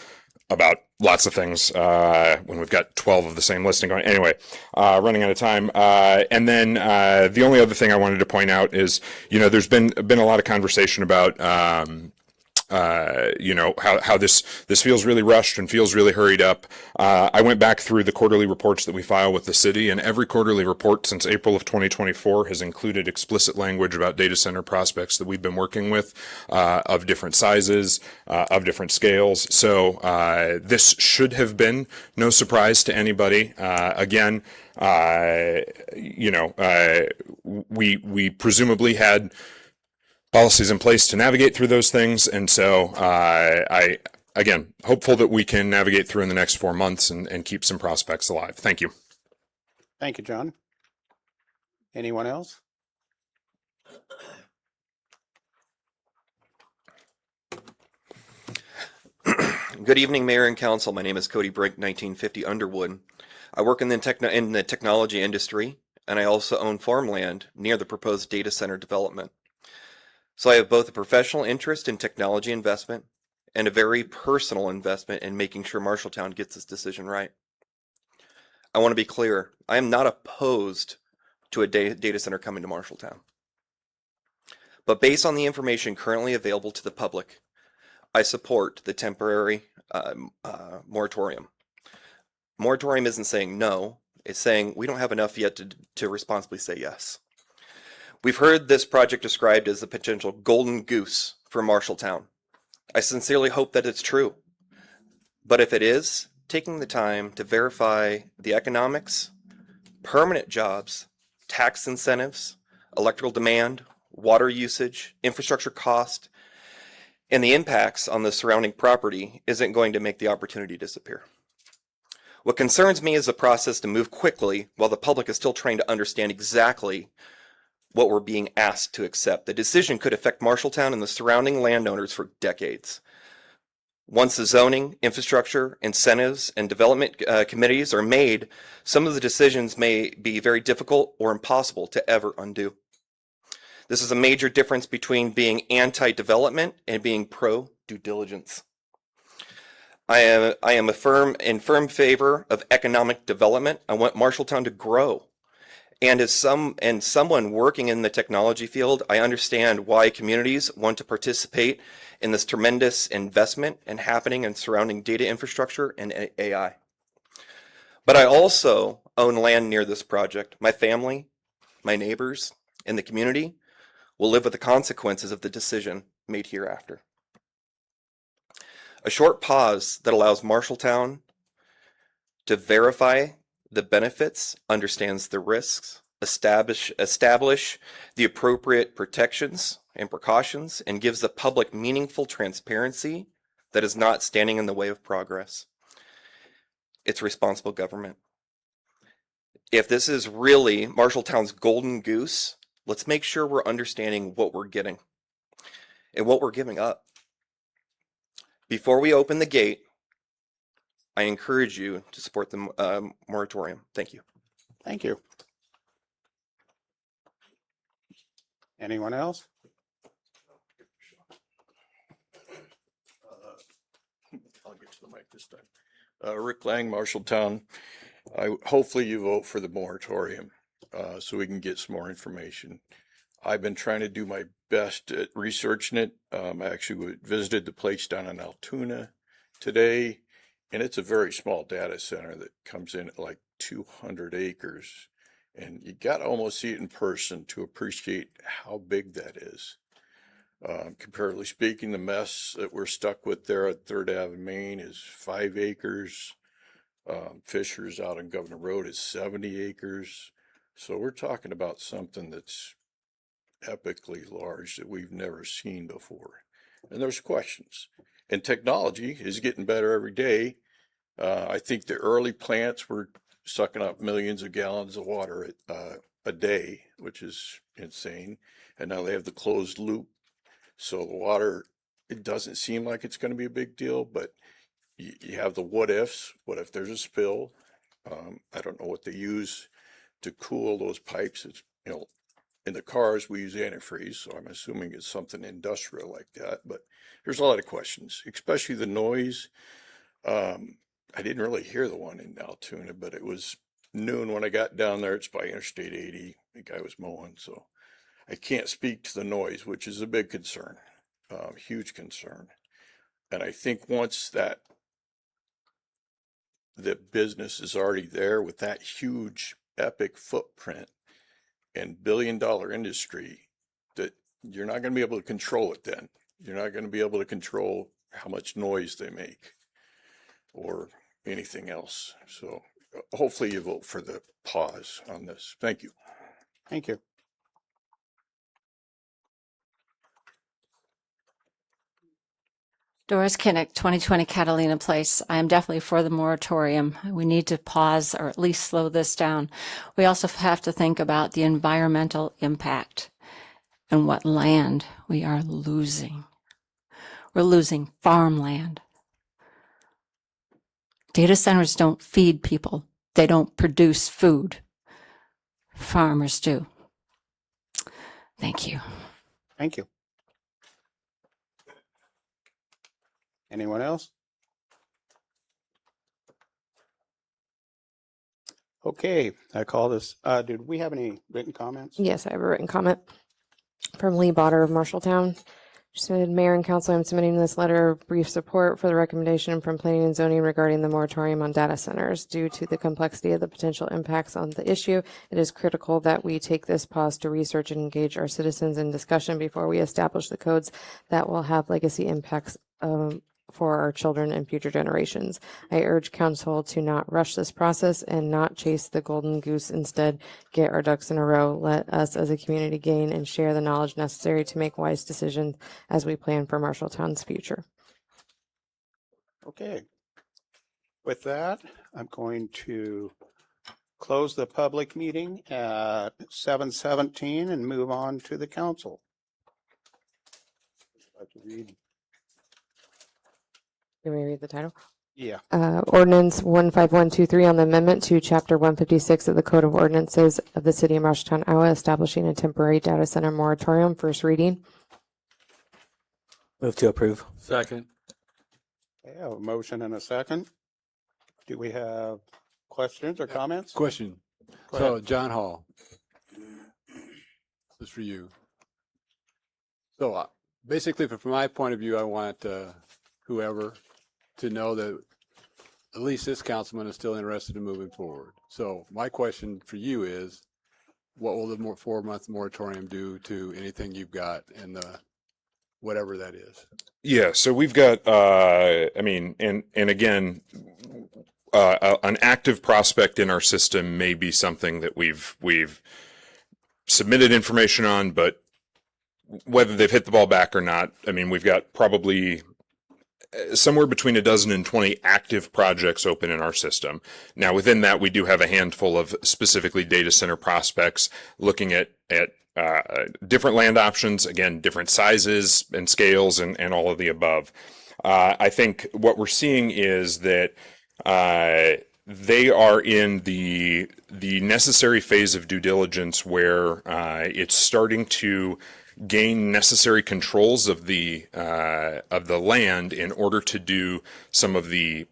about lots of things when we've got 12 of the same listing going. Anyway, running out of time. And then the only other thing I wanted to point out is, there's been a lot of conversation about how this feels really rushed and feels really hurried up. I went back through the quarterly reports that we file with the city, and every quarterly report since April of 2024 has included explicit language about data center prospects that we've been working with, of different sizes, of different scales. So this should have been no surprise to anybody. Again, we presumably had policies in place to navigate through those things. And so again, hopeful that we can navigate through in the next 4 months and keep some prospects alive. Thank you. Thank you, John. Anyone else? Good evening, Mayor and Council. My name is Cody Brink, 1950 Underwood. I work in the technology industry, and I also own farmland near the proposed data center development. So I have both a professional interest in technology investment and a very personal investment in making sure Marshalltown gets this decision right. I want to be clear. I am not opposed to a data center coming to Marshalltown. But based on the information currently available to the public, I support the temporary moratorium. Moratorium isn't saying no. It's saying we don't have enough yet to responsibly say yes. We've heard this project described as the potential golden goose for Marshalltown. I sincerely hope that it's true. But if it is, taking the time to verify the economics, permanent jobs, tax incentives, electrical demand, water usage, infrastructure cost, and the impacts on the surrounding property isn't going to make the opportunity disappear. What concerns me is the process to move quickly while the public is still trying to understand exactly what we're being asked to accept. The decision could affect Marshalltown and the surrounding landowners for decades. Once the zoning, infrastructure, incentives, and development committees are made, some of the decisions may be very difficult or impossible to ever undo. This is a major difference between being anti-development and being pro-due diligence. I am in firm favor of economic development. I want Marshalltown to grow. And as someone working in the technology field, I understand why communities want to participate in this tremendous investment and happening and surrounding data infrastructure and AI. But I also own land near this project. My family, my neighbors, and the community will live with the consequences of the decision made hereafter. A short pause that allows Marshalltown to verify the benefits, understands the risks, establish the appropriate protections and precautions, and gives the public meaningful transparency that is not standing in the way of progress. It's responsible government. If this is really Marshalltown's golden goose, let's make sure we're understanding what we're getting and what we're giving up. Before we open the gate, I encourage you to support the moratorium. Thank you. Thank you. Anyone else? I'll get to the mic this time. Rick Lang, Marshalltown. Hopefully you vote for the moratorium so we can get some more information. I've been trying to do my best at researching it. I actually visited the place down in Altoona today, and it's a very small data center that comes in at like 200 acres. And you got to almost see it in person to appreciate how big that is. Comparatively speaking, the mess that we're stuck with there at 3rd Ave in Maine is 5 acres. Fisher's out on Governor Road is 70 acres. So we're talking about something that's epically large that we've never seen before. And there's questions. And technology is getting better every day. I think the early plants were sucking up millions of gallons of water a day, which is insane. And now they have the closed loop. So the water, it doesn't seem like it's going to be a big deal, but you have the what ifs. What if there's a spill? I don't know what they use to cool those pipes. It's, you know, in the cars we use antifreeze, so I'm assuming it's something industrial like that. But there's a lot of questions, especially the noise. I didn't really hear the one in Altoona, but it was noon when I got down there. It's by Interstate 80. The guy was mowing, so I can't speak to the noise, which is a big concern, huge concern. And I think once that the business is already there with that huge epic footprint and billion-dollar industry, that you're not going to be able to control it then. You're not going to be able to control how much noise they make or anything else. So hopefully you vote for the pause on this. Thank you. Thank you. Doris Kinnick, 2020 Catalina Place. I am definitely for the moratorium. We need to pause or at least slow this down. We also have to think about the environmental impact and what land we are losing. We're losing farmland. Data centers don't feed people. They don't produce food. Farmers do. Thank you. Thank you. Anyone else? Okay, I call this, did we have any written comments? Yes, I have a written comment from Lee Botter of Marshalltown. She said, Mayor and Council, I'm submitting this letter of brief support for the recommendation from Planning and Zoning regarding the moratorium on data centers. Due to the complexity of the potential impacts on the issue, it is critical that we take this pause to research and engage our citizens in discussion before we establish the codes that will have legacy impacts for our children and future generations. I urge council to not rush this process and not chase the golden goose. Instead, get our ducks in a row. Let us as a community gain and share the knowledge necessary to make wise decisions as we plan for Marshalltown's future. Okay. With that, I'm going to close the public meeting at 7:17 and move on to the council. I'd like to read. Can we read the title? Yeah. Ordinance 15123 on the amendment to Chapter 156 of the Code of Ordinances of the City of Marshalltown, Iowa, establishing a temporary data center moratorium. First reading. Move to approve. Second. Okay, I have a motion and a second. Do we have questions or comments? Question. Go So, ahead. John Hall, this is for you. So, basically, from my point of view, I want whoever to know that at least this councilman is still interested in moving forward. So, my question for you is, what will the 4-month moratorium do to anything you've got in the whatever that is? Yeah, so we've got, I mean, and again, an active prospect in our system may be something that we've submitted information on, but whether they've hit the ball back or not, I mean, we've got probably somewhere between a dozen and 20 active projects open in our system. Now, within that, we do have a handful of specifically data center prospects looking at different land options, again, different sizes and scales and all of the above. I think what we're seeing is that they are in the necessary phase of due diligence where it's starting to gain necessary controls of the land in order to do some of the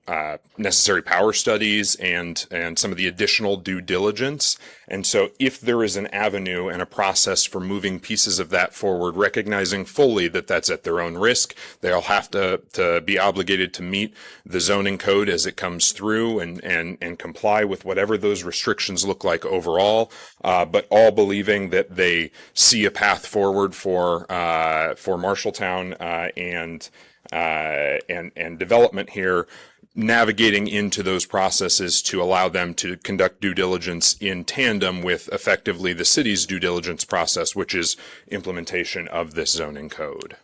necessary power studies and some of the additional due diligence. And so if there is an avenue and a process for moving pieces of that forward, recognizing fully that that's at their own risk, they'll have to be obligated to meet the zoning code as it comes through and comply with whatever those restrictions look like overall, but all believing that they see a path forward for Marshalltown and development here, navigating into those processes to allow them to conduct due diligence in tandem with effectively the city's due diligence process, which is implementation of this zoning code.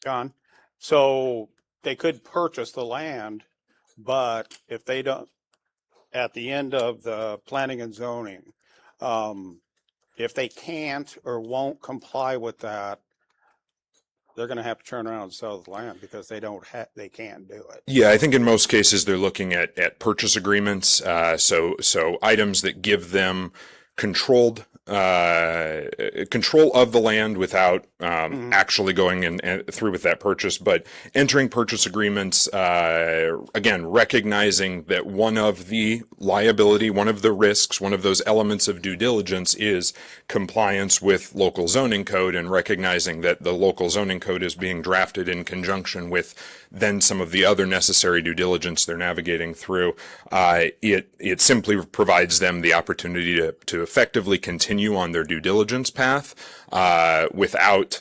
John, so they could purchase the land, but if they don't, at the end of the planning and zoning, if they can't or won't comply with that, they're going to have to turn around and sell the land because they can't do it. Yeah, I think in most cases they're looking at purchase agreements, so items that give them control of the land without actually going and through with that purchase, but entering purchase agreements, again, recognizing that one of the liability, one of the risks, one of those elements of due diligence is compliance with local zoning code, and recognizing that the local zoning code is being drafted in conjunction with then some of the other necessary due diligence they're navigating through. It simply provides them the opportunity to effectively continue on their due diligence path without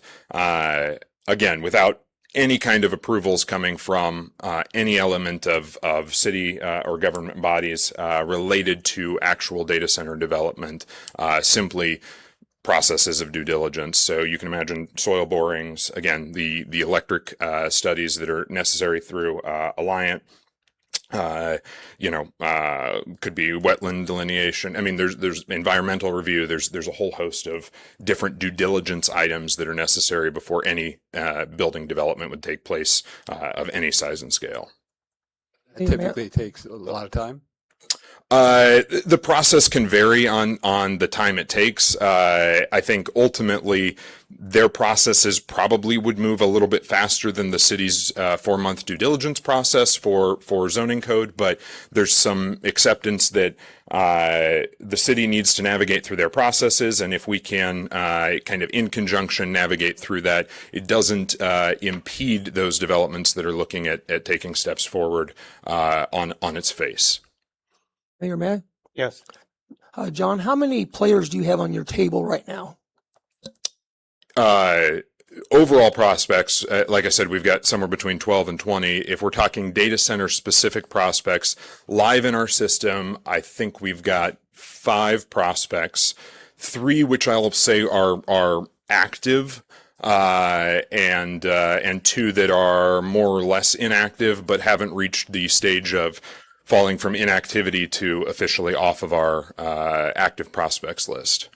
any kind of approvals coming from any element of city or government bodies related to actual data center development, simply processes of due diligence. So you can imagine soil borings, again, the electric studies that are necessary through Alliant. Could be wetland delineation. I mean, there's environmental review. There's a whole host of different due diligence items that are necessary before any building development would take place of any size and scale. It typically takes a lot of time. The process can vary on the time it takes. I think ultimately their processes probably would move a little bit faster than the city's 4-month due diligence process for zoning code, but there's some acceptance that the city needs to navigate through their processes, and if we can kind of in conjunction navigate through that, it doesn't impede those developments that are looking at taking steps forward on its face. Mayor, may I? Yes. John, how many players do you have on your table right now? Overall prospects, like I said, we've got somewhere between 12 and 20. If we're talking data center specific prospects live in our system, I think we've got 5 prospects, 3 which I'll say are active, and 2 that are more or less inactive but haven't reached the stage of falling from inactivity to officially off of our active prospects list.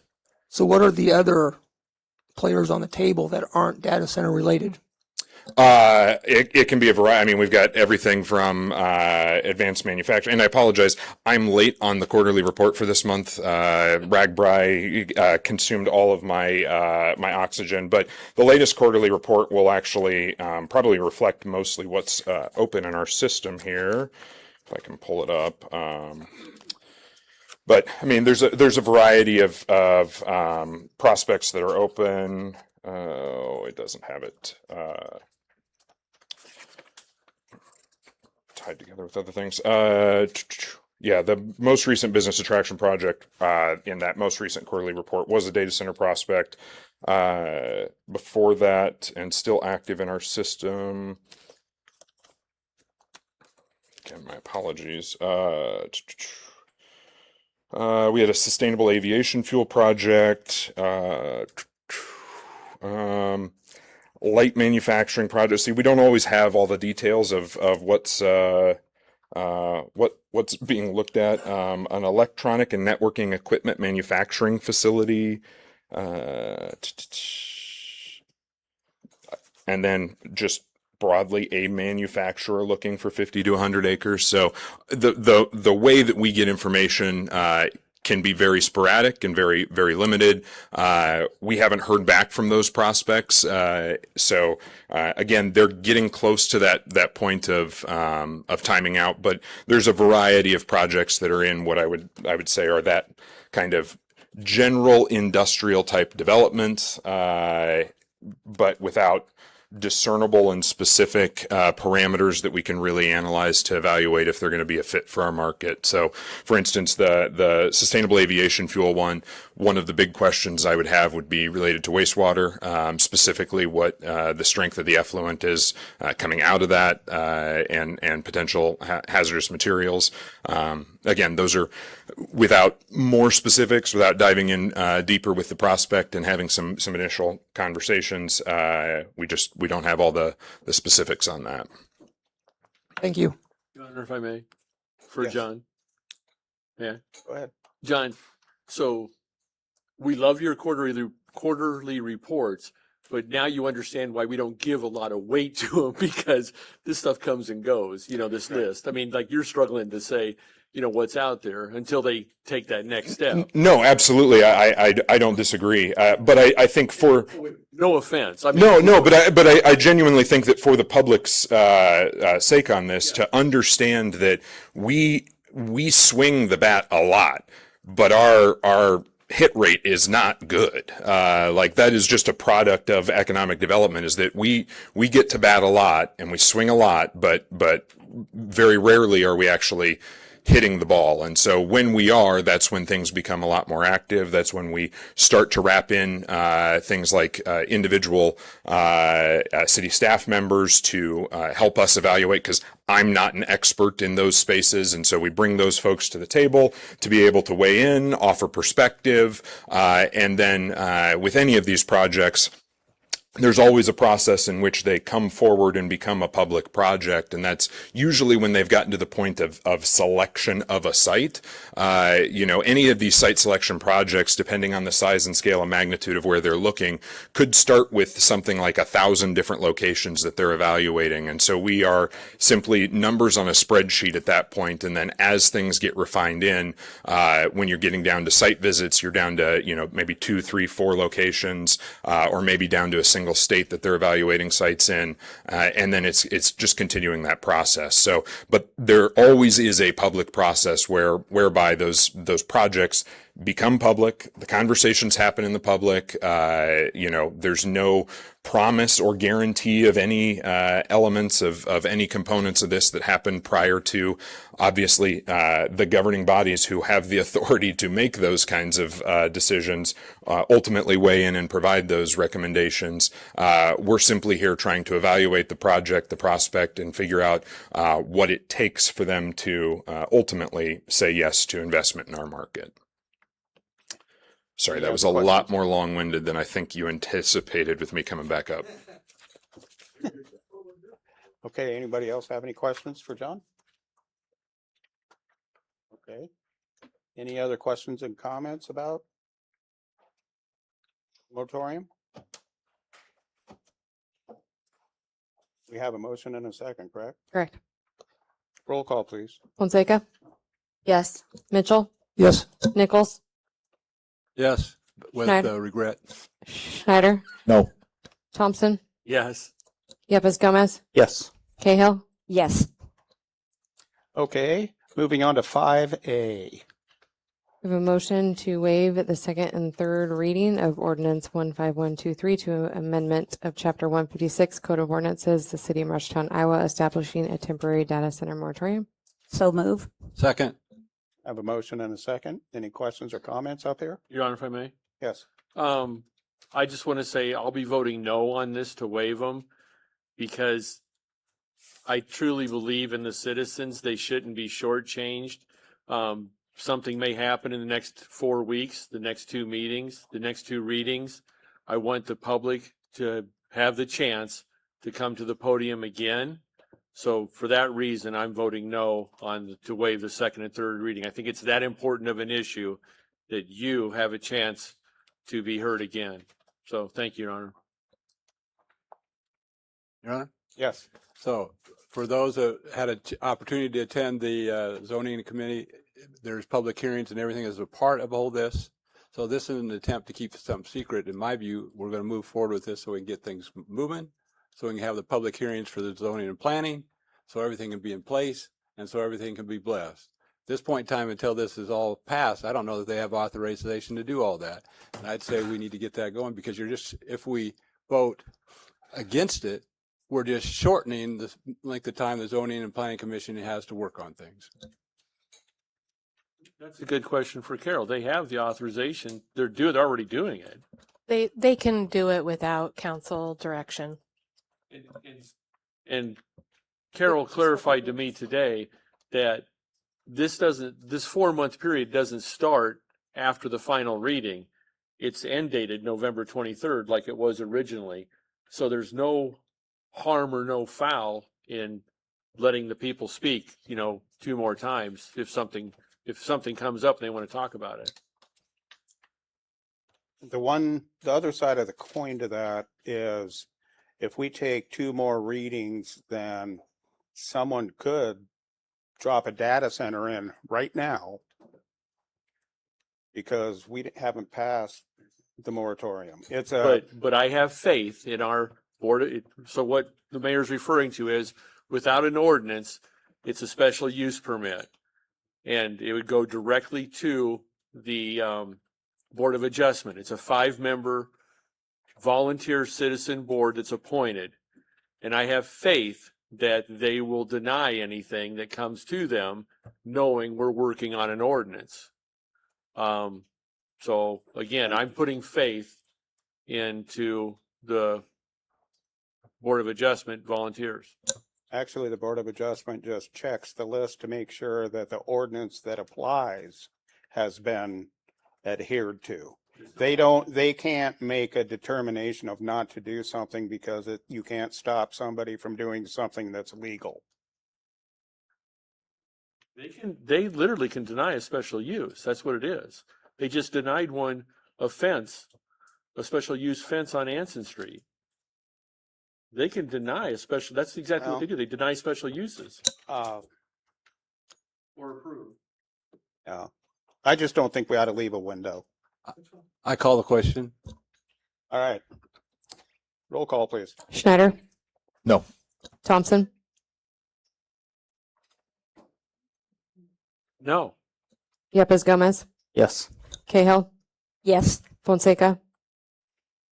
So what are the other players on the table that aren't data center related? It can be a variety. I mean, we've got everything from advanced manufacturing, and I apologize, I'm late on the quarterly report for this month. RAGBRAI consumed all of my my oxygen, but the latest quarterly report will actually probably reflect mostly what's open in our system here. If I can pull it up. But I mean, there's a variety of prospects that are open. Oh, it doesn't have it tied together with other things. Yeah, the most recent business attraction project in that most recent quarterly report was a data center prospect. Before that, and still active in our system. Again, my apologies. We had a sustainable aviation fuel project, light manufacturing project. See, we don't always have all the details of what's being looked at. An electronic and networking equipment manufacturing facility, and then just broadly a manufacturer looking for 50 to 100 acres. So the way that we get information can be very sporadic and very, very limited. We haven't heard back from those prospects. So again, they're getting close to that point of timing out, but there's a variety of projects that are in what I would say are that kind of general industrial type development, but without discernible and specific parameters that we can really analyze to evaluate if they're going to be a fit for our market. So, for instance, the sustainable aviation fuel one of the big questions I would have would be related to wastewater, specifically what the strength of the effluent is coming out of that, and potential hazardous materials. Again, those are without more specifics, without diving in deeper with the prospect and having some initial conversations. We don't have all the specifics on that. Thank you. Your Honor, if I may, for Yes. John. Yeah, Go ahead. John. So we love your quarterly reports, but now you understand why we don't give a lot of weight to them, because this stuff comes and goes. This list. I mean, like, you're struggling to say, what's out there until they take that next step. No, absolutely. I don't disagree. But I think for No offense. I mean, no, but I genuinely think that for the public's sake on this, to understand that we swing the bat a lot, but our hit rate is not good. Like, that is just a product of economic development, is that we get to bat a lot and we swing a lot, but very rarely are we actually hitting the ball. And so when we are, that's when things become a lot more active. That's when we start to wrap in things like individual city staff members to help us evaluate, because I'm not an expert in those spaces. And so we bring those folks to the table to be able to weigh in, offer perspective, and then with any of these projects, there's always a process in which they come forward and become a public project. And that's usually when they've gotten to the point of selection of a site. Any of these site selection projects, depending on the size and scale and magnitude of where they're looking, could start with something like 1,000 different locations that they're evaluating. And so we are simply numbers on a spreadsheet at that point. And then as things get refined in, when you're getting down to site visits, you're down to, maybe 2, 3, 4 locations, or maybe down to a single state that they're evaluating sites in, and then it's just continuing that process. So, but there always is a public process whereby those projects become public. The conversations happen in the public. There's no promise or guarantee of any elements of any components of this that happen prior to, obviously, the governing bodies who have the authority to make those kinds of decisions ultimately weigh in and provide those recommendations. We're simply here trying to evaluate the project, the prospect, and figure out what it takes for them to ultimately say yes to investment in our market. Sorry, that was a lot more long-winded than I think you anticipated with me coming back up. Okay, anybody else have any questions for John? Okay. Any other questions and comments about moratorium? We have a motion and a second, correct? Correct. Roll call, please. Fonseca, Yes. Mitchell, Yes. Nichols, Yes, with Schneider. regret. Schneider, No. Thompson, Yes. Yepes Gomez, Yes. Cahill. Yes. Okay, moving on to 5A. We have a motion to waive the second and third reading of ordinance 15123 to amendment of chapter 156 Code of Ordinances, the city of Marshalltown, Iowa, establishing a temporary data center moratorium. So move. Second. I have a motion and a second. Any questions or comments out there? Your Honor, if I may. Yes. I just want to say I'll be voting no on this to waive them, because I truly believe in the citizens. They shouldn't be shortchanged. Something may happen in the next 4 weeks, the next 2 meetings, the next 2 readings. I want the public to have the chance to come to the podium again. So for that reason, I'm voting no to waive the second and third reading. I think it's that important of an issue that you have a chance to be heard again. So thank you, Your Honor. Your Honor? Yes. So for those that had an opportunity to attend the zoning committee there's public hearings and everything as a part of all this. So this is an attempt to keep something secret. In my view, we're going to move forward with this so we can get things moving, so we can have the public hearings for the zoning and planning, so everything can be in place and so everything can be blessed. At this point in time, until this is all passed, I don't know that they have authorization to do all that. And I'd say we need to get that going, because if we vote against it, we're just shortening the length of time the zoning and planning commission has to work on things. That's a good question for Carol. They have the authorization. They're already doing it. They can do it without council direction. And Carol clarified to me today that this 4-month period doesn't start after the final reading. It's end dated November 23rd, like it was originally. So there's no harm or no foul in letting the people speak, 2 more times if something comes up and they want to talk about it. The other side of the coin to that is, if we take 2 more readings, then someone could drop a data center in right now because we haven't passed the moratorium. But I have faith in our board. So what the mayor's referring to is, without an ordinance, it's a special use permit, and it would go directly to the Board of Adjustment. It's a 5-member volunteer citizen board that's appointed, and I have faith that they will deny anything that comes to them, knowing we're working on an ordinance. So again, I'm putting faith into the Board of Adjustment volunteers. Actually, the Board of Adjustment just checks the list to make sure that the ordinance that applies has been adhered to. They can't make a determination of not to do something because you can't stop somebody from doing something that's legal. They literally can deny a special use. That's what it is. They just denied one a special use fence on Anson Street. They can deny that's exactly what they do. They deny special uses. Or approve. Yeah. I just don't think we ought to leave a window. I call the question. All right. Roll call, please. Schneider, No. Thompson, No. Yepes Gomez, Yes. Cahill, Yes. Fonseca,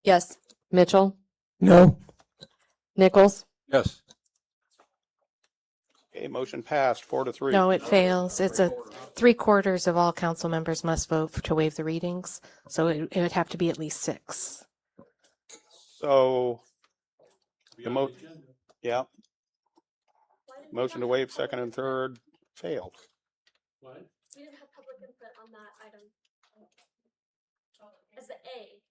Yes. Mitchell, No. Nichols, Yes. Okay, motion passed 4-3. No, it fails. It's a 3/4 of all council members must vote to waive the readings. So it would have to be at least 6. So yeah. Motion to waive second and third failed. What? We didn't have public input on that item. As the A.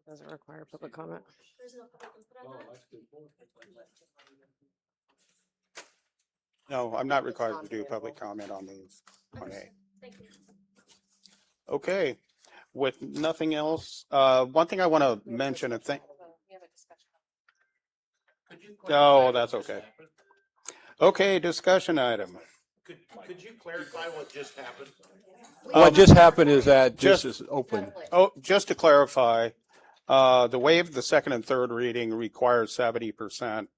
doesn't require public comment. There's no public input on that. No, I'm not required to do public comment on these. On A. Thank you. Okay, with nothing else, one thing I want to mention, Oh, that's okay. Okay, discussion item. Could you clarify what just happened? What just happened is that this is open. Oh, just to clarify, the waive the second and third reading requires 70%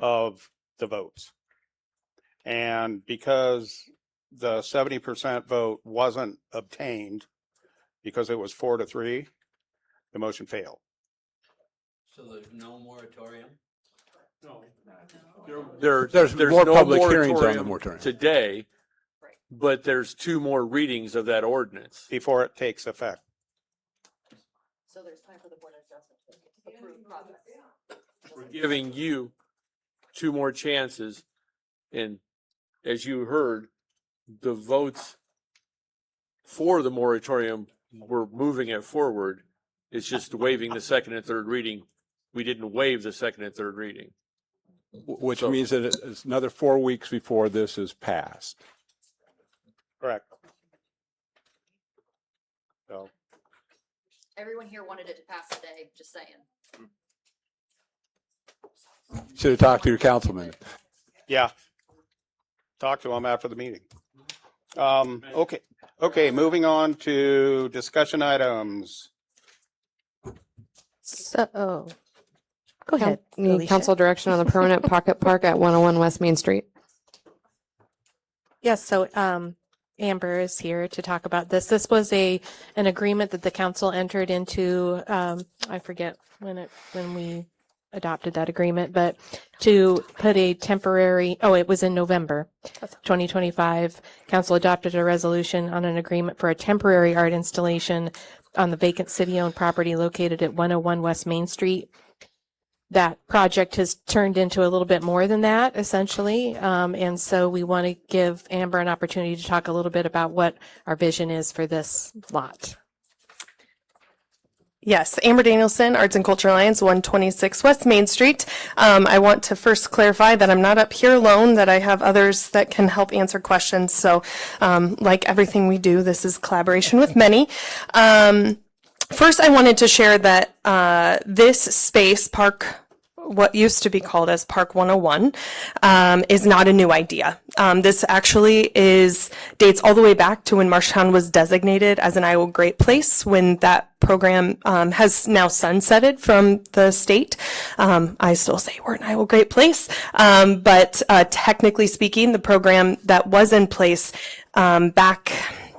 of the votes. And because the 70% vote wasn't obtained because it was 4-3, the motion failed. So there's no moratorium? No. There's more no public hearings on the moratorium today, but there's 2 more readings of that ordinance before it takes effect. So there's time for the Board of Adjustment to approve projects. We're giving you 2 more chances, and as you heard, the votes for the moratorium were moving it forward. It's just waiving the second and third reading. We didn't waive the second and third reading. Which means that it's another 4 weeks before this is passed. Correct. So Everyone here wanted it to pass today, just saying. Should have talked to your councilman. yeah. talk to them after the meeting. Okay, moving on to discussion items. So, go ahead. Need Alicia. council direction on the permanent pocket park at 101 West Main Street. Yes, so Amber is here to talk about this. This was an agreement that the council entered into. I forget when we adopted that agreement, but to put a temporary, it was in November 2025. Council adopted a resolution on an agreement for a temporary art installation on the vacant city-owned property located at 101 West Main Street. That project has turned into a little bit more than that, essentially. And so we want to give Amber an opportunity to talk a little bit about what our vision is for this lot. Yes, Amber Danielson, Arts and Culture Alliance, 126 West Main Street. I want to first clarify that I'm not up here alone, that I have others that can help answer questions. So like everything we do, this is collaboration with many. First, I wanted to share that this space, what used to be called as Park 101, is not a new idea. This actually dates all the way back to when Marshtown was designated as an Iowa Great Place, when that program has now sunsetted from the state. I still say we're an Iowa Great Place, but technically speaking, the program that was in place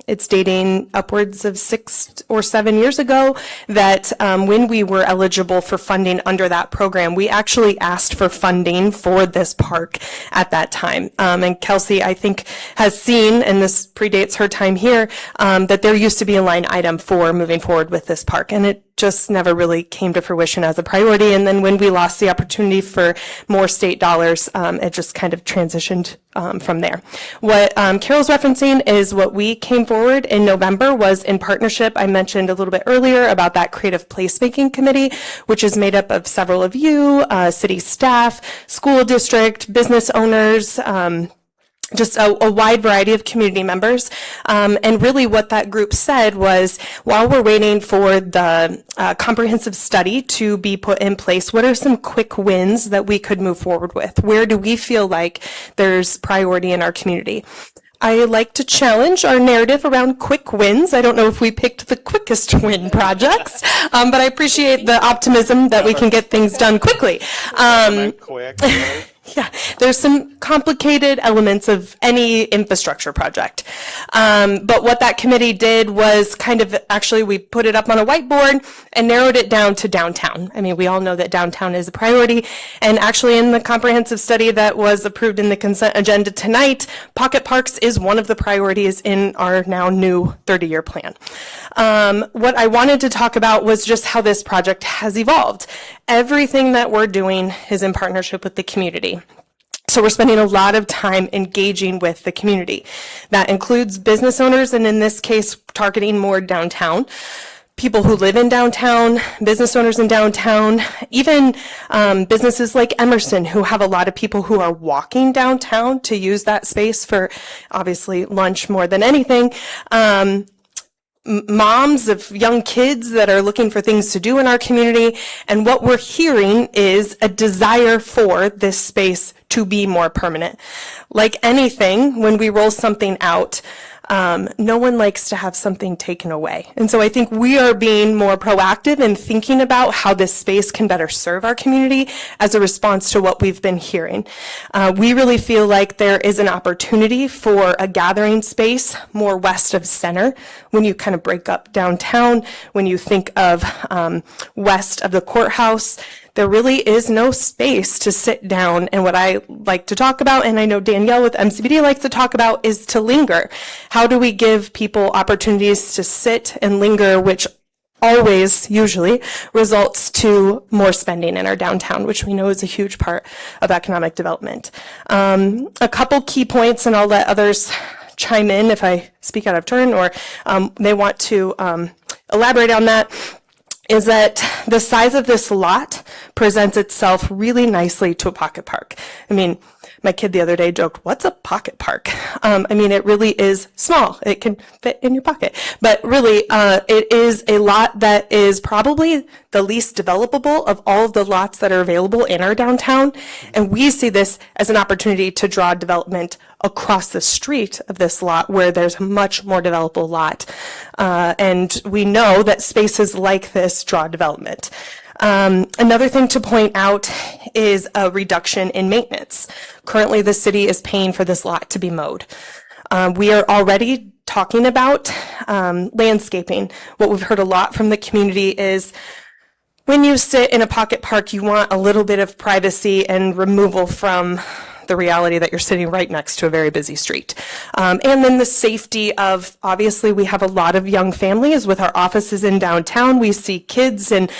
it's dating upwards of 6 or 7 years ago, that when we were eligible for funding under that program, we actually asked for funding for this park at that time. And Kelsey, I think, has seen, and this predates her time here, that there used to be a line item for moving forward with this park, and it just never really came to fruition as a priority. And then when we lost the opportunity for more state dollars, it just kind of transitioned from there. What Carol's referencing is what we came forward in November was in partnership. I mentioned a little bit earlier about that creative placemaking committee, which is made up of several of you, city staff, school district, business owners, just a wide variety of community members. And really what that group said was, while we're waiting for the comprehensive study to be put in place, what are some quick wins that we could move forward with? Where do we feel like there's priority in our community? I like to challenge our narrative around quick wins. I don't know if we picked the quickest win projects, but I appreciate the optimism that we can get things done quickly. Quick. Yeah, there's some complicated elements of any infrastructure project. But what that committee did was actually we put it up on a whiteboard and narrowed it down to downtown. I mean, we all know that downtown is a priority. And actually in the comprehensive study that was approved in the consent agenda tonight, pocket parks is one of the priorities in our now new 30-year plan. What I wanted to talk about was just how this project has evolved. Everything that we're doing is in partnership with the community. So we're spending a lot of time engaging with the community. That includes business owners, and in this case, targeting more downtown. People who live in downtown, business owners in downtown, even businesses like Emerson, who have a lot of people who are walking downtown to use that space for, obviously, lunch more than anything. Moms of young kids that are looking for things to do in our community. And what we're hearing is a desire for this space to be more permanent. Like anything, when we roll something out, no one likes to have something taken away. And so I think we are being more proactive in thinking about how this space can better serve our community as a response to what we've been hearing. We really feel like there is an opportunity for a gathering space more west of center when you kind of break up downtown, when you think of west of the courthouse. There really is no space to sit down, and what I like to talk about, and I know Danielle with MCBD likes to talk about, is to linger. How do we give people opportunities to sit and linger, which always, usually, results to more spending in our downtown, which we know is a huge part of economic development. A couple key points, and I'll let others chime in if I speak out of turn or they want to elaborate on that, is that the size of this lot presents itself really nicely to a pocket park. I mean, My kid the other day joked, "What's a pocket park?" I mean, it really is small. It can fit in your pocket, but really, it is a lot that is probably the least developable of all of the lots that are available in our downtown. And we see this as an opportunity to draw development across the street of this lot where there's a much more developable lot. And we know that spaces like this draw development. Another thing to point out is a reduction in maintenance. Currently, the city is paying for this lot to be mowed. We are already talking about landscaping. What we've heard a lot from the community is when you sit in a pocket park, you want a little bit of privacy and removal from the reality that you're sitting right next to a very busy street. And then the safety of, obviously, we have a lot of young families with our offices in downtown. We see kids and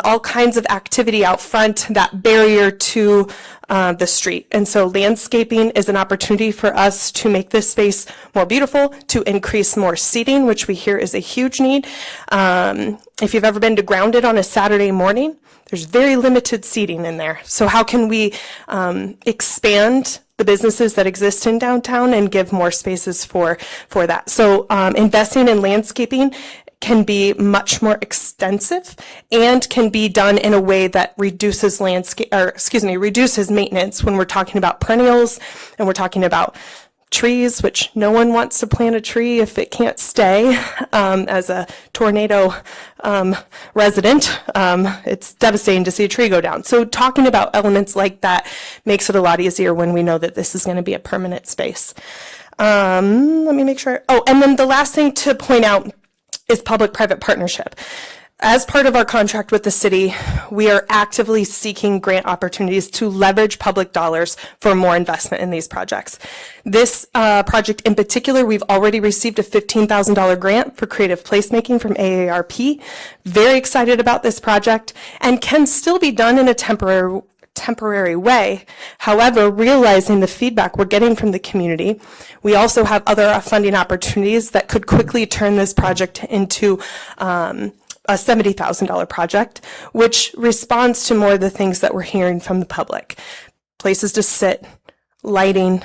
all kinds of activity out front, that barrier to the street. And so landscaping is an opportunity for us to make this space more beautiful, to increase more seating, which we hear is a huge need. If you've ever been to Grounded on a Saturday morning, there's very limited seating in there. So how can we expand the businesses that exist in downtown and give more spaces for that? So investing in landscaping can be much more extensive and can be done in a way that reduces reduces maintenance when we're talking about perennials and we're talking about trees, which no one wants to plant a tree if it can't stay. As a tornado resident, it's devastating to see a tree go down. So talking about elements like that makes it a lot easier when we know that this is going to be a permanent space. Let me make sure. Oh, and then the last thing to point out is public-private partnership. As part of our contract with the city, we are actively seeking grant opportunities to leverage public dollars for more investment in these projects. This project in particular, we've already received a $15,000 grant for creative placemaking from AARP. Very excited about this project and can still be done in a temporary way. However, realizing the feedback we're getting from the community, we also have other funding opportunities that could quickly turn this project into a $70,000 project, which responds to more of the things that we're hearing from the public. Places to sit, lighting,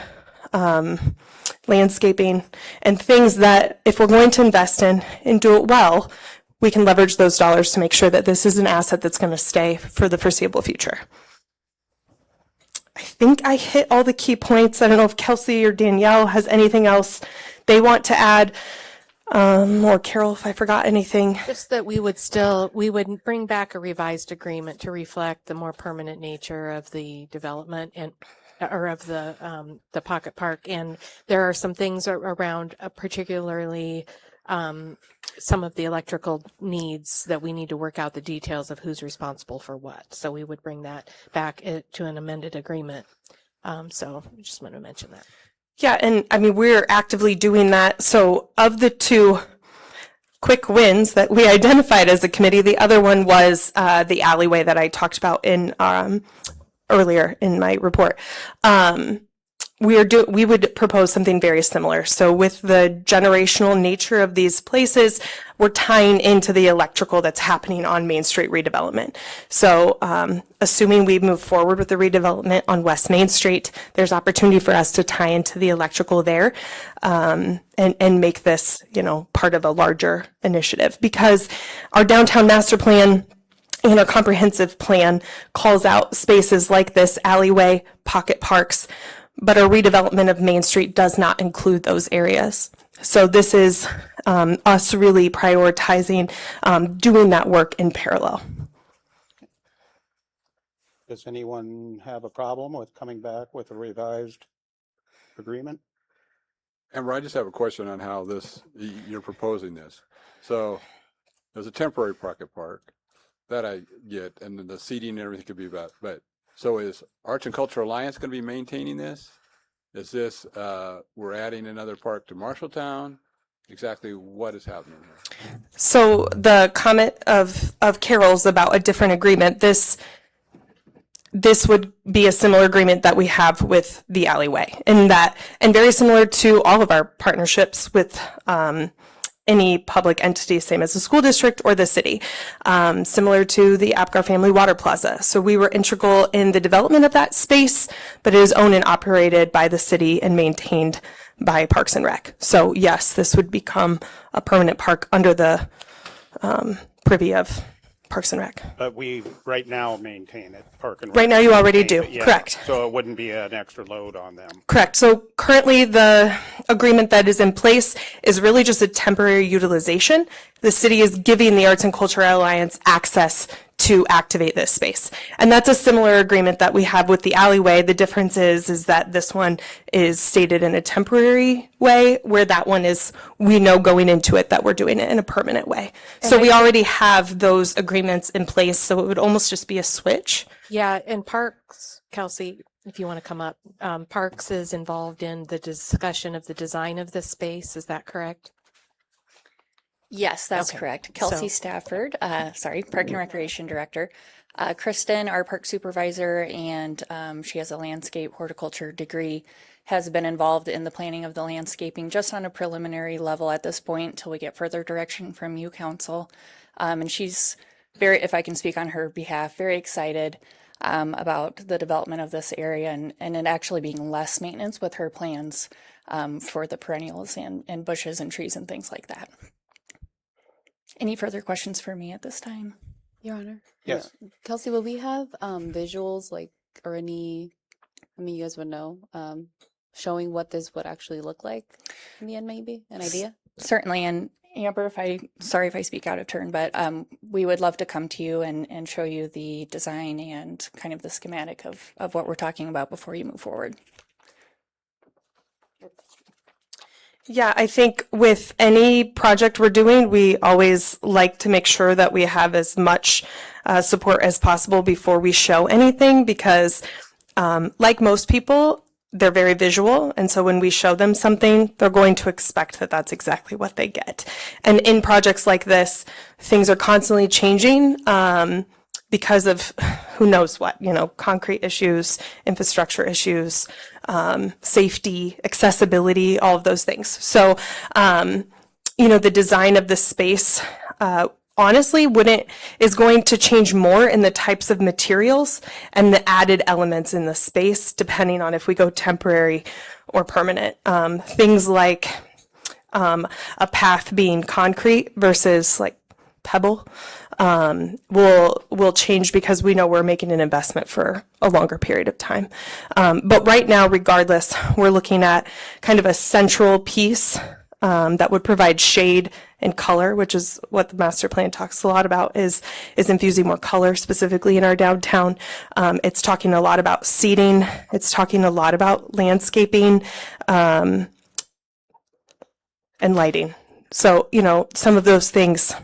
landscaping, and things that if we're going to invest in and do it well, we can leverage those dollars to make sure that this is an asset that's going to stay for the foreseeable future. I think I hit all the key points. I don't know if Kelsey or Danielle has anything else they want to add. Or Carol, if I forgot anything. Just that we would bring back a revised agreement to reflect the more permanent nature of the development or of the pocket park. And there are some things around, particularly some of the electrical needs that we need to work out the details of who's responsible for what. So we would bring that back to an amended agreement. So I just want to mention that. Yeah, and I mean, we're actively doing that. So of the two quick wins that we identified as a committee, the other one was the alleyway that I talked about in earlier in my report. We would propose something very similar. So with the generational nature of these places, we're tying into the electrical that's happening on Main Street redevelopment. So assuming we move forward with the redevelopment on West Main Street, there's opportunity for us to tie into the electrical there and make this, part of a larger initiative. Because our downtown master plan and our comprehensive plan calls out spaces like this alleyway, pocket parks, but our redevelopment of Main Street does not include those areas. So this is us really prioritizing doing that work in parallel. Does anyone have a problem with coming back with a revised agreement? Amber, I just have a question on how you're proposing this. So there's a temporary pocket park that I get, and then the seating and everything could be about, but so is Arts and Culture Alliance going to be maintaining this? Is this, we're adding another park to Marshalltown? Exactly what is happening here? So the comment of Carol's about a different agreement, this would be a similar agreement that we have with the alleyway, and very similar to all of our partnerships with any public entity, same as the school district or the city, similar to the Apgar Family Water Plaza. So we were integral in the development of that space, but it is owned and operated by the city and maintained by Parks and Rec. So yes, this would become a permanent park under the privy of Parks and Rec. But we right now maintain it, Park and Rec. Right now you already maintain do, it, yeah. correct. So it wouldn't be an extra load on them. Correct. So currently the agreement that is in place is really just a temporary utilization. The city is giving the Arts and Culture Alliance access to activate this space. And that's a similar agreement that we have with the alleyway. The difference is that this one is stated in a temporary way, where that one is, we know going into it that we're doing it in a permanent way. So we already have those agreements in place, so it would almost just be a switch. Yeah, and Parks, Kelsey, if you want to come up, Parks is involved in the discussion of the design of this space. Is that correct? Yes, that's Okay. correct. Kelsey So- Stafford, Park and Recreation Director. Kristen, our park supervisor, and she has a landscape horticulture degree, has been involved in the planning of the landscaping just on a preliminary level at this point until we get further direction from you, council. And she's very, if I can speak on her behalf, very excited about the development of this area and it actually being less maintenance with her plans for the perennials and bushes and trees and things like that. Any further questions for me at this time? Your Honor? Yes. Kelsey, will we have visuals like, or any, I mean, you guys would know, showing what this would actually look like in the end, maybe? An idea? Certainly, and Amber, sorry if I speak out of turn, but we would love to come to you and show you the design and kind of the schematic of what we're talking about before you move forward. Yeah, I think with any project we're doing, we always like to make sure that we have as much support as possible before we show anything because like most people, they're very visual. And so when we show them something, they're going to expect that that's exactly what they get. And in projects like this, things are constantly changing because of who knows what, concrete issues, infrastructure issues, safety, accessibility, all of those things. So, the design of the space, honestly, is going to change more in the types of materials and the added elements in the space, depending on if we go temporary or permanent. Things like a path being concrete versus like pebble will change because we know we're making an investment for a longer period of time. But right now, regardless, we're looking at kind of a central piece that would provide shade and color, which is what the master plan talks a lot about, is infusing more color specifically in our downtown. It's talking a lot about seating. It's talking a lot about landscaping and lighting. So, some of those things,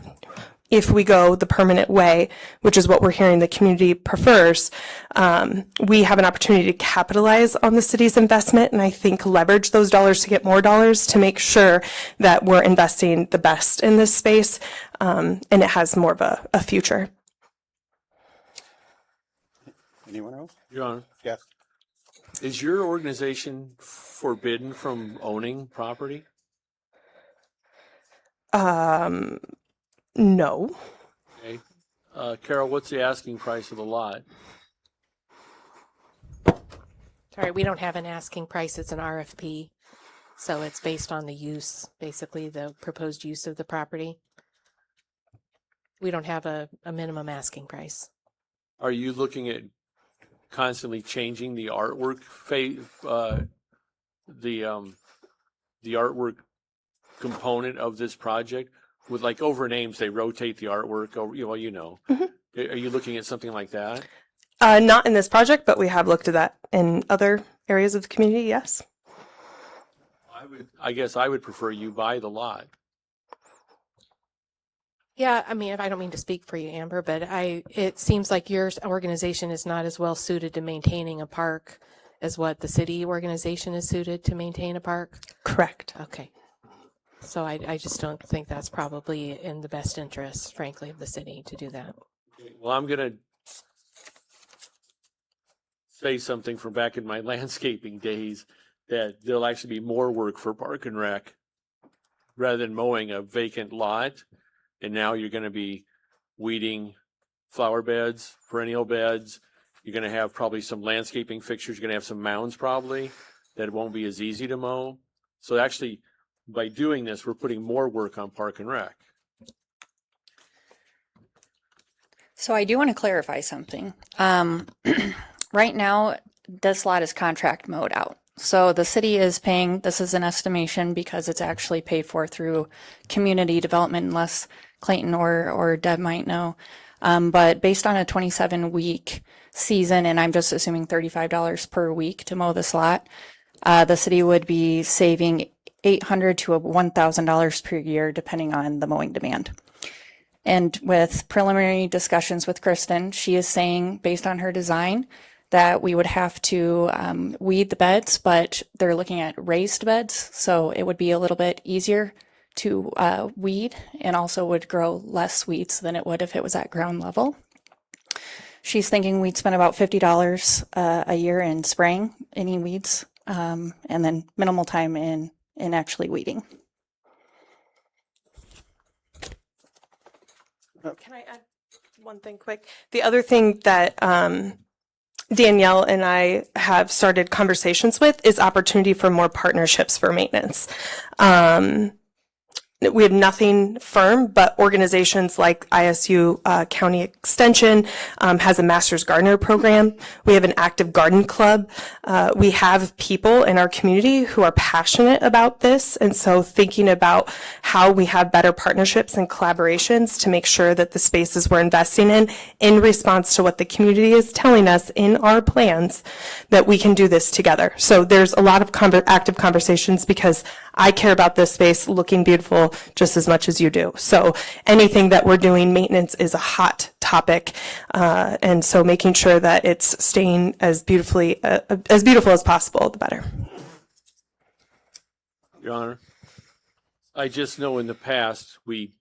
if we go the permanent way, which is what we're hearing the community prefers, we have an opportunity to capitalize on the city's investment and I think leverage those dollars to get more dollars to make sure that we're investing the best in this space and it has more of a future. Anyone else? Your Honor, Yes. is your organization forbidden from owning property? No. Okay. Carol, what's the asking price of the lot? Sorry, we don't have an asking price. It's an RFP. So it's based on the use, basically the proposed use of the property. We don't have a minimum asking price. Are you looking at constantly changing the artwork the artwork component of this project? With like over names, they rotate the artwork over, Mm-hmm. Are you looking at something like that? Not in this project, but we have looked at that in other areas of the community, yes. I guess I would prefer you buy the lot. Yeah, I mean, I don't mean to speak for you, Amber, but it seems like your organization is not as well suited to maintaining a park as what the city organization is suited to maintain a park. Correct. Okay. So I just don't think that's probably in the best interest, frankly, of the city to do that. Well, I'm going to say something from back in my landscaping days that there'll actually be more work for Park and Rec rather than mowing a vacant lot. And now you're going to be weeding flower beds, perennial beds. You're going to have probably some landscaping fixtures. You're going to have some mounds probably that won't be as easy to mow. So actually, by doing this, we're putting more work on Park and Rec. So I do want to clarify something. Right now, this lot is contract mowed out. So the city is paying, this is an estimation because it's actually paid for through community development, unless Clayton or Deb might know. But based on a 27-week season, and I'm just assuming $35 per week to mow this lot, the city would be saving $800 to $1,000 per year, depending on the mowing demand. And with preliminary discussions with Kristen, she is saying, based on her design, that we would have to weed the beds, but they're looking at raised beds, so it would be a little bit easier to weed and also would grow less weeds than it would if it was at ground level. She's thinking we'd spend about $50 a year in spraying any weeds, and then minimal time in actually weeding. Can I add one thing quick? The other thing that Danielle and I have started conversations with is opportunity for more partnerships for maintenance. We have nothing firm, but organizations like ISU County Extension has a Master's Gardener program. We have an active garden club. We have people in our community who are passionate about this. And so thinking about how we have better partnerships and collaborations to make sure that the spaces we're investing in response to what the community is telling us in our plans, that we can do this together. So there's a lot of active conversations because I care about this space looking beautiful just as much as you do. So anything that we're doing, maintenance is a hot topic. And so making sure that it's staying as beautiful as possible, the better. Your Honor, I just know in the past, we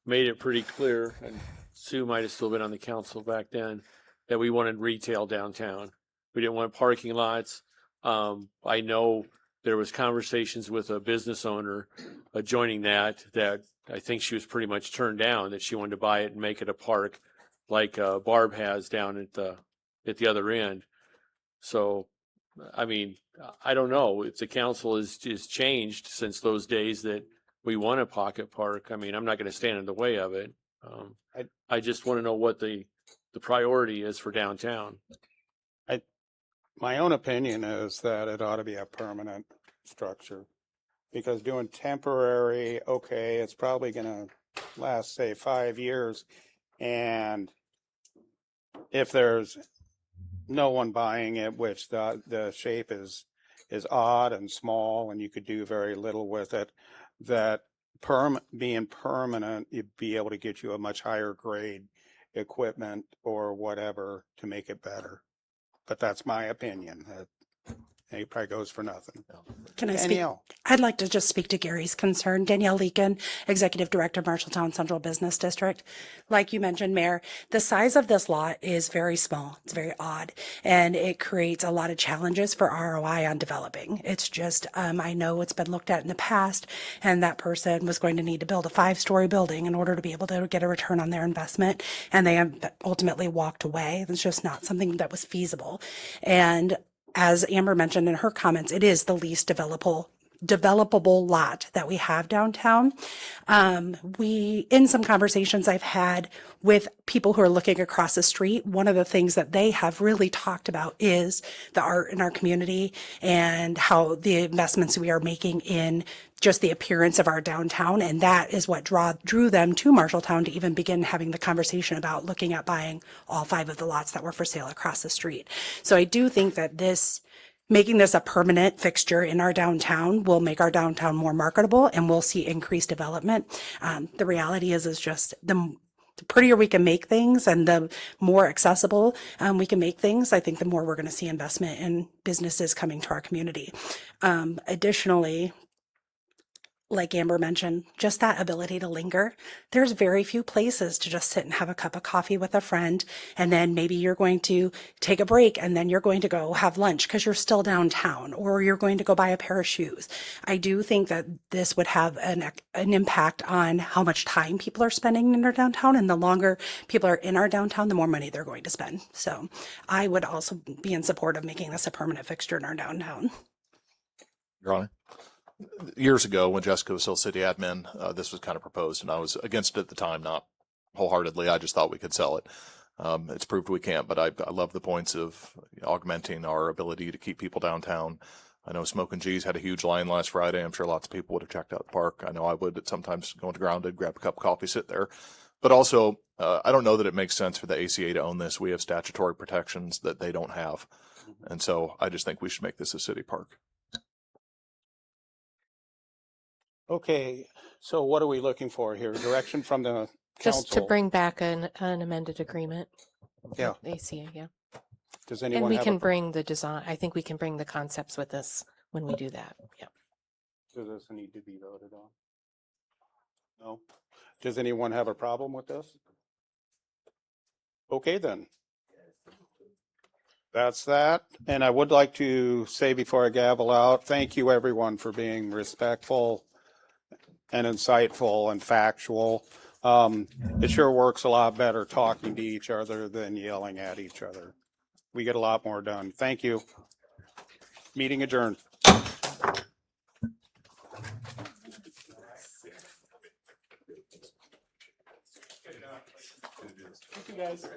made it pretty clear, and Sue might have still been on the council back then, that we wanted retail downtown. We didn't want parking lots. I know there was conversations with a business owner adjoining that I think she was pretty much turned down, that she wanted to buy it and make it a park like Barb has down at the other end. So, I mean, I don't know if the council is changed since those days that we want a pocket park. I mean, I'm not going to stand in the way of it. I just want to know what the priority is for downtown. My own opinion is that it ought to be a permanent structure, because doing temporary, okay, it's probably going to last, say, 5 years. And if there's no one buying it, which the shape is odd and small and you could do very little with it, that being permanent, you'd be able to get you a much higher grade equipment or whatever to make it better. But that's my opinion. It probably goes for nothing. Can I speak? Danielle. I'd like to just speak to Gary's concern. Danielle Leakin, Executive Director, Marshalltown Central Business District. Like you mentioned, Mayor, the size of this lot is very small. It's very odd, and it creates a lot of challenges for ROI on developing. It's just, I know it's been looked at in the past, and that person was going to need to build a 5-story building in order to be able to get a return on their investment, and they ultimately walked away. It's just not something that was feasible. And as Amber mentioned in her comments, it is the least developable lot that we have downtown. In some conversations I've had with people who are looking across the street, one of the things that they have really talked about is the art in our community and how the investments we are making in just the appearance of our downtown. And that is what drew them to Marshalltown to even begin having the conversation about looking at buying all 5 of the lots that were for sale across the street. So I do think that making this a permanent fixture in our downtown will make our downtown more marketable, and we'll see increased development. The reality is just the prettier we can make things and the more accessible we can make things, I think the more we're going to see investment in businesses coming to our community. Additionally, like Amber mentioned, just that ability to linger. There's very few places to just sit and have a cup of coffee with a friend, and then maybe you're going to take a break and then you're going to go have lunch because you're still downtown, or you're going to go buy a pair of shoes. I do think that this would have an impact on how much time people are spending in our downtown, and the longer people are in our downtown, the more money they're going to spend. So I would also be in support of making this a permanent fixture in our downtown. Your Honor. Years ago, when Jessica was still city admin, this was kind of proposed, and I was against it at the time, not wholeheartedly. I just thought we could sell it. It's proved we can't, but I love the points of augmenting our ability to keep people downtown. I know Smokin' G's had a huge line last Friday. I'm sure lots of people would have checked out the park. I know I would sometimes go into Grounded, grab a cup of coffee, sit there. But also, I don't know that it makes sense for the ACA to own this. We have statutory protections that they don't have. And so I just think we should make this a city park. Okay, so what are we looking for here? Direction from the council? Just to bring back an amended agreement. Yeah. with ACA, yeah. Does And anyone we have can a, bring the design, I think we can bring the concepts with us when we do that, yeah. does this need to be voted on? No? Does anyone have a problem with this? Okay, then. That's that. And I would like to say before I gavel out, thank you everyone for being respectful and insightful and factual. It sure works a lot better talking to each other than yelling at each other. We get a lot more done. Thank you. Meeting adjourned. Thank you, guys.